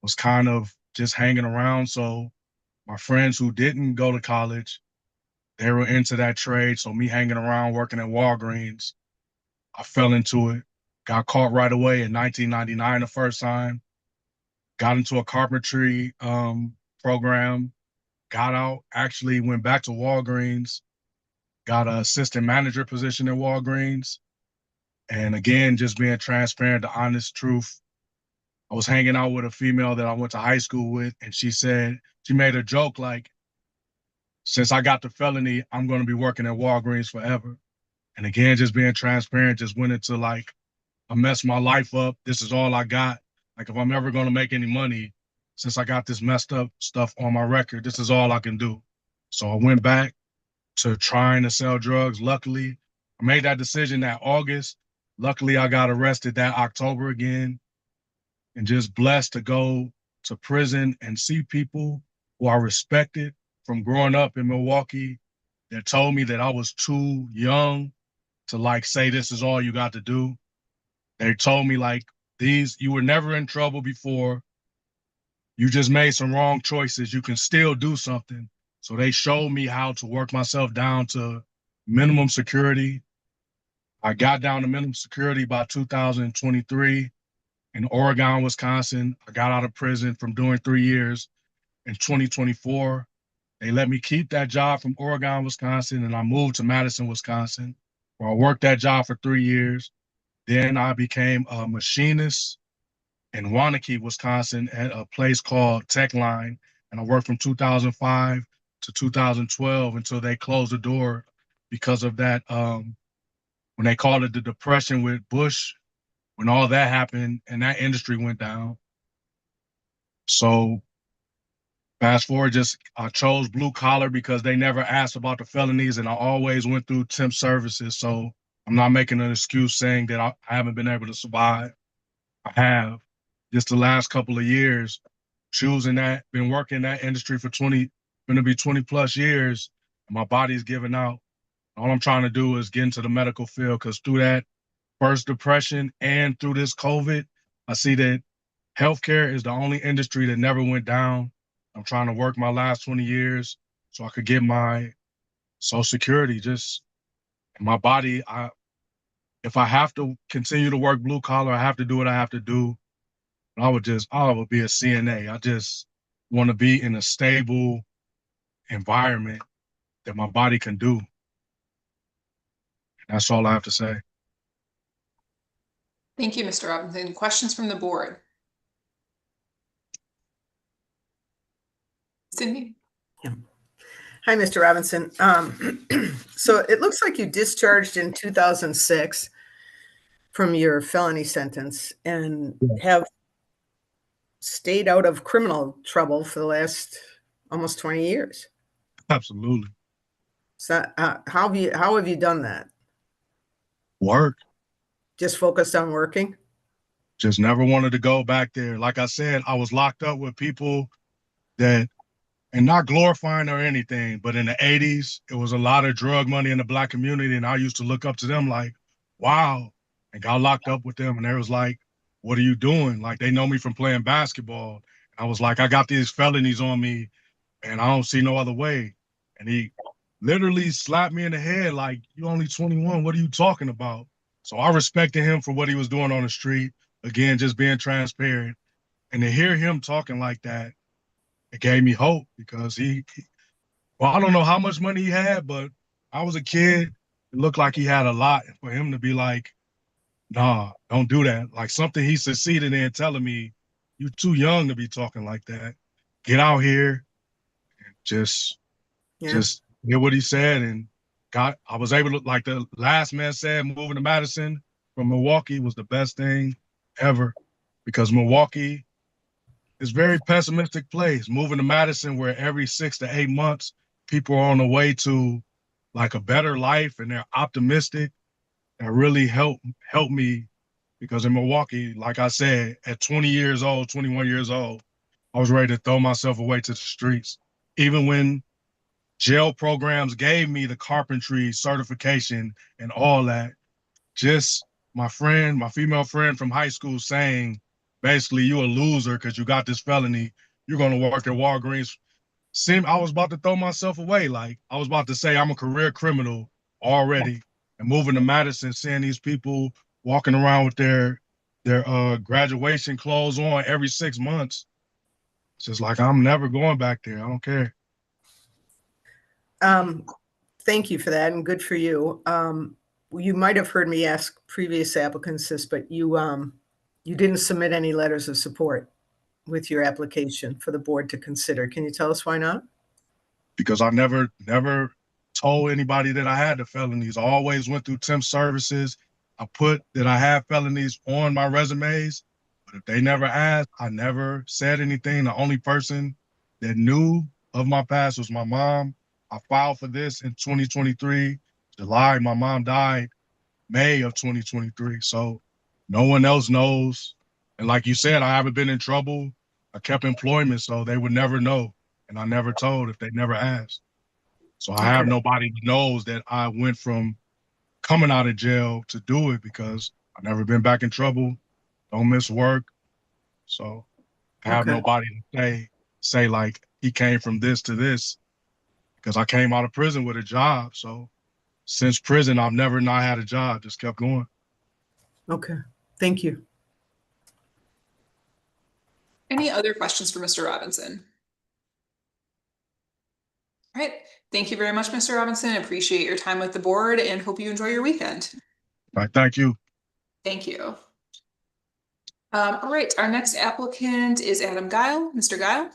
Was kind of just hanging around. So my friends who didn't go to college, they were into that trade. So me hanging around working at Walgreens, I fell into it, got caught right away in 1999 the first time, got into a carpentry program, got out, actually went back to Walgreens, got an assistant manager position at Walgreens. And again, just being transparent, the honest truth. I was hanging out with a female that I went to high school with, and she made a joke like, since I got the felony, I'm going to be working at Walgreens forever. And again, just being transparent, just went into like, I messed my life up. This is all I got. Like if I'm ever going to make any money, since I got this messed up stuff on my record, this is all I can do. So I went back to trying to sell drugs. Luckily, I made that decision that August. Luckily, I got arrested that October again, and just blessed to go to prison and see people who I respected from growing up in Milwaukee that told me that I was too young to like say this is all you got to do. They told me like you were never in trouble before. You just made some wrong choices. You can still do something. So they showed me how to work myself down to minimum security. I got down to minimum security by 2023 in Oregon, Wisconsin. I got out of prison from doing 3 years in 2024. They let me keep that job from Oregon, Wisconsin, and I moved to Madison, Wisconsin, where I worked that job for 3 years. Then I became a machinist in Waunakee, Wisconsin at a place called Techline. And I worked from 2005 to 2012 until they closed the door because of that, when they called it the Depression with Bush, when all that happened and that industry went down. So fast forward, I chose blue collar because they never asked about the felonies and I always went through temp services. So I'm not making an excuse saying that I haven't been able to survive. I have. Just the last couple of years, been working in that industry for going to be 20 plus years, and my body's giving out. All I'm trying to do is get into the medical field because through that first depression and through this COVID, I see that healthcare is the only industry that never went down. I'm trying to work my last 20 years so I could get my Social Security, just my body. If I have to continue to work blue collar, I have to do what I have to do. I would be a CNA. I just want to be in a stable environment that my body can do. That's all I have to say. Thank you, Mr. Robinson. Questions from the board? Cindy? Hi, Mr. Robinson. So it looks like you discharged in 2006 from your felony sentence and have stayed out of criminal trouble for the last almost 20 years. Absolutely. So how have you done that? Work. Just focused on working? Just never wanted to go back there. Like I said, I was locked up with people that, and not glorifying or anything, but in the 80s, it was a lot of drug money in the Black community. And I used to look up to them like, wow, and got locked up with them. And they was like, what are you doing? Like, they know me from playing basketball. I was like, I got these felonies on me and I don't see no other way. And he literally slapped me in the head like, you only 21, what are you talking about? So I respected him for what he was doing on the street. Again, just being transparent. And to hear him talking like that, it gave me hope because well, I don't know how much money he had, but I was a kid. It looked like he had a lot. And for him to be like, nah, don't do that. Like something he succeeded in telling me, you too young to be talking like that. Get out here and just did what he said. And I was able to, like the last man said, moving to Madison from Milwaukee was the best thing ever because Milwaukee is a very pessimistic place. Moving to Madison where every 6 to 8 months, people are on the way to like a better life and they're optimistic. That really helped me because in Milwaukee, like I said, at 20 years old, 21 years old, I was ready to throw myself away to the streets. Even when jail programs gave me the carpentry certification and all that, just my female friend from high school saying, basically, you a loser because you got this felony. You're going to work at Walgreens. I was about to throw myself away. Like, I was about to say I'm a career criminal already. And moving to Madison, seeing these people walking around with their graduation clothes on every 6 months, it's just like, I'm never going back there. I don't care. Thank you for that, and good for you. You might have heard me ask previous applicants this, but you didn't submit any letters of support with your application for the board to consider. Can you tell us why not? Because I never told anybody that I had the felonies. I always went through temp services. I put that I have felonies on my resumes, but if they never asked, I never said anything. The only person that knew of my past was my mom. I filed for this in 2023, July. My mom died May of 2023. So no one else knows. And like you said, I haven't been in trouble. I kept employment, so they would never know. And I never told if they never asked. So I have nobody that knows that I went from coming out of jail to do it because I've never been back in trouble, don't miss work. So I have nobody to say like he came from this to this because I came out of prison with a job. So since prison, I've never not had a job, just kept going. Okay, thank you. Any other questions for Mr. Robinson? All right. Thank you very much, Mr. Robinson. Appreciate your time with the board and hope you enjoy your weekend. All right, thank you. Thank you. All right, our next applicant is Adam Guile. Mr. Guile?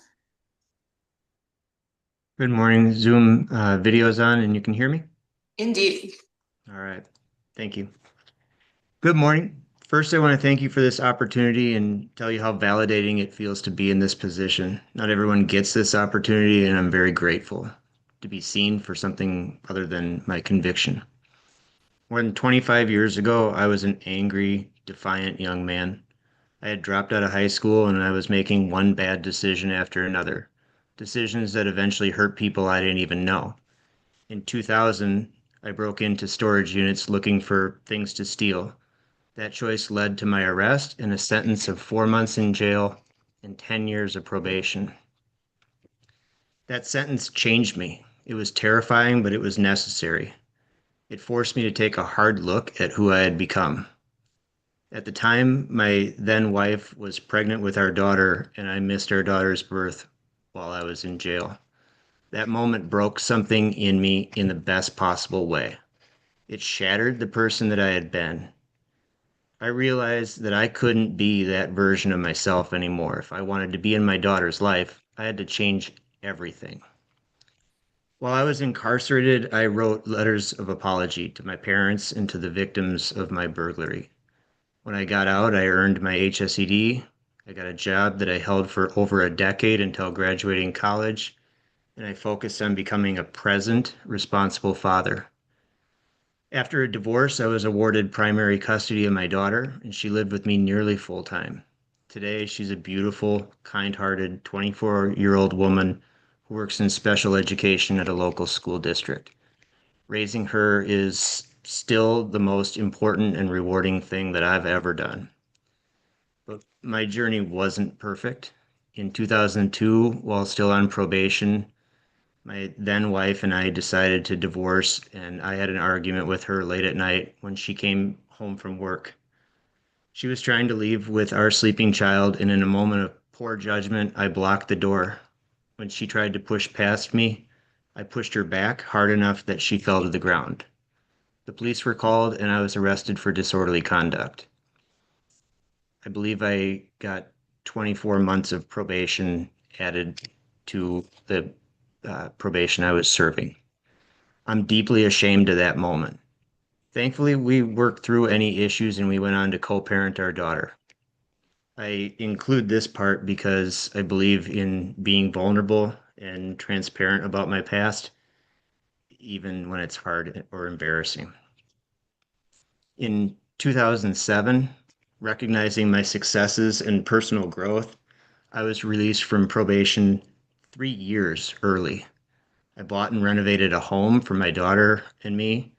Good morning. Zoom video's on and you can hear me? Indeed. All right. Thank you. Good morning. First, I want to thank you for this opportunity and tell you how validating it feels to be in this position. Not everyone gets this opportunity, and I'm very grateful to be seen for something other than my conviction. More than 25 years ago, I was an angry, defiant young man. I had dropped out of high school and I was making one bad decision after another. Decisions that eventually hurt people I didn't even know. In 2000, I broke into storage units looking for things to steal. That choice led to my arrest and a sentence of 4 months in jail and 10 years of probation. That sentence changed me. It was terrifying, but it was necessary. It forced me to take a hard look at who I had become. At the time, my then wife was pregnant with our daughter, and I missed our daughter's birth while I was in jail. That moment broke something in me in the best possible way. It shattered the person that I had been. I realized that I couldn't be that version of myself anymore. If I wanted to be in my daughter's life, I had to change everything. While I was incarcerated, I wrote letters of apology to my parents and to the victims of my burglary. When I got out, I earned my HSED. I got a job that I held for over a decade until graduating college, and I focused on becoming a present, responsible father. After a divorce, I was awarded primary custody of my daughter, and she lived with me nearly full time. Today, she's a beautiful, kind-hearted 24-year-old woman who works in special education at a local school district. Raising her is still the most important and rewarding thing that I've ever done. But my journey wasn't perfect. In 2002, while still on probation, my then wife and I decided to divorce, and I had an argument with her late at night when she came home from work. She was trying to leave with our sleeping child, and in a moment of poor judgment, I blocked the door. When she tried to push past me, I pushed her back hard enough that she fell to the ground. The police were called, and I was arrested for disorderly conduct. I believe I got 24 months of probation added to the probation I was serving. I'm deeply ashamed of that moment. Thankfully, we worked through any issues and we went on to co-parent our daughter. I include this part because I believe in being vulnerable and transparent about my past, even when it's hard or embarrassing. In 2007, recognizing my successes and personal growth, I was released from probation 3 years early. I bought and renovated a home for my daughter and me.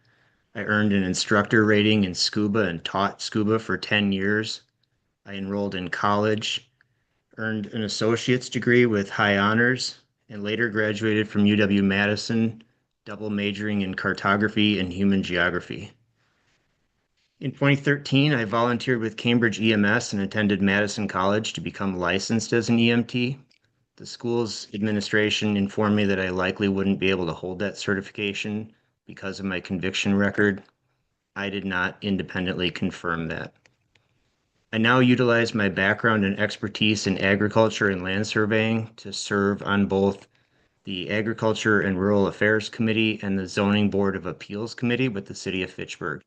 I earned an instructor rating in scuba and taught scuba for 10 years. I enrolled in college, earned an associate's degree with high honors, and later graduated from UW-Madison, double majoring in cartography and human geography. In 2013, I volunteered with Cambridge EMS and attended Madison College to become licensed as an EMT. The school's administration informed me that I likely wouldn't be able to hold that certification because of my conviction record. I did not independently confirm that. I now utilize my background and expertise in agriculture and land surveying to serve on both the Agriculture and Rural Affairs Committee and the Zoning Board of Appeals Committee with the City of Fitchburg.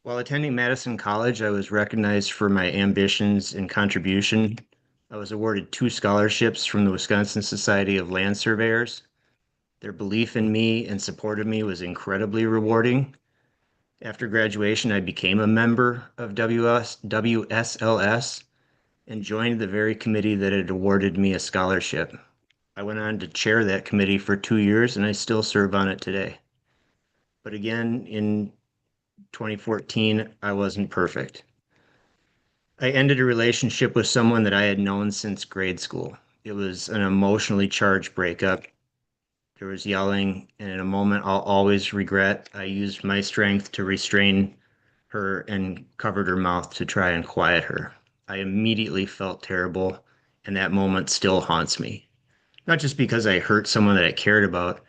While attending Madison College, I was recognized for my ambitions and contribution. I was awarded 2 scholarships from the Wisconsin Society of Land Surveyors. Their belief in me and support of me was incredibly rewarding. After graduation, I became a member of WSLS and joined the very committee that had awarded me a scholarship. I went on to chair that committee for 2 years, and I still serve on it today. But again, in 2014, I wasn't perfect. I ended a relationship with someone that I had known since grade school. It was an emotionally charged breakup. There was yelling, and in a moment I'll always regret, I used my strength to restrain her and covered her mouth to try and quiet her. I immediately felt terrible, and that moment still haunts me. Not just because I hurt someone that I cared about,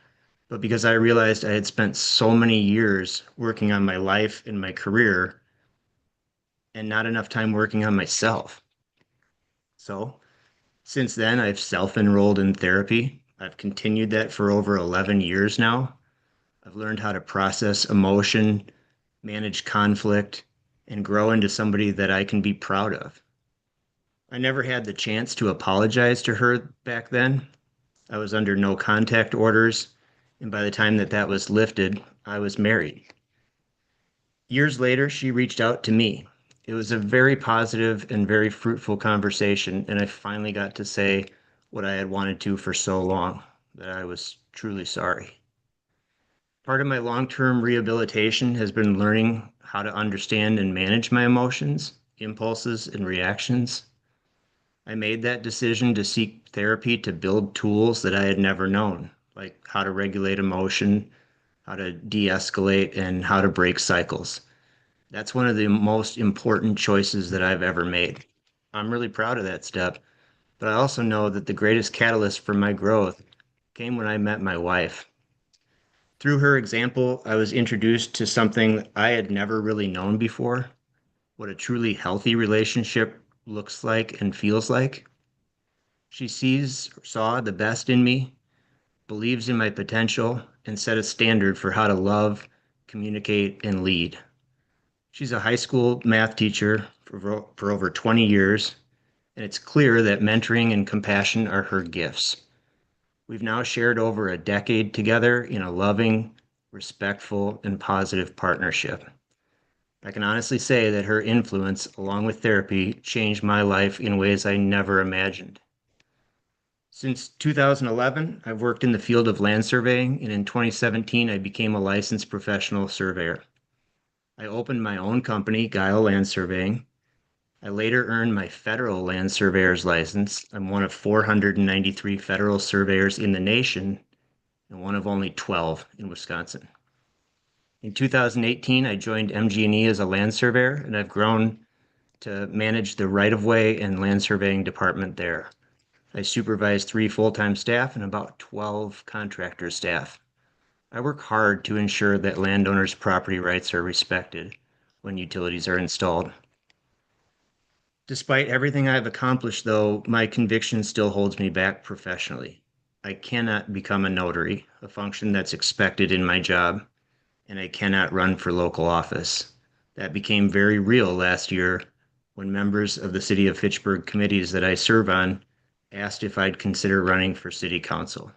but because I realized I had spent so many years working on my life and my career and not enough time working on myself. So, since then, I've self-enrolled in therapy. I've continued that for over 11 years now. I've learned how to process emotion, manage conflict, and grow into somebody that I can be proud of. I never had the chance to apologize to her back then. I was under no contact orders, and by the time that was lifted, I was married. Years later, she reached out to me. It was a very positive and very fruitful conversation, and I finally got to say what I had wanted to for so long, that I was truly sorry. Part of my long-term rehabilitation has been learning how to understand and manage my emotions, impulses, and reactions. I made that decision to seek therapy to build tools that I had never known, like how to regulate emotion, how to de-escalate, and how to break cycles. That's one of the most important choices that I've ever made. I'm really proud of that step, but I also know that the greatest catalyst for my growth came when I met my wife. Through her example, I was introduced to something I had never really known before, what a truly healthy relationship looks like and feels like. She saw the best in me, believes in my potential, and set a standard for how to love, communicate, and lead. She's a high school math teacher for over 20 years, and it's clear that mentoring and compassion are her gifts. We've now shared over a decade together in a loving, respectful, and positive partnership. I can honestly say that her influence, along with therapy, changed my life in ways I never imagined. Since 2011, I've worked in the field of land surveying, and in 2017, I became a licensed professional surveyor. I opened my own company, Guile Land Surveying. I later earned my federal land surveyor's license. I'm one of 493 federal surveyors in the nation and one of only 12 in Wisconsin. In 2018, I joined MG&E as a land surveyor, and I've grown to manage the right-of-way and land surveying department there. I supervise 3 full-time staff and about 12 contractor staff. I work hard to ensure that landowners' property rights are respected when utilities are installed. Despite everything I've accomplished, though, my conviction still holds me back professionally. I cannot become a notary, a function that's expected in my job, and I cannot run for local office. That became very real last year when members of the City of Fitchburg committees that I serve on asked if I'd consider running for city council.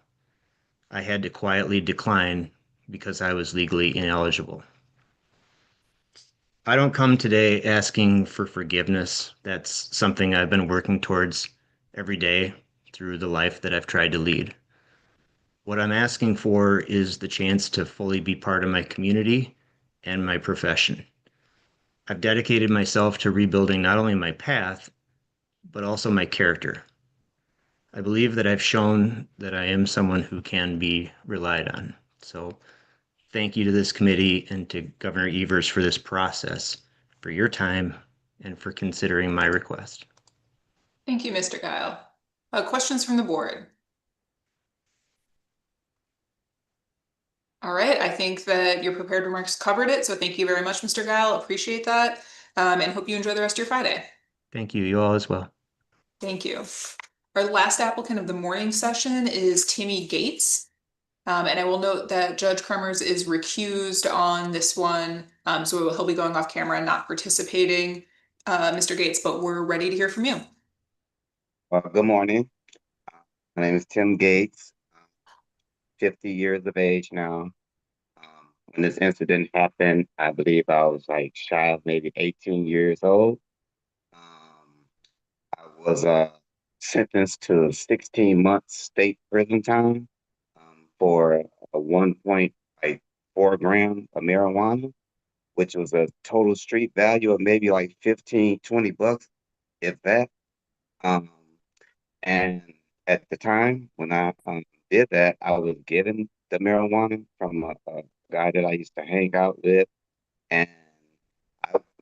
I had to quietly decline because I was legally ineligible. I don't come today asking for forgiveness. That's something I've been working towards every day through the life that I've tried to lead. What I'm asking for is the chance to fully be part of my community and my profession. I've dedicated myself to rebuilding not only my path, but also my character. I believe that I've shown that I am someone who can be relied on. So thank you to this committee and to Governor Evers for this process, for your time, and for considering my request. Thank you, Mr. Guile. Questions from the board? All right, I think that your prepared remarks covered it, so thank you very much, Mr. Guile. Appreciate that, and hope you enjoy the rest of your Friday. Thank you. You all as well. Thank you. Our last applicant of the morning session is Timmy Gates. And I will note that Judge Kremers is recused on this one, so he'll be going off camera and not participating, Mr. Gates, but we're ready to hear from you. Good morning. My name is Tim Gates, 50 years of age now. When this incident happened, I believe I was like shy of maybe 18 years old. I was sentenced to 16 months state prison time for a 1.4 gram of marijuana, which was a total street value of maybe like 15, 20 bucks, if that. And at the time when I did that, I was given the marijuana from a guy that I used to hang out with. And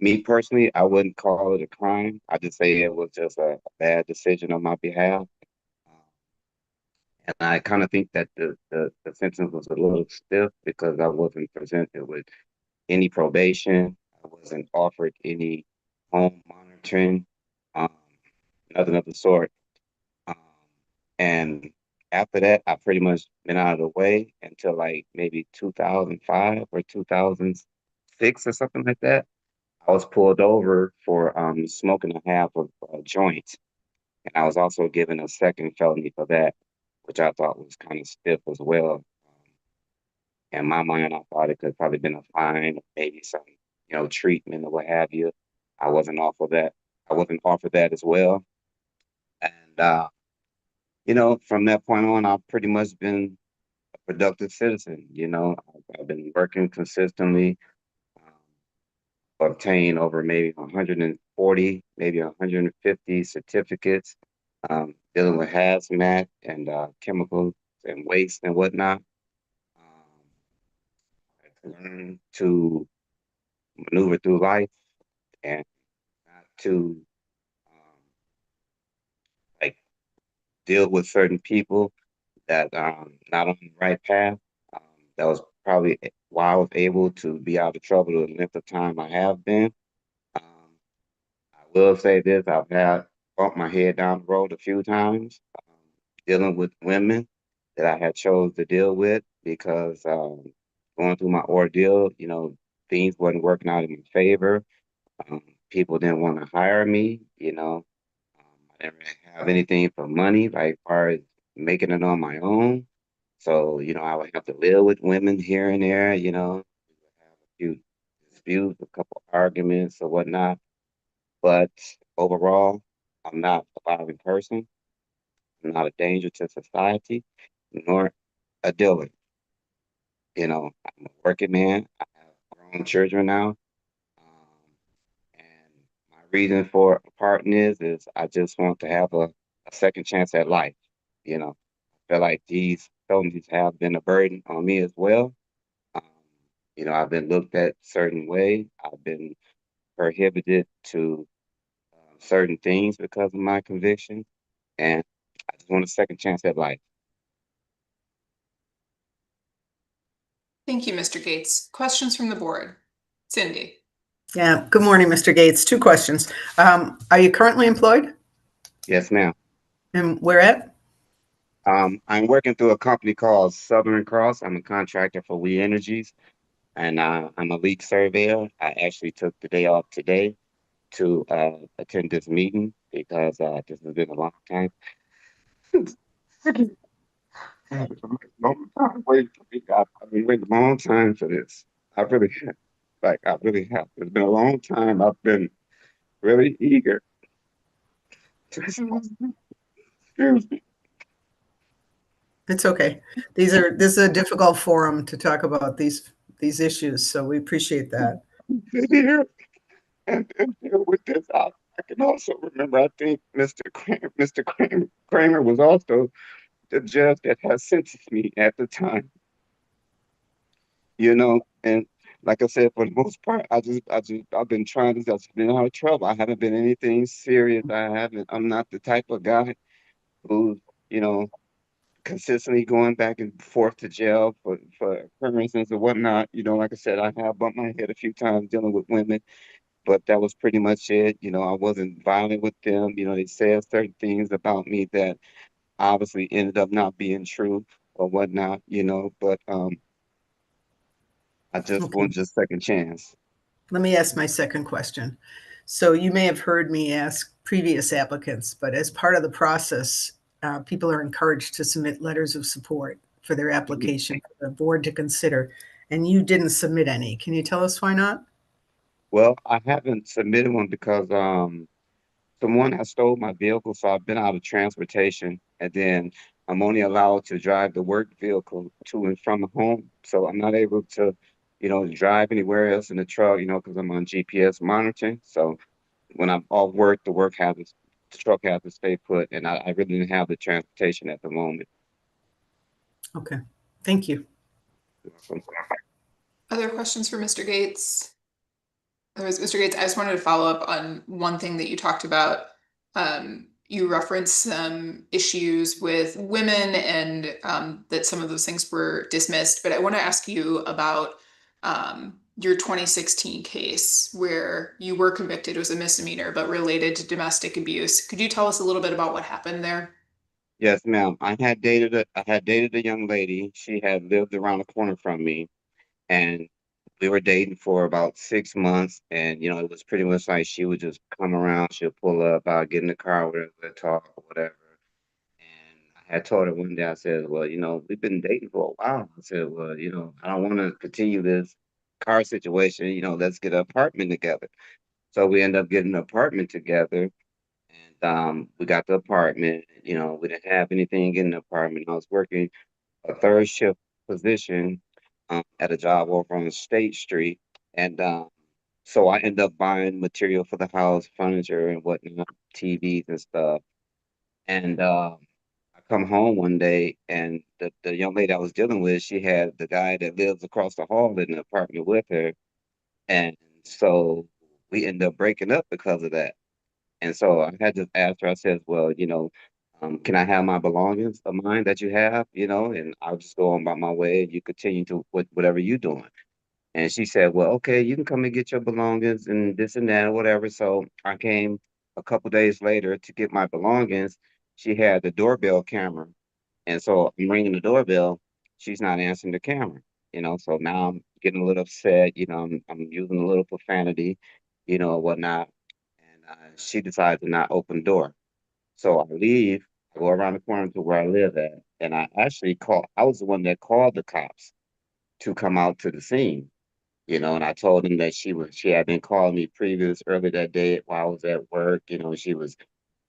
me personally, I wouldn't call it a crime. I just say it was just a bad decision on my behalf. And I kind of think that the sentence was a little stiff because I wasn't presented with any probation. I wasn't offered any home monitoring, nothing of the sort. And after that, I pretty much been out of the way until like maybe 2005 or 2006 or something like that. I was pulled over for smoking a half of a joint. And I was also given a second felony for that, which I thought was kind of stiff as well. In my mind, I thought it could probably been a fine, maybe some, treatment or what have you. I wasn't offered that. I wasn't offered that as well. And from that point on, I've pretty much been a productive citizen. I've been working consistently, obtained over maybe 140, maybe 150 certificates, dealing with hazmat and chemical and waste and whatnot. I learned to maneuver through life and not to like deal with certain people that not on the right path. Um, that was probably why I was able to be out of trouble the length of time I have been. Um, I will say this: I've had bumped my head down the road a few times, dealing with women that I had chose to deal with because going through my ordeal, things wasn't working out in my favor. Um, People didn't want to hire me. I didn't really have anything for money, like far as making it on my own. So, I would have to live with women here and there, have a few disputes, a couple arguments or whatnot. But overall, I'm not a violent person. I'm not a danger to society, nor a dealer. I'm a working man. I have grown children now. And my reason for parting is I just want to have a second chance at life. I feel like these felonies have been a burden on me as well. Um, I've been looked at certain way. I've been prohibited to certain things because of my conviction, and I just want a second chance at life. Thank you, Mr. Gates. Questions from the board? Cindy. Yeah. Good morning, Mr. Gates. Two questions. Are you currently employed? Yes, ma'am. And where at? I'm working through a company called Southern Cross. I'm a contractor for We Energies, and I'm a lead surveyor. I actually took the day off today to attend this meeting because this has been a long time. I've been waiting a long time for this. I really have. I really have. It's been a long time. I've been really eager. Excuse me. It's okay. This is a difficult forum to talk about these issues, so we appreciate that. Here and deal with this. I can also remember. I think Kramer was also the judge that had sentenced me at the time. And like I said, for the most part, I've been trying to just been out of trouble. I haven't been anything serious. I'm not the type of guy who, you know, consistently going back and forth to jail for occurrences or whatnot. Like I said, I have bumped my head a few times dealing with women, but that was pretty much it. I wasn't violent with them. They said certain things about me that obviously ended up not being true or whatnot, but I just Okay. want just second chance. Let me ask my second question. So you may have heard me ask previous applicants, but as part of the process, people are encouraged to submit letters of support for their application for the board to consider, and you didn't submit any. Can you tell us why not? Well, I haven't submitted one because someone has stole my vehicle, so I've been out of transportation, and then I'm only allowed to drive the work vehicle to and from home. So I'm not able to, drive anywhere else in the truck, because I'm on GPS monitoring. So when I'm off work, the truck has to stay put, and I really didn't have the transportation at the moment. Okay, thank you. Other questions for Mr. Gates? Mr. Gates, I just wanted to follow up on one thing that you talked about. You referenced some issues with women and that some of those things were dismissed, but I want to ask you about your 2016 case where you were convicted. It was a misdemeanor, but related to domestic abuse. Could you tell us a little bit about what happened there? Yes, ma'am. I had dated a young lady. She had lived around the corner from me, and we were dating for about 6 months. And it was pretty much like she would just come around, she'll pull up, I'll get in the car with her, we'll talk or whatever. And I had told her one day, I said, well, we've been dating for a while. I said, well, I don't want to continue this car situation. Let's get an apartment together. So we ended up getting an apartment together, and we got the apartment. We didn't have anything in the apartment. I was working a third shift position at a job over on State Street. And so I ended up buying material for the house, furniture and whatnot, TVs and stuff. And I come home one day, and the young lady I was dealing with, she had the guy that lives across the hall in the apartment with her. And so we ended up breaking up because of that. And so I had to ask her, I said, well, can I have my belongings of mine that you have, and I'll just go on about my way. You continue to whatever you're doing. And she said, well, okay, you can come and get your belongings and this and that, whatever. So I came a couple days later to get my belongings. She had the doorbell camera. And so I'm ringing the doorbell. She's not answering the camera, So now I'm getting a little upset. I'm using a little profanity, or whatnot. And she decides to not open the door. So I leave, I go around the corner to where I live at. And I was the one that called the cops to come out to the scene. And I told him that she had been calling me previous early that day while I was at work. She was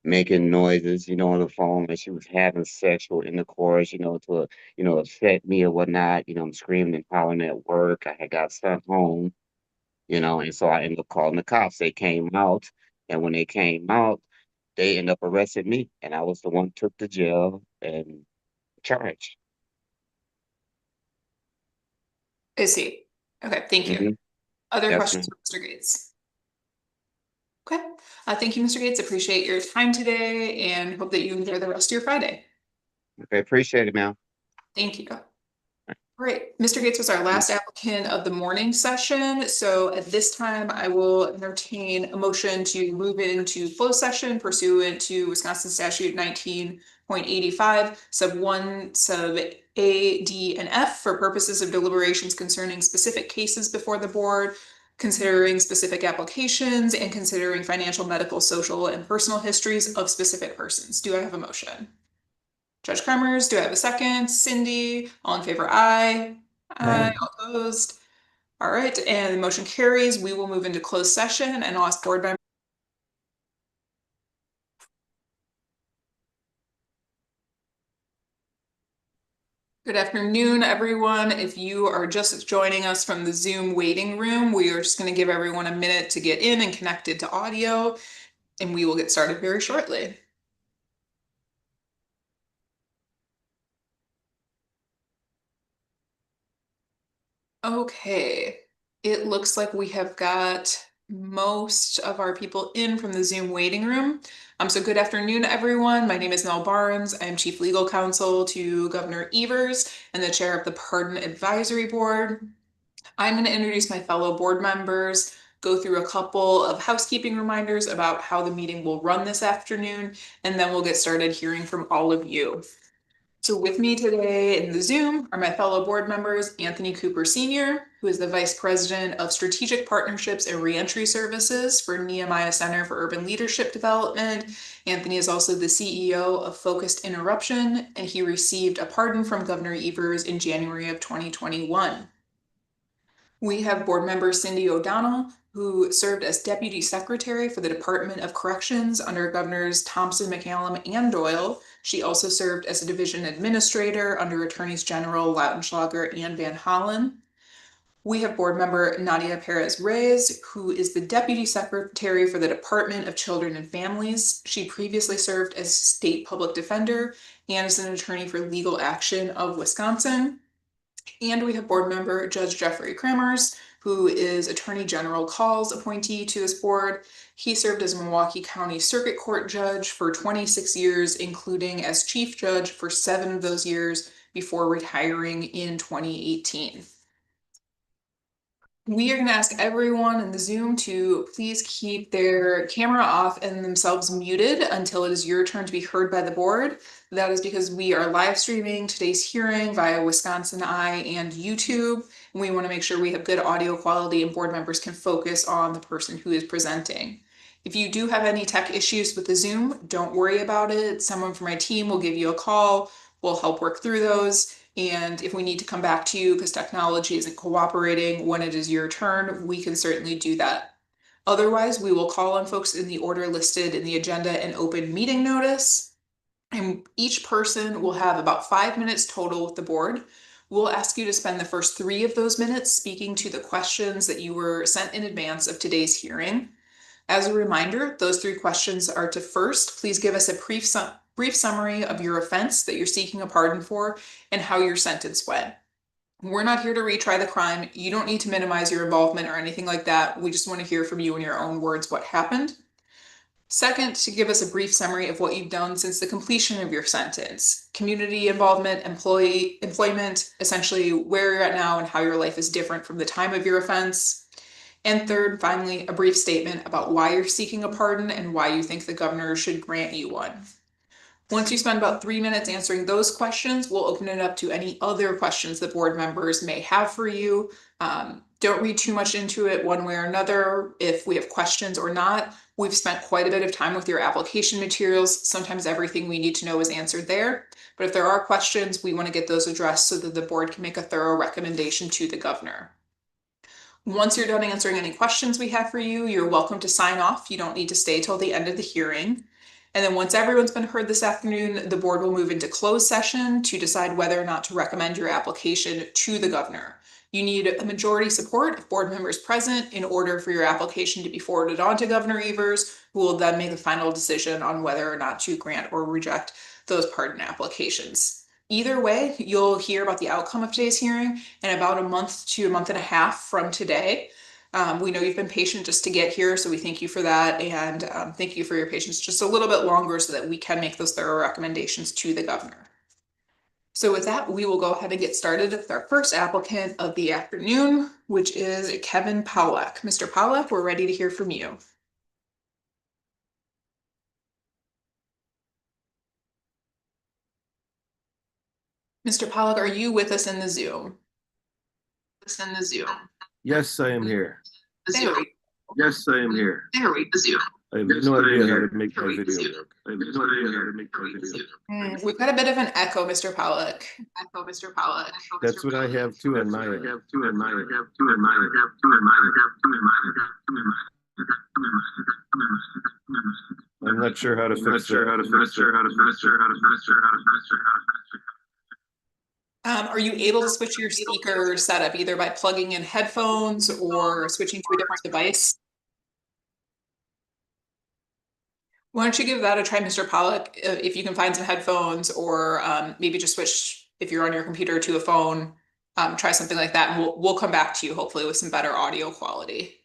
making noises, on the phone, and she was having sexual intercourse, to, upset me or whatnot. I'm screaming and hollering at work. I had got sent home, and so I ended up calling the cops. They came out, and when they came out, they ended up arresting me, and I was the one took to jail and charged. I see. Okay, thank you. Mm-hmm. Other Yes, questions ma'am. for Mr. Gates? Okay, thank you, Mr. Gates. Appreciate your time today and hope that you enjoy the rest of your Friday. Okay, appreciate it, ma'am. Thank you. All right, Mr. Gates was our last applicant of the morning session. So at this time, I will entertain a motion to move into closed session pursuant to Wisconsin statute 19.85, sub 1, sub A, D, and F for purposes of deliberations concerning specific cases before the board, considering specific applications, and considering financial, medical, social, and personal histories of specific persons. Do I have a motion? Judge Kremers, do I have a second? Cindy, all in favor, aye. Aye, all opposed. All right, and the motion carries. We will move into closed session and I'll ask board members. Good afternoon, everyone. If you are just joining us from the Zoom waiting room, we are just going to give everyone a minute to get in and connected to audio, and we will get started very shortly. Okay, it looks like we have got most of our people in from the Zoom waiting room. So good afternoon, everyone. My name is Mel Barnes. I am Chief Legal Counsel to Governor Evers and the Chair of the Pardon Advisory Board. I'm going to introduce my fellow board members, go through a couple of housekeeping reminders about how the meeting will run this afternoon, and then we'll get started hearing from all of you. So with me today in the Zoom are my fellow board members, Anthony Cooper Sr., who is the Vice President of Strategic Partnerships and Reentry Services for Nehemiah Center for Urban Leadership Development. Anthony is also the CEO of Focused Interruption, and he received a pardon from Governor Evers in January of 2021. We have board member Cindy O'Donnell, who served as Deputy Secretary for the Department of Corrections under Governors Thompson, McCallum, and Doyle. She also served as a Division Administrator under Attorneys General Lautenschlager and Van Hollen. We have board member Nadia Perez-Reyes, who is the Deputy Secretary for the Department of Children and Families. She previously served as State Public Defender and as an attorney for legal action of Wisconsin. And we have board member Judge Jeffrey Kremers, who is Attorney General Call's appointee to this board. He served as Milwaukee County Circuit Court Judge for 26 years, including as Chief Judge for 7 of those years before retiring in 2018. We are going to ask everyone in the Zoom to please keep their camera off and themselves muted until it is your turn to be heard by the board. That is because we are live streaming today's hearing via Wisconsin Eye and YouTube, and we want to make sure we have good audio quality and board members can focus on the person who is presenting. If you do have any tech issues with the Zoom, don't worry about it. Someone from my team will give you a call. We'll help work through those. And if we need to come back to you because technology isn't cooperating when it is your turn, we can certainly do that. Otherwise, we will call on folks in the order listed in the agenda and open meeting notice. And each person will have about 5 minutes total with the board. We'll ask you to spend the first 3 of those minutes speaking to the questions that you were sent in advance of today's hearing. As a reminder, those 3 questions are to first, please give us a brief summary of your offense that you're seeking a pardon for, and how your sentence went. We're not here to retry the crime. You don't need to minimize your involvement or anything like that. We just want to hear from you in your own words what happened. Second, to give us a brief summary of what you've done since the completion of your sentence. Community involvement, employment, essentially where you're at now and how your life is different from the time of your offense. And third, finally, a brief statement about why you're seeking a pardon and why you think the governor should grant you one. Once you spend about 3 minutes answering those questions, we'll open it up to any other questions that board members may have for you. Don't read too much into it one way or another. If we have questions or not, we've spent quite a bit of time with your application materials. Sometimes everything we need to know is answered there. But if there are questions, we want to get those addressed so that the board can make a thorough recommendation to the governor. Once you're done answering any questions we have for you, you're welcome to sign off. You don't need to stay till the end of the hearing. And then once everyone's been heard this afternoon, the board will move into closed session to decide whether or not to recommend your application to the governor. You need a majority support of board members present in order for your application to be forwarded on to Governor Evers, who will then make a final decision on whether or not to grant or reject those pardon applications. Either way, you'll hear about the outcome of today's hearing in about a month to a month and a half from today. We know you've been patient just to get here, so we thank you for that, and thank you for your patience just a little bit longer so that we can make those thorough recommendations to the governor. So with that, we will go ahead and get started with our first applicant of the afternoon, which is Kevin Powlak. Mr. Powlak, we're ready to hear from you. Mr. Powlak, are you with us in the Zoom? Yes, I am here. There we Yes, I am here. There we go. I have no idea how to make my video work. We've got a bit of an echo, Mr. Powlak. That's what I have too on my end. I'm not sure how to fix Are you able to switch your speaker setup either by plugging in headphones or switching to a different device? Why don't you give that a try, Mr. Powlak, if you can find some headphones, or maybe just switch, if you're on your computer, to a phone, try something like that, and we'll come back to you hopefully with some better audio quality.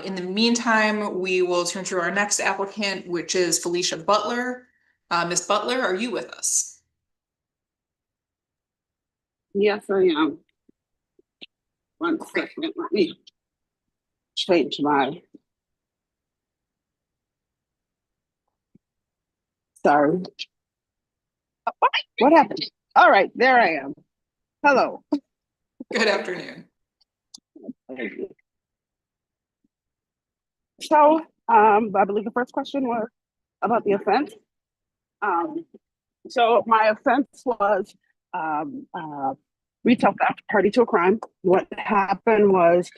In the meantime, we will turn to our next applicant, which is Felicia Butler. Ms. Butler, are you with us? Yes, I am. 1 second, let me change my. Sorry. What happened? All right, there I am. Hello. Good afternoon. So, I believe the first question was about the offense. So my offense was retail theft, party to a crime. What happened was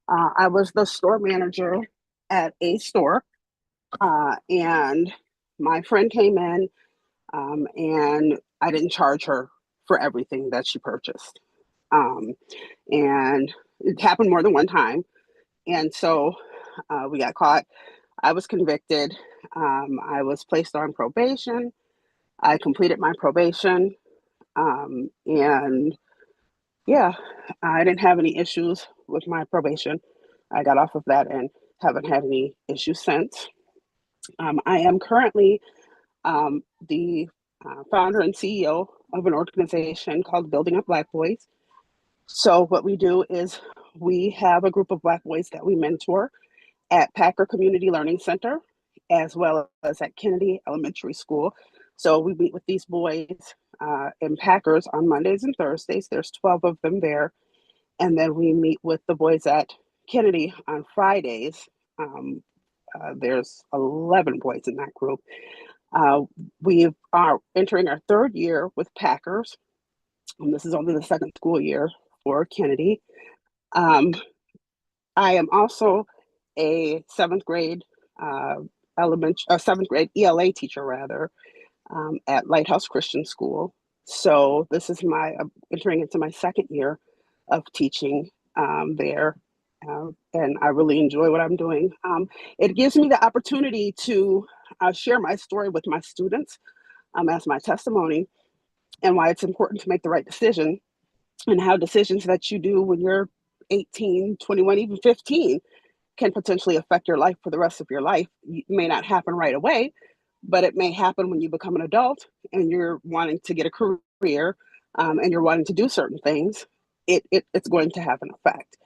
I was the store manager at a store, and my friend came in, and I didn't charge her for everything that she purchased. And it happened more than one time. And so we got caught. I was convicted. I was placed on probation. I completed my probation. And yeah, I didn't have any issues with my probation. I got off of that and haven't had any issues since. I am currently the founder and CEO of an organization called Building Up Black Boys. So what we do is we have a group of Black boys that we mentor at Packer Community Learning Center, as well as at Kennedy Elementary School. So we meet with these boys in Packers on Mondays and Thursdays. There's 12 of them there. And then we meet with the boys at Kennedy on Fridays. There's 11 boys in that group. We are entering our 3rd year with Packers. And this is only the 2nd school year for Kennedy. I am also a 7th grade 7th grade ELA teacher rather at Lighthouse Christian School. So this is entering into my 2nd year of teaching there. And I really enjoy what I'm doing. It gives me the opportunity to I share my story with my students as my testimony, and why it's important to make the right decision, and how decisions that you do when you're 18, 21, even 15 can potentially affect your life for the rest of your life. It may not happen right away, but it may happen when you become an adult and you're wanting to get a career, and you're wanting to do certain things. It's going to have an effect.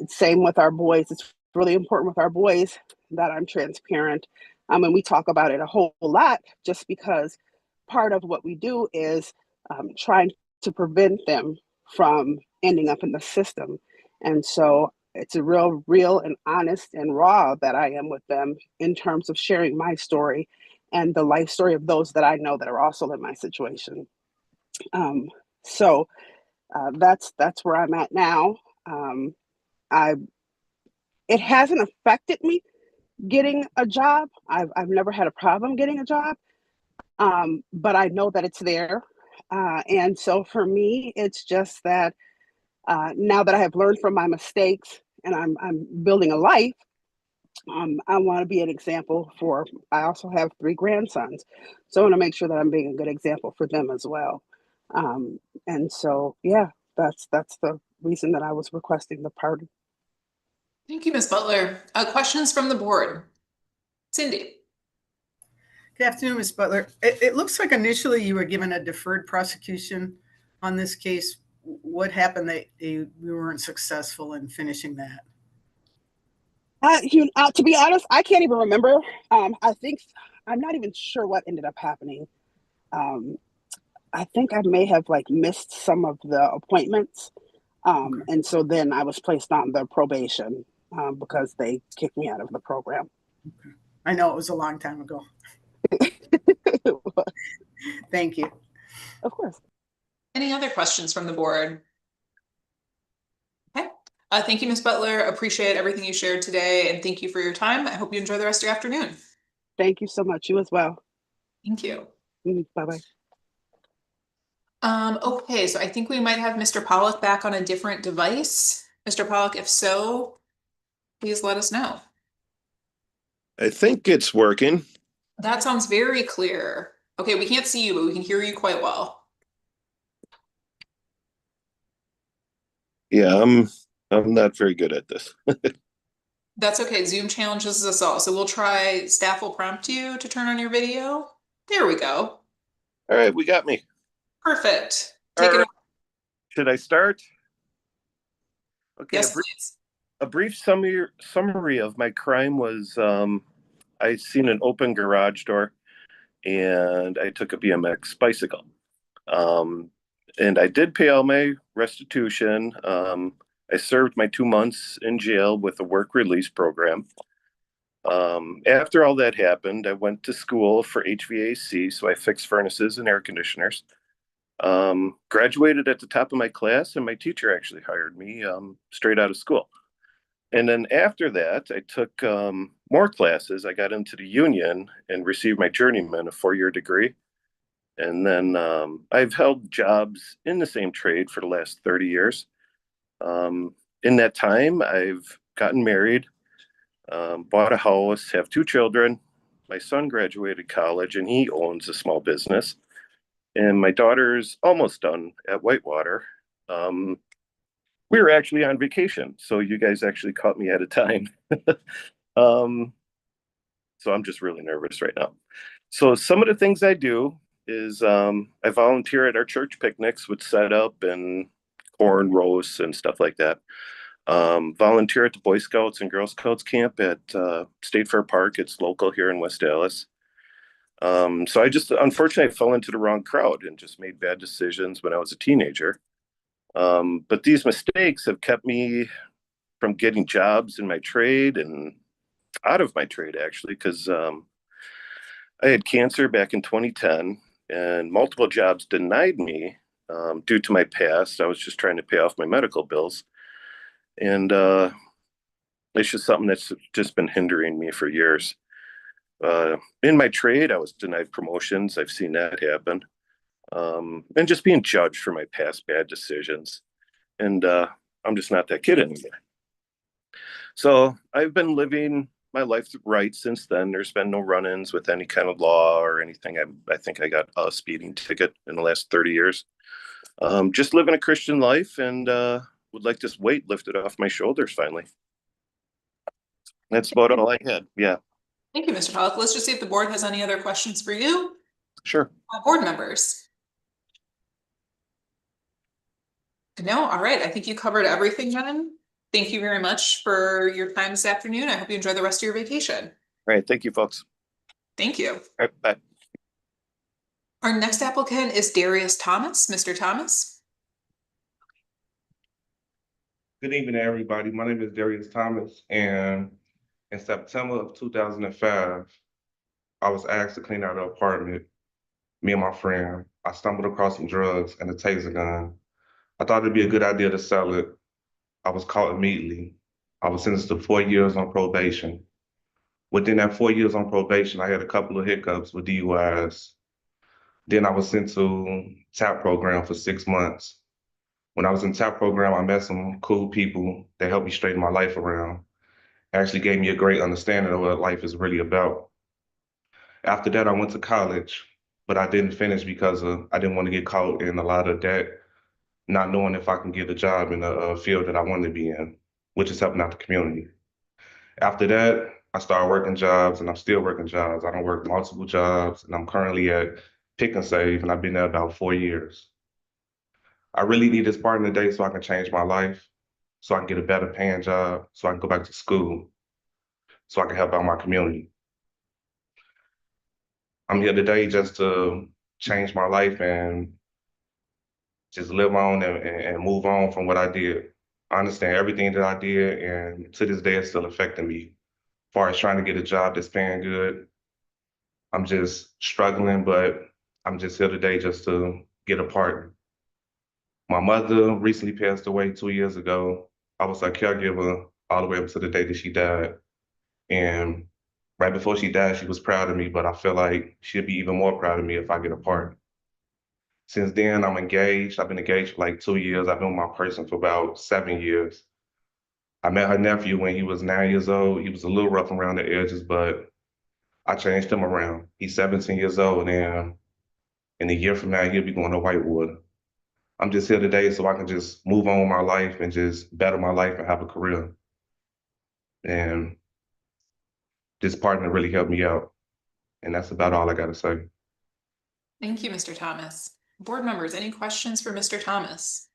Same with our boys. It's really important with our boys that I'm transparent. And we talk about it a whole lot, just because part of what we do is trying to prevent them from ending up in the system. And so it's a real and honest and raw that I am with them in terms of sharing my story and the life story of those that I know that are also in my situation. So that's where I'm at now. It hasn't affected me getting a job. I've never had a problem getting a job, but I know that it's there. And so for me, it's just that now that I have learned from my mistakes and I'm building a life, I want to be an example for, I also have 3 grandsons. So I want to make sure that I'm being a good example for them as well. And so, yeah, that's the reason that I was requesting the pardon. Thank you, Ms. Butler. Questions from the board? Cindy. Good afternoon, Ms. Butler. It looks like initially you were given a deferred prosecution on this case. What happened that you weren't successful in finishing that? To be honest, I can't even remember. I think I'm not even sure what ended up happening. I think I may have missed some of the appointments. And so then I was placed on the probation because they kicked me out of the program. Okay. I know it was a long time ago. Thank you. Of course. Any other questions from the board? Okay. Thank you, Ms. Butler. Appreciate everything you shared today, and thank you for your time. I hope you enjoy the rest of your afternoon. Thank you so much. You as well. Thank you. Bye-bye. Okay, so I think we might have Mr. Pollock back on a different device. Mr. Pollock, if so, please let us know. I think it's working. That sounds very clear. Okay, we can't see you, but we can hear you quite well. Yeah, I'm not very good at this. That's okay. Zoom challenges us all. So we'll try, staff will prompt you to turn on your video. There we go. All right, we got me. Perfect. Take it All away. right. Should I start? Okay. Yes, please. A brief summary of my crime was I seen an open garage door and I took a BMX bicycle. And I did pay all my restitution. I served my 2 months in jail with a work release program. After all that happened, I went to school for HVAC, so I fixed furnaces and air conditioners. Graduated at the top of my class, and my teacher actually hired me straight out of school. And then after that, I took more classes. I got into the union and received my journeyman, a 4-year degree. And then I've held jobs in the same trade for the last 30 years. In that time, I've gotten married, bought a house, have 2 children. My son graduated college and he owns a small business. And my daughter's almost done at Whitewater. We were actually on vacation, so you guys actually caught me at a time. So I'm just really nervous right now. So some of the things I do is I volunteer at our church picnics with setup and corn roasts and stuff like that. Volunteer at the Boy Scouts and Girl Scouts camp at State Fair Park. It's local here in West Dallas. So I just unfortunately fell into the wrong crowd and just made bad decisions when I was a teenager. But these mistakes have kept me from getting jobs in my trade and out of my trade, actually, because I had cancer back in 2010 and multiple jobs denied me due to my past. I was just trying to pay off my medical bills. And it's just something that's just been hindering me for years. In my trade, I was denied promotions. I've seen that happen. And just being judged for my past bad decisions. And I'm just not that kid anymore. So I've been living my life right since then. There's been no run-ins with any kind of law or anything. I think I got a speeding ticket in the last 30 years. Just living a Christian life, and would like this weight lifted off my shoulders finally. That's about all I had. Yeah. Thank you, Mr. Pollock. Let's just see if the board has any other questions for you. Sure. Board members. No, all right. I think you covered everything, then. Thank you very much for your time this afternoon. I hope you enjoy the rest of your vacation. All right. Thank you, folks. Thank you. All right, bye. Our next applicant is Darius Thomas. Mr. Thomas. Good evening, everybody. My name is Darius Thomas, and in September of 2005, I was asked to clean out an apartment. Me and my friend, I stumbled across some drugs and a taser gun. I thought it'd be a good idea to sell it. I was caught immediately. I was sentenced to 4 years on probation. Within that 4 years on probation, I had a couple of hiccups with DUIs. Then I was sent to TAP program for 6 months. When I was in TAP program, I met some cool people that helped me straighten my life around. Actually gave me a great understanding of what life is really about. After that, I went to college, but I didn't finish because I didn't want to get caught in a lot of debt, not knowing if I can get a job in the field that I wanted to be in, which is helping out the community. After that, I started working jobs, and I'm still working jobs. I don't work multiple jobs, and I'm currently at Pick and Save, and I've been there about 4 years. I really need this partner today so I can change my life, so I can get a better paying job, so I can go back to school, so I can help out my community. I'm here today just to change my life and just live on and move on from what I did. I understand everything that I did, and to this day, it's still affecting me. As far as trying to get a job that's paying good, I'm just struggling, but I'm just here today just to get a partner. My mother recently passed away 2 years ago. I was her caregiver all the way up to the day that she died. And right before she died, she was proud of me, but I feel like she'd be even more proud of me if I get a partner. Since then, I'm engaged. I've been engaged for like 2 years. I've known my person for about 7 years. I met her nephew when he was 9 years old. He was a little rough around the edges, but I changed him around. He's 17 years old, and in a year from now, he'll be going to Whitewater. I'm just here today so I can just move on with my life and just better my life and have a career. And this partner really helped me out. And that's about all I got to say. Thank you, Mr. Thomas. Board members, any questions for Mr. Thomas?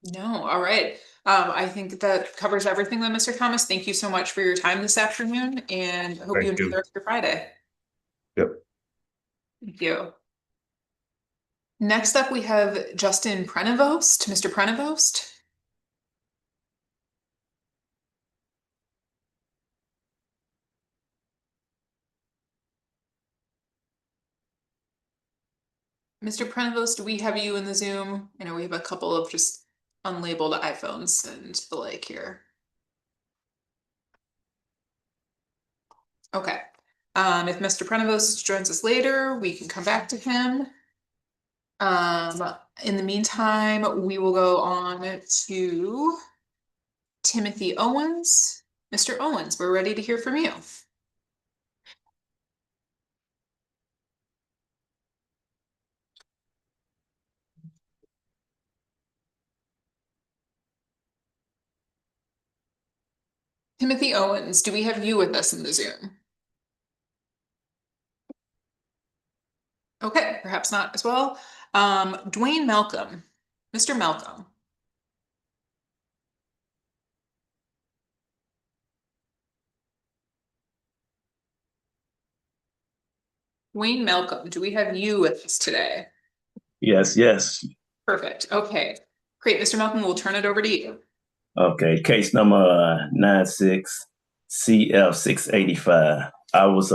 No, all right. I think that covers everything then, Mr. Thomas. Thank you so much for your time this afternoon, and I hope you enjoy the rest of your Friday. Yep. Thank you. Next up, we have Justin Prenevost. Mr. Prenevost. Mr. Prenevost, do we have you in the Zoom? I know we have a couple of just unlabeled iPhones and the like here. Okay. If Mr. Prenevost joins us later, we can come back to him. In the meantime, we will go on to Timothy Owens. Mr. Owens, we're ready to hear from you. Timothy Owens, do we have you with us in the Zoom? Okay, perhaps not as well. Dwayne Malcolm. Mr. Malcolm. Dwayne Malcolm, do we have you with us today? Yes. Perfect. Okay, great. Mr. Malcolm, we'll turn it over to you. Okay, case number 96CF685. I was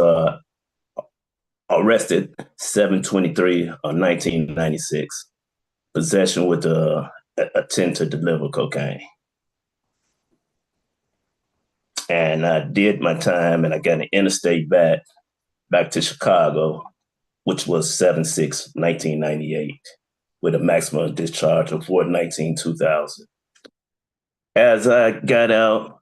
arrested 7/23/1996. Possession with the intent to deliver cocaine. And I did my time, and I got an interstate back to Chicago, which was 7/6/1998, with a maximum discharge of 4/19/2000. As I got out,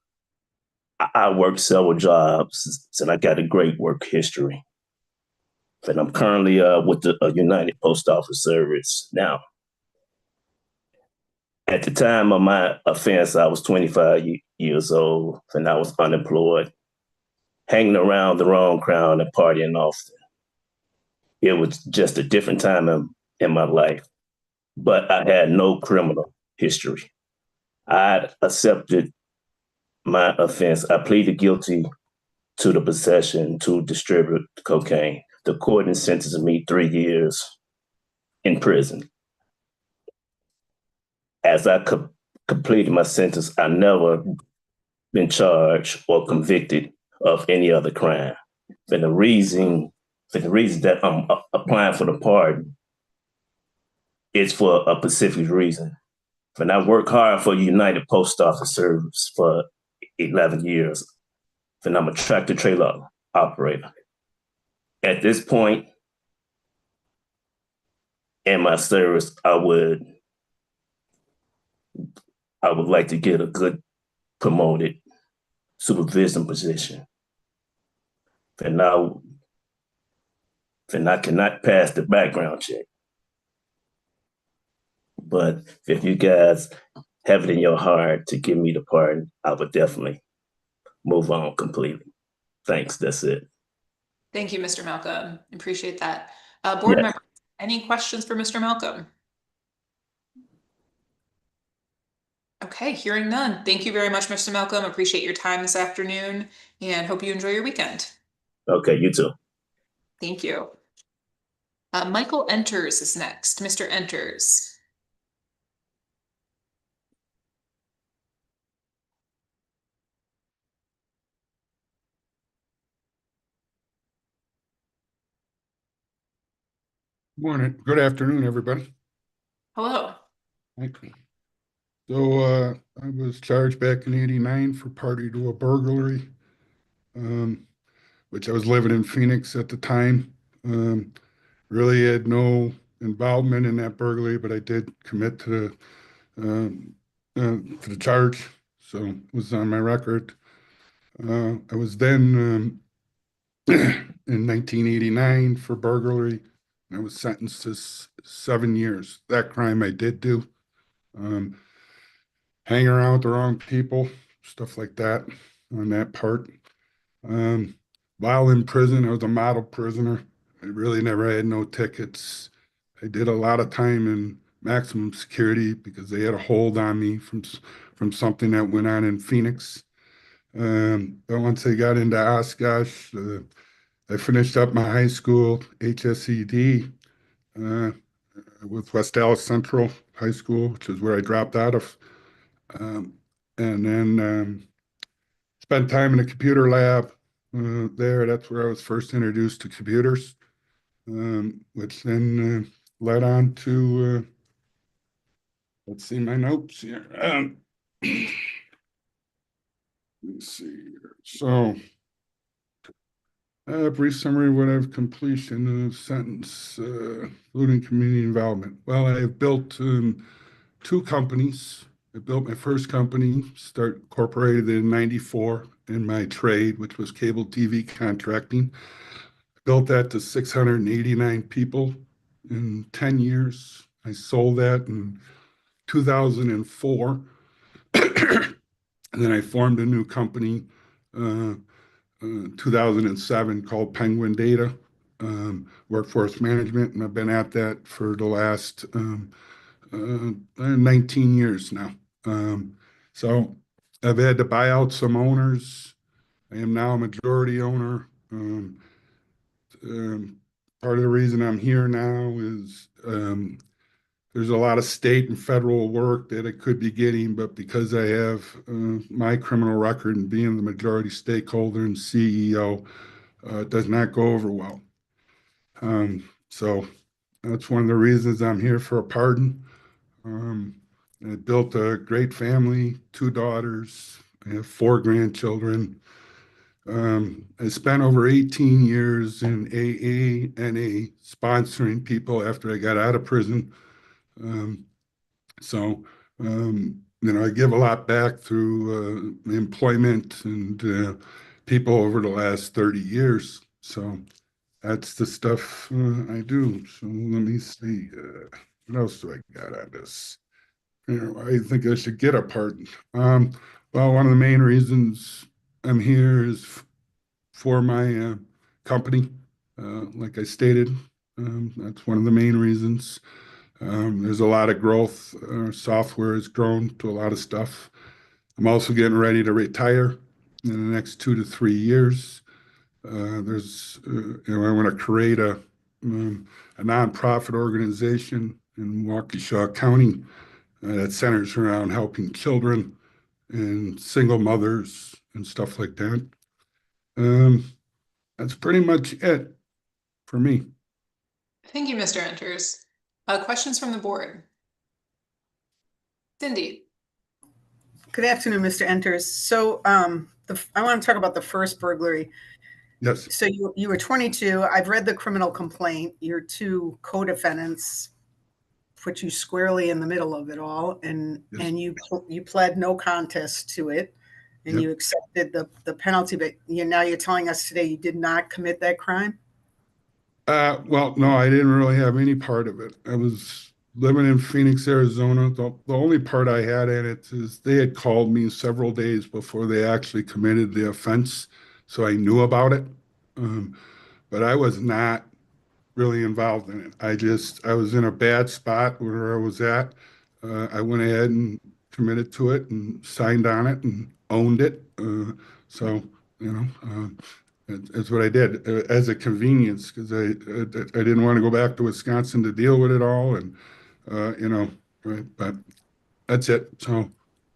I worked several jobs, and I got a great work history. And I'm currently with the United Post Office Service now. At the time of my offense, I was 25 years old, and I was unemployed, hanging around the wrong crowd and partying often. It was just a different time in my life, but I had no criminal history. I accepted my offense. I pleaded guilty to the possession to distribute cocaine. The court sentenced me 3 years in prison. As I completed my sentence, I never been charged or convicted of any other crime. For the reason that I'm applying for the pardon, it's for a specific reason. And I worked hard for United Post Office Service for 11 years. And I'm a tractor trailer operator. At this point in my service, I would like to get a good promoted supervision position. And I cannot pass the background check. But if you guys have it in your heart to give me the pardon, I would definitely move on completely. Thanks, that's it. Thank you, Mr. Malcolm. Appreciate that. Board Yes. members, any questions for Mr. Malcolm? Okay, hearing none. Thank you very much, Mr. Malcolm. Appreciate your time this afternoon and hope you enjoy your weekend. Okay, you too. Thank you. Michael Enters is next. Mr. Enters. Morning. Good afternoon, everybody. Hello. So I was charged back in '89 for party to a burglary, which I was living in Phoenix at the time. Really had no involvement in that burglary, but I did commit to the charge, so it was on my record. I was then in 1989 for burglary. I was sentenced to 7 years. That crime I did do. Hang around with the wrong people, stuff like that on that part. While in prison, I was a model prisoner. I really never had no tickets. I did a lot of time in maximum security because they had a hold on me from something that went on in Phoenix. But once I got into Oshkosh, I finished up my high school HSED with West Dallas Central High School, which is where I dropped out of. And then spent time in a computer lab there. That's where I was first introduced to computers, which then led on to, let's see my notes here. Let's see here. So, a brief summary of what I've completion of sentence, including community involvement. Well, I have built 2 companies. I built my first company, incorporated in '94 in my trade, which was cable TV contracting. Built that to 689 people in 10 years. I sold that in 2004. And then I formed a new company 2007 called Penguin Data Workforce Management, and I've been at that for the last 19 years now. So I've had to buy out some owners. I am now a majority owner. Part of the reason I'm here now is there's a lot of state and federal work that I could be getting, but because I have my criminal record and being the majority stakeholder and CEO, it does not go over well. So that's one of the reasons I'm here for a pardon. I built a great family, 2 daughters, I have 4 grandchildren. I spent over 18 years in AA, NA, sponsoring people after I got out of prison. So I give a lot back through employment and people over the last 30 years. So that's the stuff I do. So let me see. What else do I got on this? I think I should get a pardon. Well, one of the main reasons I'm here is for my company. Like I stated, that's one of the main reasons. There's a lot of growth. Software has grown to a lot of stuff. I'm also getting ready to retire in the next 2 to 3 years. I want to create a nonprofit organization in Waukesha County that centers around helping children and single mothers and stuff like that. That's pretty much it for me. Thank you, Mr. Enters. Questions from the board? Cindy. Good afternoon, Mr. Enters. So I want to talk about the first burglary. Yes. So you were 22. I've read the criminal complaint. Your two co-defendants put you squarely in the middle of it all, and Yes. and you pled no contest to it, and Yep. you accepted the penalty. But now you're telling us today you did not commit that crime. Well, no, I didn't really have any part of it. I was living in Phoenix, Arizona. The only part I had in it is they had called me several days before they actually committed the offense, so I knew about it. But I was not really involved in it. I was in a bad spot where I was at. I went ahead and committed to it and signed on it and owned it. That's what I did as a convenience, because I didn't want to go back to Wisconsin to deal with it all, and right. But that's it. So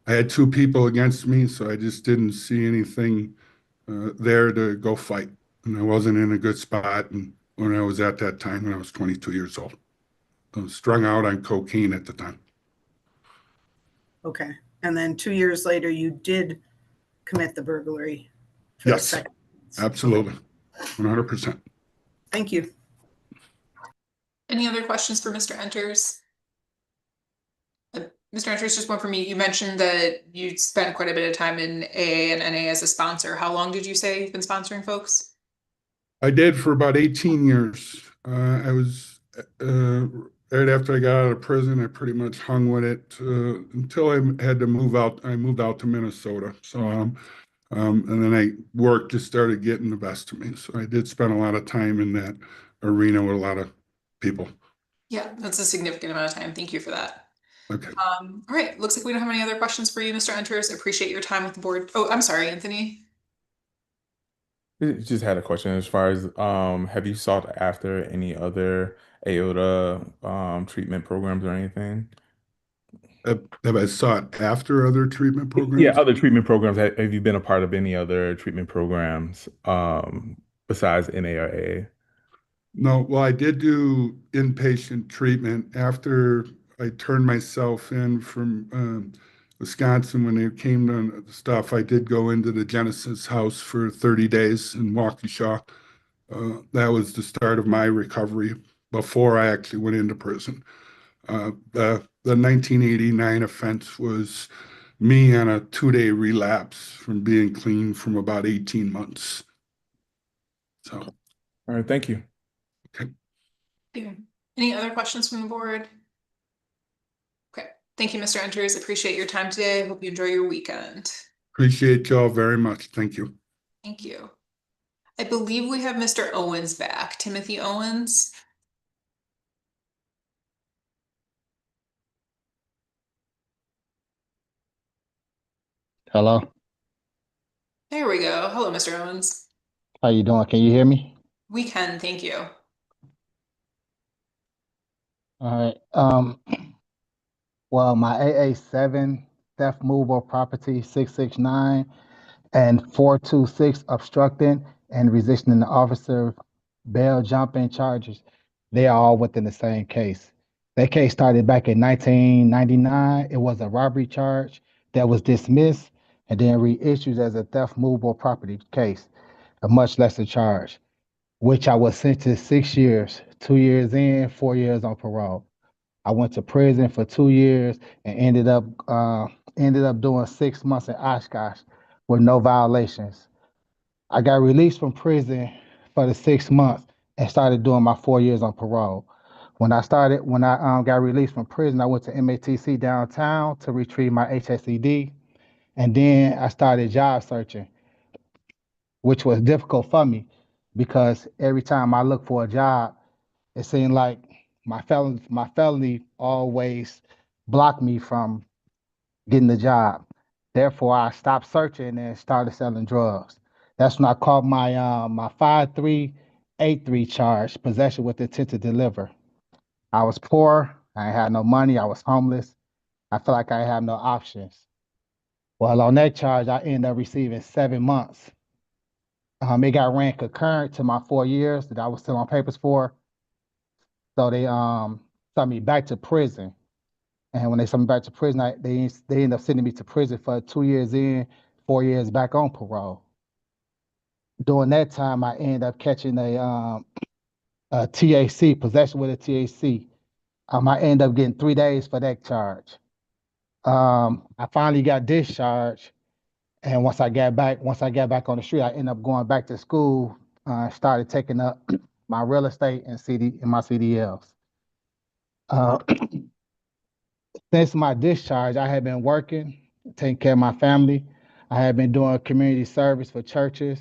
I had two people against me, so I just didn't see anything there to go fight, and I wasn't in a good spot. And when I was at that time, when I was 22 years old, I was strung out on cocaine at the time. Okay, and then 2 years later, you did commit the burglary. For the Yes, second. absolutely, 100%. Thank you. Any other questions for Mr. Enters? Mr. Enters, just one for me. You mentioned that you spent quite a bit of time in AA and NA as a sponsor. How long did you say you've been sponsoring folks? I did for about 18 years. I was right after I got out of prison, I pretty much hung with it until I had to move out. I moved out to Minnesota. So, and then I work just started getting the best of me. So I did spend a lot of time in that arena with a lot of people. Yeah, that's a significant amount of time. Thank you for that. Okay. All right. Looks like we don't have any other questions for you, Mr. Enters. Appreciate your time with the board. Oh, I'm sorry, Anthony. Just had a question as far as have you sought after any other aorta treatment programs or anything? Have I sought after other treatment programs? Yeah, other treatment programs. Have you been a part of any other treatment programs besides NARA? No, well, I did do inpatient treatment after I turned myself in from Wisconsin. When it came to the stuff, I did go into the Genesis house for 30 days in Waukesha. That was the start of my recovery before I actually went into prison. The 1989 offense was me on a 2-day relapse from being clean from about 18 months. So, all right, thank you. Okay. Any other questions from the board? Okay. Thank you, Mr. Enters. Appreciate your time today. Hope you enjoy your weekend. Appreciate y'all very much. Thank you. Thank you. I believe we have Mr. Owens back. Timothy Owens. Hello. There we go. Hello, Mr. Owens. How you doing? Can you hear me? We can, thank you. All right. Well, my AA7 theft, move, or property 669 and 426 obstructing and resisting the officer bail jumping charges, they are all within the same case. That case started back in 1999. It was a robbery charge that was dismissed and then reissued as a theft, move, or property case, a much lesser charge, which I was sentenced 6 years, 2 years in, 4 years on parole. I went to prison for 2 years and ended up ended up doing 6 months in Oshkosh with no violations. I got released from prison for the 6 months and started doing my 4 years on parole. When I got released from prison, I went to MATC downtown to retrieve my HSED, and then I started job searching, which was difficult for me because every time I looked for a job, it seemed like my felony always blocked me from getting the job. Therefore, I stopped searching and started selling drugs. That's when I caught my 5383 charge, possession with intent to deliver. I was poor. I had no money. I was homeless. I felt like I had no options. Well, on that charge, I ended up receiving 7 months. It got ran concurrent to my 4 years that I was still on papers for. So they sent me back to prison. And when they sent me back to prison, they ended up sending me to prison for 2 years in, 4 years back on parole. During that time, I ended up catching a TAC, possession with a TAC. I ended up getting 3 days for that charge. I finally got discharged, and once I got back on the street, I ended up going back to school. Started taking up my real estate and my CDLs. Since my discharge, I had been working, taking care of my family. I had been doing community service for churches.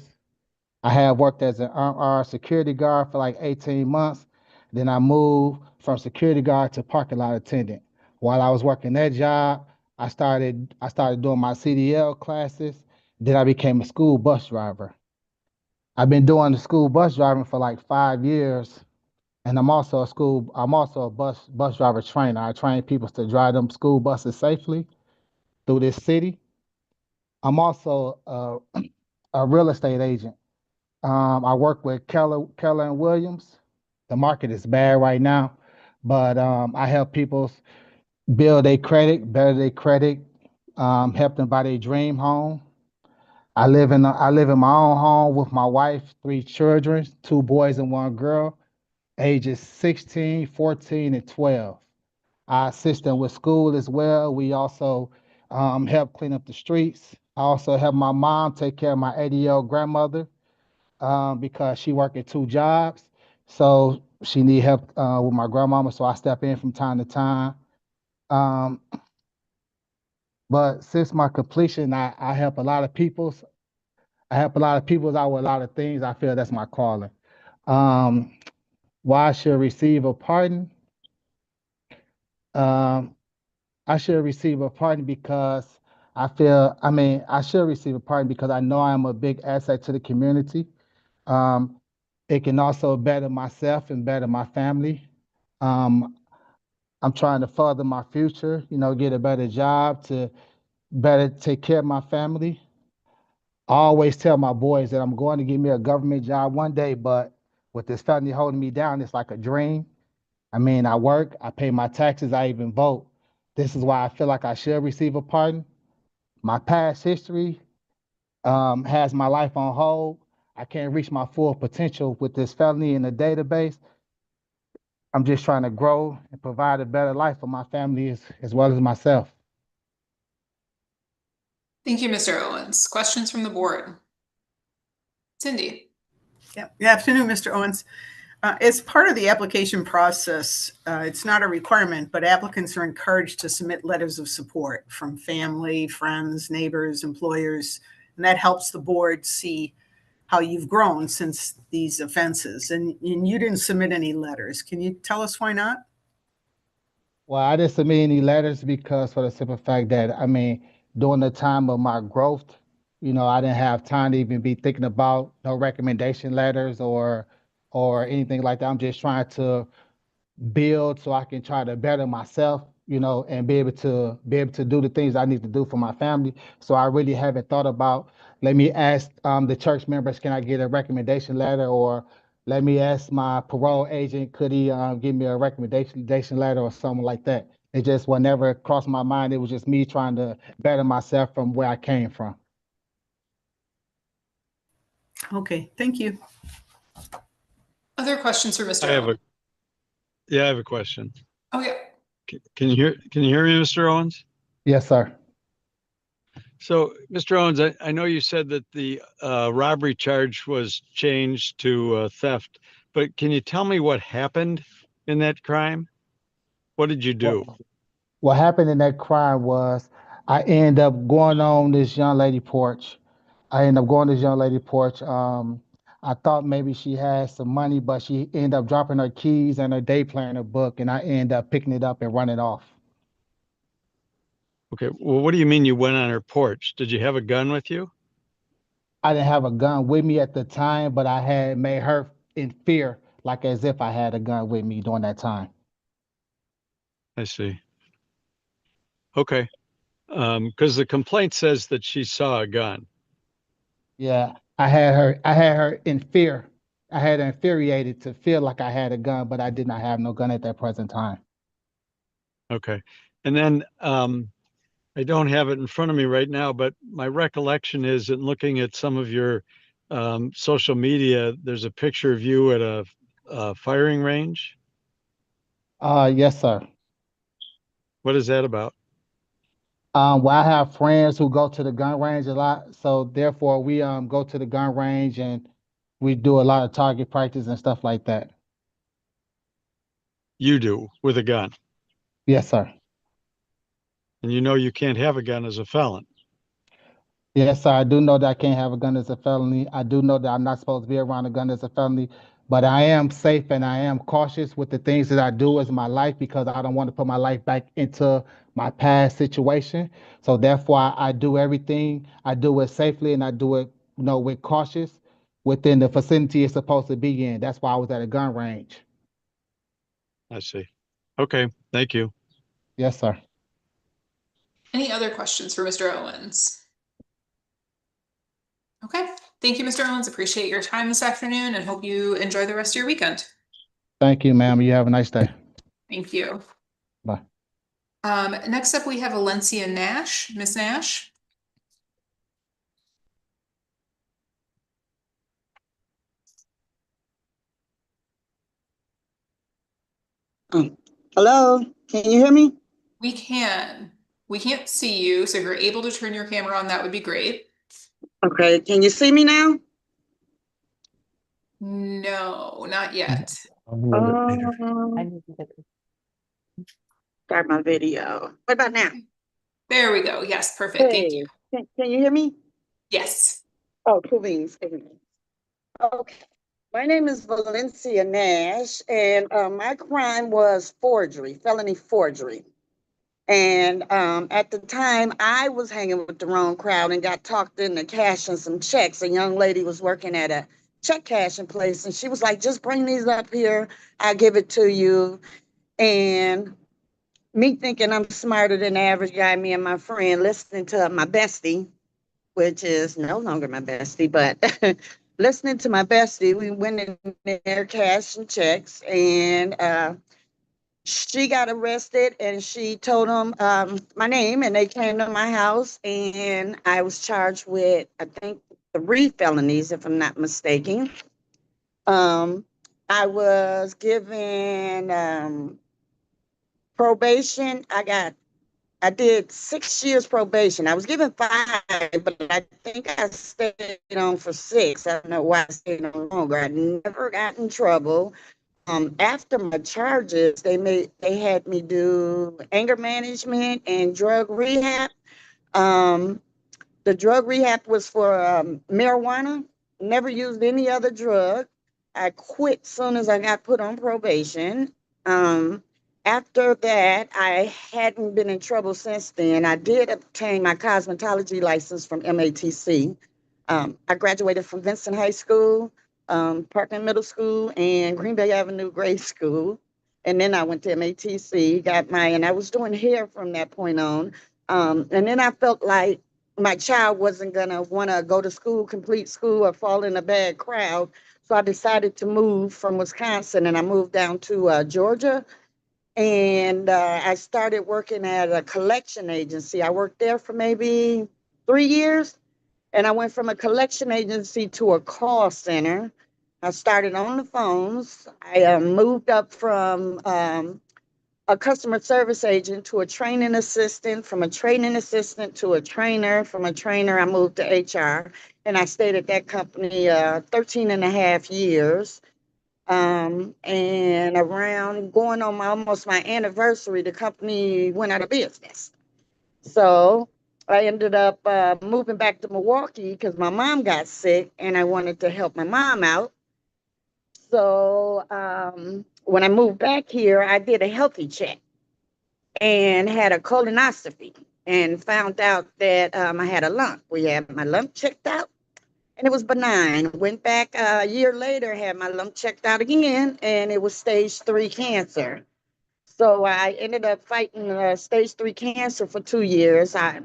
I had worked as an armed security guard for like 18 months. Then I moved from security guard to parking lot attendant. While I was working that job, I started doing my CDL classes. Then I became a school bus driver. I've been doing the school bus driving for like 5 years, and I'm also a bus driver trainer. I train people to drive them school buses safely through this city. I'm also a real estate agent. I work with Keller and Williams. The market is bad right now, but I help people build their credit, better their credit, help them buy their dream home. I live in my own home with my wife, 3 children, 2 boys and 1 girl, ages 16, 14, and 12. I assist them with school as well. We also help clean up the streets. I also help my mom take care of my 80-year-old grandmother because she worked at 2 jobs. So she need help with my grandmama, so I step in from time to time. But since my completion, I help a lot of people. I help a lot of people out with a lot of things. I feel that's my calling. Why I should receive a pardon? I should receive a pardon because I should receive a pardon because I know I am a big asset to the community. It can also better myself and better my family. Um, I'm trying to further my future, get a better job to better take care of my family. I always tell my boys that I'm going to get me a government job one day, but with this felony holding me down, it's like a dream. I work, I pay my taxes, I even vote. This is why I feel like I should receive a pardon. My past history has my life on hold. I can't reach my full potential with this felony in the database. I'm just trying to grow and provide a better life for my family as well as myself. Thank you, Mr. Owens. Questions from the board? Cindy. Yeah. Good afternoon, Mr. Owens. As part of the application process, it's not a requirement, but applicants are encouraged to submit letters of support from family, friends, neighbors, employers, and that helps the board see how you've grown since these offenses. And you didn't submit any letters. Can you tell us why not? Well, I didn't submit any letters because for the simple fact that, during the time of my growth, I didn't have time to even be thinking about no recommendation letters or anything like that. I'm just trying to build so I can try to better myself, and be able to do the things I need to do for my family. So I really haven't thought about, let me ask the church members, can I get a recommendation letter? Or let me ask my parole agent, could he give me a recommendation letter or something like that? It just never crossed my mind. It was just me trying to better myself from where I came from. Okay, thank you. Other questions for Mr. I Owens? have a question. Oh, yeah. Can you hear me, Mr. Owens? Yes, sir. So, Mr. Owens, I know you said that the robbery charge was changed to theft, but can you tell me what happened in that crime? What did you do? What happened in that crime was I end up going on this young lady porch. I thought maybe she had some money, but she ended up dropping her keys and her day planner book, and I ended up picking it up and running off. Okay, well, what do you mean you went on her porch? Did you have a gun with you? I didn't have a gun with me at the time, but I had made her in fear, like as if I had a gun with me during that time. I see. Okay. Because the complaint says that she saw a gun. Yeah, I had her in fear. I had her infuriated to feel like I had a gun, but I did not have no gun at that present time. Okay. And then I don't have it in front of me right now, but my recollection is in looking at some of your social media, there's a picture of you at a firing range. Yes, sir. What is that about? Well, I have friends who go to the gun range a lot, so therefore we go to the gun range and we do a lot of target practice and stuff like that. You do with a gun. Yes, sir. And you know you can't have a gun as a felon. Yes, sir. I do know that I can't have a gun as a felony. I do know that I'm not supposed to be around a gun as a felony, but I am safe and I am cautious with the things that I do as my life because I don't want to put my life back into my past situation. So therefore, I do everything. I do it safely and I do it, with cautious within the vicinity it's supposed to be in. That's why I was at a gun range. I see. Okay. Thank you. Yes, sir. Any other questions for Mr. Owens? Okay. Thank you, Mr. Owens. Appreciate your time this afternoon and hope you enjoy the rest of your weekend. Thank you, ma'am. You have a nice day. Thank you. Bye. Next up, we have Alencia Nash. Miss Nash. Hello, can you hear me? We can. We can't see you, so if you're able to turn your camera on, that would be great. Okay, can you see me now? No, not yet. Start my video. What about now? There we go. Yes, perfect. Thank you. Can you hear me? Yes. Oh, cool beans. Okay. My name is Valencia Nash, and my crime was forgery, felony forgery. And at the time, I was hanging with the wrong crowd and got talked into cashing some checks. A young lady was working at a check cashing place, and she was like, just bring these up here. I'll give it to you. And me thinking I'm smarter than the average guy, me and my friend listening to my bestie, which is no longer my bestie, but listening to my bestie, we went in there cashing checks, and she got arrested, and she told them my name, and they came to my house, and I was charged with, I think, 3 felonies, if I'm not mistaken. I was given probation. I did 6 years probation. I was given 5, but I think I stayed on for 6. I don't know why I stayed on longer. I never got in trouble. After my charges, they had me do anger management and drug rehab. The drug rehab was for marijuana. Never used any other drug. I quit soon as I got put on probation. After that, I hadn't been in trouble since then. I did obtain my cosmetology license from MATC. I graduated from Vincent High School, Parkland Middle School, and Green Bay Avenue Grade School. And then I went to MATC, and I was doing hair from that point on. And then I felt like my child wasn't gonna wanna go to school, complete school, or fall in a bad crowd. So I decided to move from Wisconsin, and I moved down to Georgia. And I started working at a collection agency. I worked there for maybe 3 years. And I went from a collection agency to a call center. I started on the phones. I moved up from a customer service agent to a training assistant, from a training assistant to a trainer, from a trainer I moved to HR, and I stayed at that company 13 and a half years. And around going on almost my anniversary, the company went out of business. So I ended up moving back to Milwaukee because my mom got sick and I wanted to help my mom out. So when I moved back here, I did a healthy check and had a colonoscopy and found out that I had a lump. We had my lump checked out and it was benign. Went back a year later, had my lump checked out again, and it was stage 3 cancer. So I ended up fighting stage 3 cancer for 2 years. I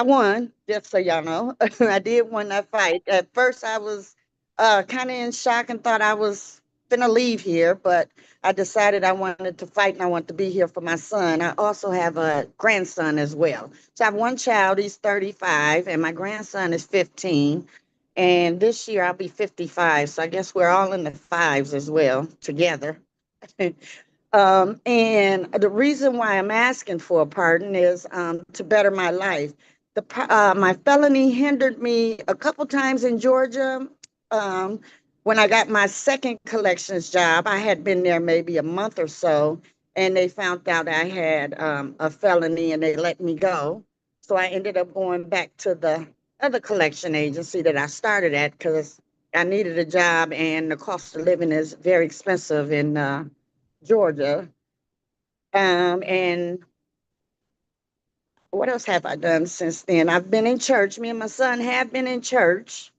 won, just so y'all know. I did win that fight. At first, I was kind of in shock and thought I was gonna leave here, but I decided I wanted to fight and I want to be here for my son. I also have a grandson as well. So I have one child, he's 35, and my grandson is 15. And this year I'll be 55. So I guess we're all in the fives as well together. And the reason why I'm asking for a pardon is to better my life. My felony hindered me a couple times in Georgia. When I got my second collections job, I had been there maybe a month or so, and they found out I had a felony and they let me go. So I ended up going back to the other collection agency that I started at because I needed a job and the cost of living is very expensive in Georgia. And what else have I done since then? I've been in church. Me and my son have been in church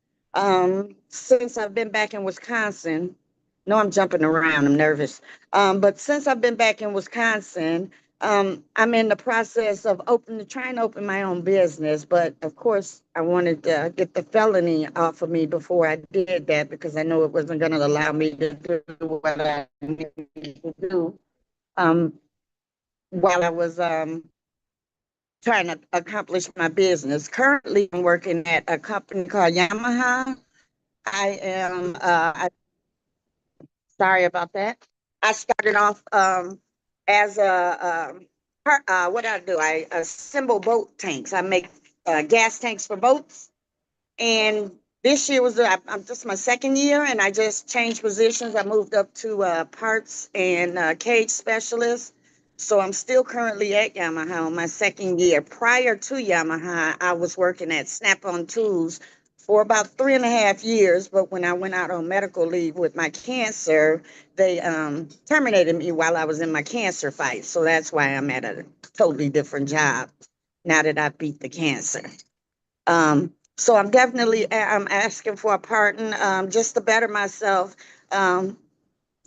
since I've been back in Wisconsin. No, I'm jumping around. I'm nervous. But since I've been back in Wisconsin, I'm in the process of trying to open my own business. But of course, I wanted to get the felony off of me before I did that because I know it wasn't going to allow me to do what I needed to do while I was trying to accomplish my business. Currently, I'm working at a company called Yamaha. I am, sorry about that. I started off as what I do, I assemble boat tanks. I make gas tanks for boats. And this year was, I'm just my second year and I just changed positions. I moved up to parts and cage specialist. So I'm still currently at Yamaha on my second year. Prior to Yamaha, I was working at Snap-on Tools for about 3.5 years. But when I went out on medical leave with my cancer, they terminated me while I was in my cancer fight. So that's why I'm at a totally different job now that I beat the cancer. So I'm definitely I'm asking for a pardon just to better myself,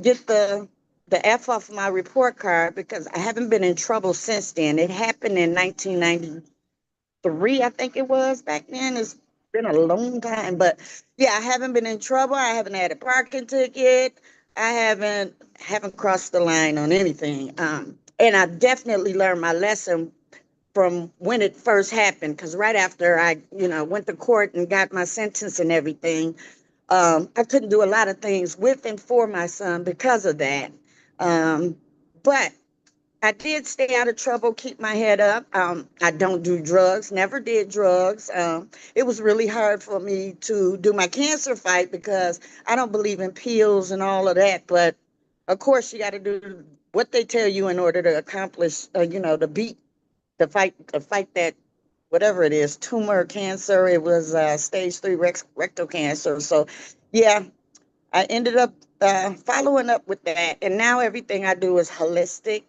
get the F off my report card because I haven't been in trouble since then. It happened in 1993, I think it was. Back then, it's been a long time. But yeah, I haven't been in trouble. I haven't had a parking ticket. I haven't crossed the line on anything. And I definitely learned my lesson from when it first happened, because right after I, went to court and got my sentence and everything, I couldn't do a lot of things with and for my son because of that. But I did stay out of trouble, keep my head up. I don't do drugs, never did drugs. It was really hard for me to do my cancer fight because I don't believe in pills and all of that. But of course, you got to do what they tell you in order to accomplish, to fight that, whatever it is, tumor cancer. It was stage 3 rectal cancer. So yeah, I ended up following up with that. And now everything I do is holistic.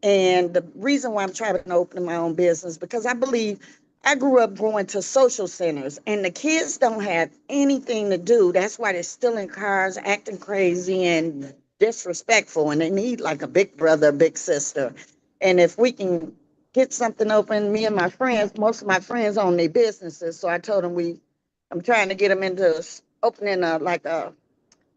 And the reason why I'm trying to open my own business, because I believe I grew up going to social centers and the kids don't have anything to do. That's why they're stealing cars, acting crazy and disrespectful. And they need like a big brother, big sister. And if we can get something open, me and my friends, most of my friends own their businesses. So I told them I'm trying to get them into opening a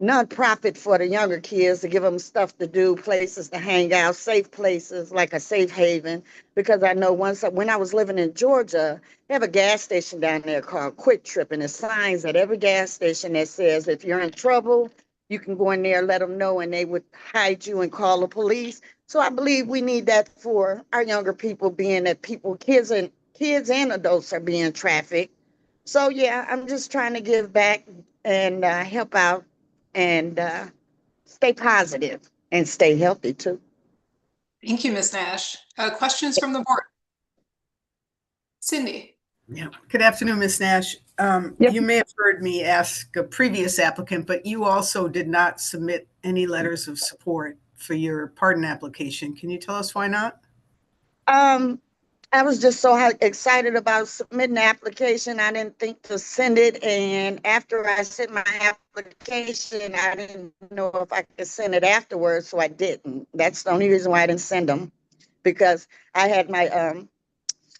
nonprofit for the younger kids to give them stuff to do, places to hang out, safe places, like a safe haven. Because I know when I was living in Georgia, they have a gas station down there called Quick Trip, and there's signs at every gas station that says if you're in trouble, you can go in there, let them know, and they would hide you and call the police. So I believe we need that for our younger people, being that kids and adults are being trafficked. So yeah, I'm just trying to give back and help out and stay positive and stay healthy too. Thank you, Ms. Nash. Questions from the board? Cindy. Yeah. Good afternoon, Ms. Nash. You may have heard me ask a previous applicant, but you also did not submit any letters of support for your pardon application. Can you tell us why not? I was just so excited about submitting the application. I didn't think to send it. And after I sent my application, I didn't know if I could send it afterwards. So I didn't. That's the only reason why I didn't send them, because I had my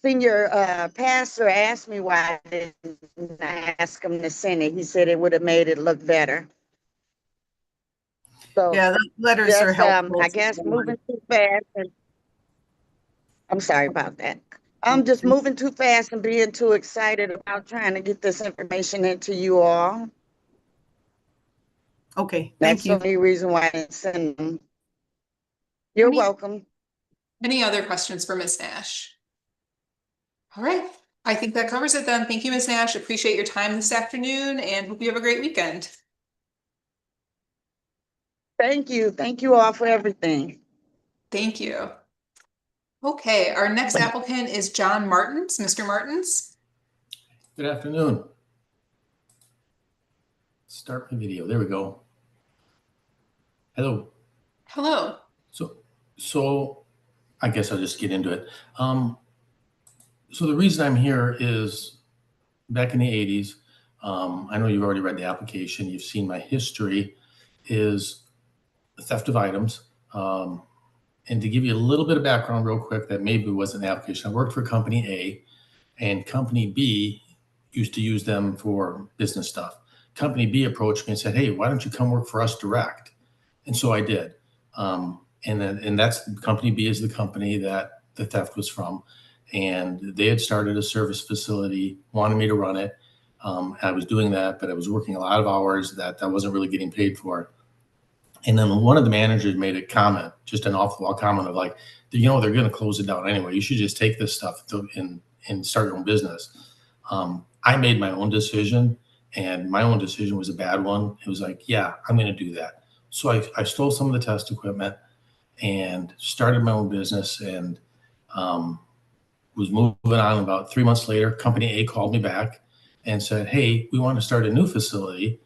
senior pastor asked me why I didn't ask him to send it. He said it would have made it look better. So yeah, the letters are helpful. I guess moving too fast. I'm sorry about that. I'm just moving too fast and being too excited about trying to get this information into you all. Okay, That's thank you. the only reason why I didn't send them. You're welcome. Any other questions for Ms. Nash? All right, I think that covers it then. Thank you, Ms. Nash. Appreciate your time this afternoon and hope you have a great weekend. Thank you. Thank you all for everything. Thank you. Okay, our next applicant is John Martins. Mr. Martins. Good afternoon. Start my video. There we go. Hello. Hello. So I guess I'll just get into it. So the reason I'm here is back in the 80s, I know you've already read the application, you've seen my history, is theft of items. And to give you a little bit of background real quick, that maybe wasn't the application. I worked for Company A, and Company B used to use them for business stuff. Company B approached me and said, hey, why don't you come work for us direct? And so I did. And that's Company B is the company that the theft was from. And they had started a service facility, wanted me to run it. I was doing that, but I was working a lot of hours that I wasn't really getting paid for. And then one of the managers made a comment, just an off-the-wall comment of like, you know, they're going to close it down anyway. You should just take this stuff and start your own business. I made my own decision, and my own decision was a bad one. It was like, yeah, I'm going to do that. So I stole some of the test equipment and started my own business, and was moving on. About 3 months later, Company A called me back and said, hey, we want to start a new facility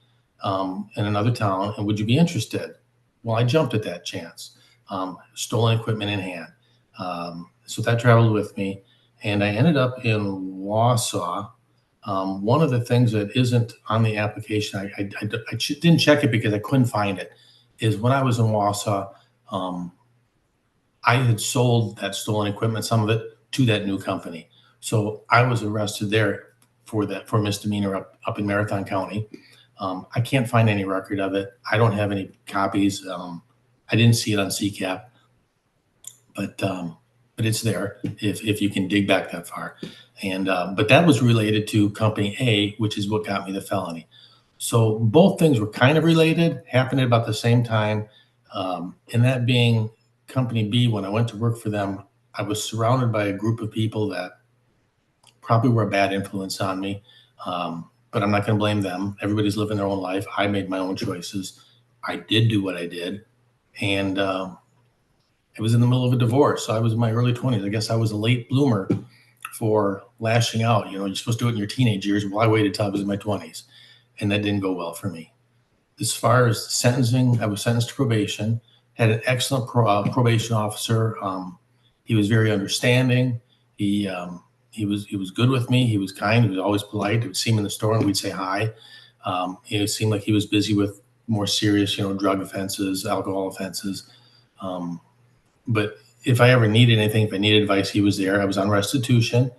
in another town, and would you be interested? Well, I jumped at that chance, stolen equipment in hand. So that traveled with me, and I ended up in Wausau. One of the things that isn't on the application, I didn't check it because I couldn't find it, is when I was in Wausau, I had sold that stolen equipment, some of it, to that new company. So I was arrested there for misdemeanor up in Marathon County. I can't find any record of it. I don't have any copies. I didn't see it on CCAP, but it's there if you can dig back that far. And but that was related to Company A, which is what got me the felony. So both things were kind of related, happened at about the same time. And that being Company B, when I went to work for them, I was surrounded by a group of people that probably were a bad influence on me. But I'm not going to blame them. Everybody's living their own life. I made my own choices. I did do what I did. And it was in the middle of a divorce. So I was in my early 20s. I guess I was a late bloomer for lashing out. You know, you're supposed to do it in your teenage years. Well, I waited till I was in my 20s. And that didn't go well for me. As far as sentencing, I was sentenced to probation. Had an excellent probation officer. He was very understanding. He was good with me. He was kind. He was always polite. I would see him in the store and we'd say hi. It seemed like he was busy with more serious, drug offenses, alcohol offenses. But if I ever needed anything, if I needed advice, he was there. I was on restitution.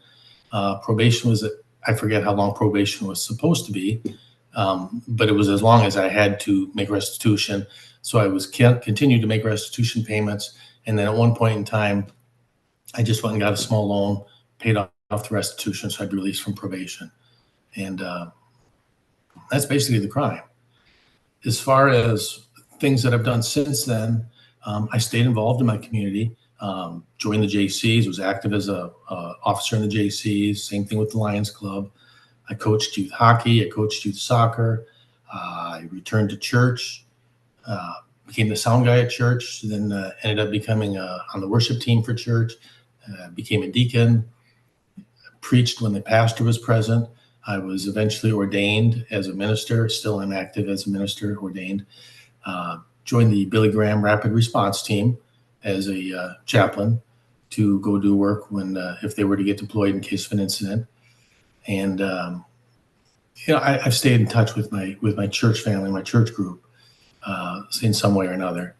Probation was, I forget how long probation was supposed to be, but it was as long as I had to make restitution. So I was continued to make restitution payments. And then at one point in time, I just went and got a small loan, paid off the restitution, so I'd be released from probation. And that's basically the crime. As far as things that I've done since then, I stayed involved in my community, joined the JCs, was active as a officer in the JCs, same thing with the Lions Club. I coached youth hockey, I coached youth soccer, I returned to church, became the sound guy at church, then ended up becoming on the worship team for church, became a deacon, preached when the pastor was present. I was eventually ordained as a minister, still am active as a minister, ordained. Joined the Billy Graham Rapid Response Team as a chaplain to go do work when if they were to get deployed in case of an incident. And I've stayed in touch with my church family, my church group, in some way or another.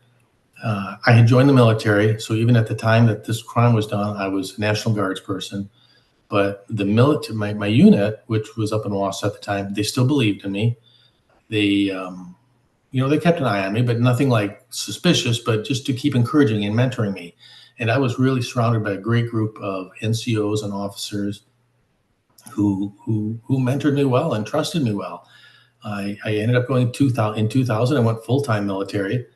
I had joined the military, so even at the time that this crime was done, I was a National Guards person. But the military, my unit, which was up in Wausau at the time, they still believed in me. They, they kept an eye on me, but nothing like suspicious, but just to keep encouraging and mentoring me. And I was really surrounded by a great group of NCOs and officers who mentored me well and trusted me well. I ended up going in 2000. I went full-time military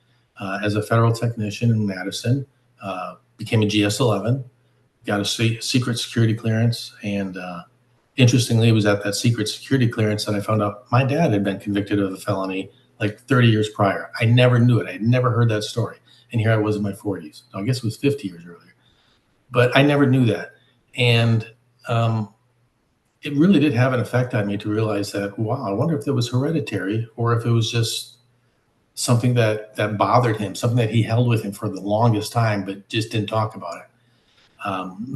as a federal technician in Madison, became a GS-11, got a secret security clearance. And interestingly, it was at that secret security clearance that I found out my dad had been convicted of a felony like 30 years prior. I never knew it. I had never heard that story. And here I was in my 40s. I guess it was 50 years earlier. But I never knew that. And it really did have an effect on me to realize that, wow, I wonder if it was hereditary or if it was just something that bothered him, something that he held with him for the longest time, but just didn't talk about it.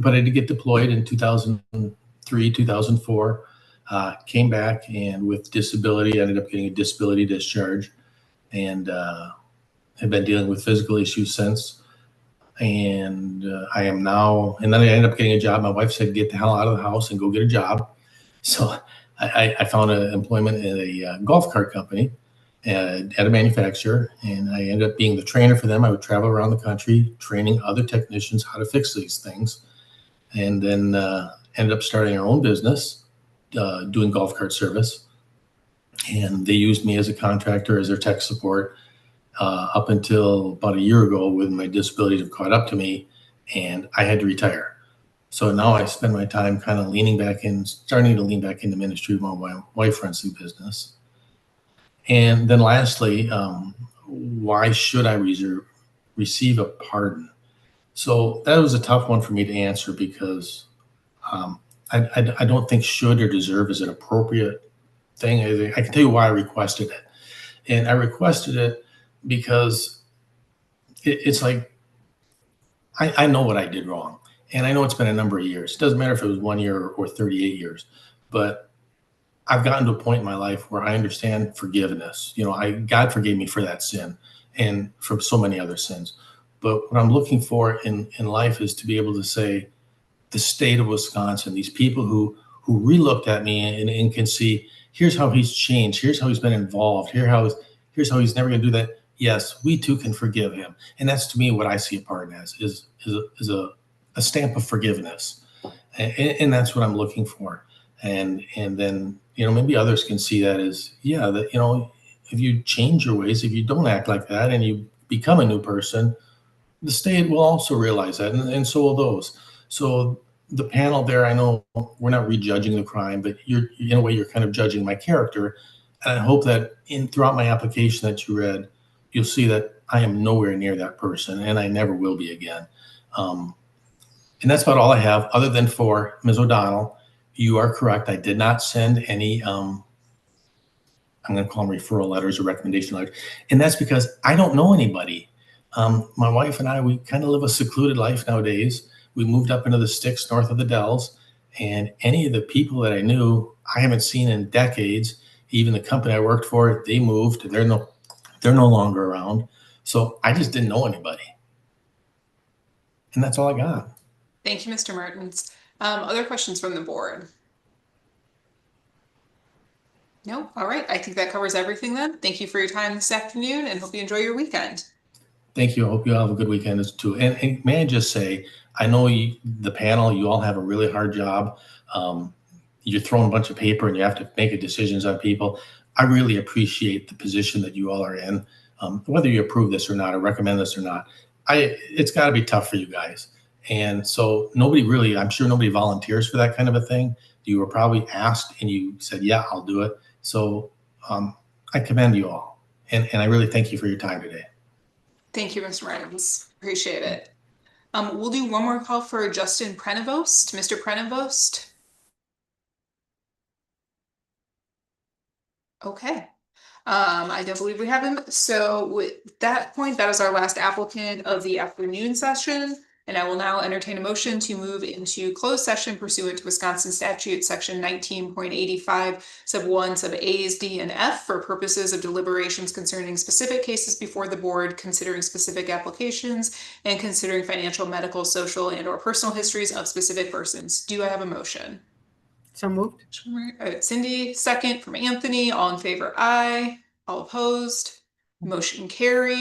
But I did get deployed in 2003, 2004, came back, and with disability, ended up getting a disability discharge, and have been dealing with physical issues since. And I am now, and then I ended up getting a job. My wife said, get the hell out of the house and go get a job. So I found employment at a golf cart company at a manufacturer, and I ended up being the trainer for them. I would travel around the country training other technicians how to fix these things, and then ended up starting our own business doing golf cart service. And they used me as a contractor, as their tech support, up until about a year ago when my disabilities have caught up to me and I had to retire. So now I spend my time kind of starting to lean back into ministry while my wife runs the business. And then lastly, why should I receive a pardon? So that was a tough one for me to answer because I don't think should or deserve is an appropriate thing. I can tell you why I requested it. And I requested it because it's like, I know what I did wrong. And I know it's been a number of years. It doesn't matter if it was 1 year or 38 years, but I've gotten to a point in my life where I understand forgiveness. God forgave me for that sin and for so many other sins. But what I'm looking for in life is to be able to say, the state of Wisconsin, these people who re-looked at me and can see, here's how he's changed. Here's how he's been involved. Here's how he's never going to do that. Yes, we too can forgive him. And that's, to me, what I see a pardon as is a stamp of forgiveness. And that's what I'm looking for. And then, maybe others can see that as, if you change your ways, if you don't act like that and you become a new person, the state will also realize that. And so will those. So the panel there, I know we're not rejudging the crime, but in a way, you're kind of judging my character. And I hope that throughout my application that you read, you'll see that I am nowhere near that person and I never will be again. And that's about all I have, other than for Ms. O'Donnell. You are correct. I did not send any, I'm going to call them referral letters or recommendation letters. And that's because I don't know anybody. My wife and I, we kind of live a secluded life nowadays. We moved up into the sticks north of the Dells. And any of the people that I knew, I haven't seen in decades. Even the company I worked for, they moved. They're no longer around. So I just didn't know anybody. And that's all I got. Thank you, Mr. Martins. Other questions from the board? No? All right. I think that covers everything then. Thank you for your time this afternoon and hope you enjoy your weekend. Thank you. I hope you all have a good weekend too. And may I just say, I know the panel, you all have a really hard job. You're throwing a bunch of paper and you have to make decisions on people. I really appreciate the position that you all are in. whether you approve this or not, or recommend this or not, it's got to be tough for you guys. And so I'm sure nobody volunteers for that kind of a thing. You were probably asked and you said, yeah, I'll do it. So I commend you all. And I really thank you for your time today. Thank you, Mr. Reynolds. Appreciate it. We'll do one more call for Justin Prenevost. Mr. Prenevost. Okay. I don't believe we have him. So with that point, that is our last applicant of the afternoon session. And I will now entertain a motion to move into closed session pursuant to Wisconsin statute section 19.85 sub 1 sub A's D and F for purposes of deliberations concerning specific cases before the board, considering specific applications and considering financial, medical, social, and or personal histories of specific persons. Do I have a motion? So moved. Cindy, second from Anthony. All in favor, aye. All opposed, motion carried.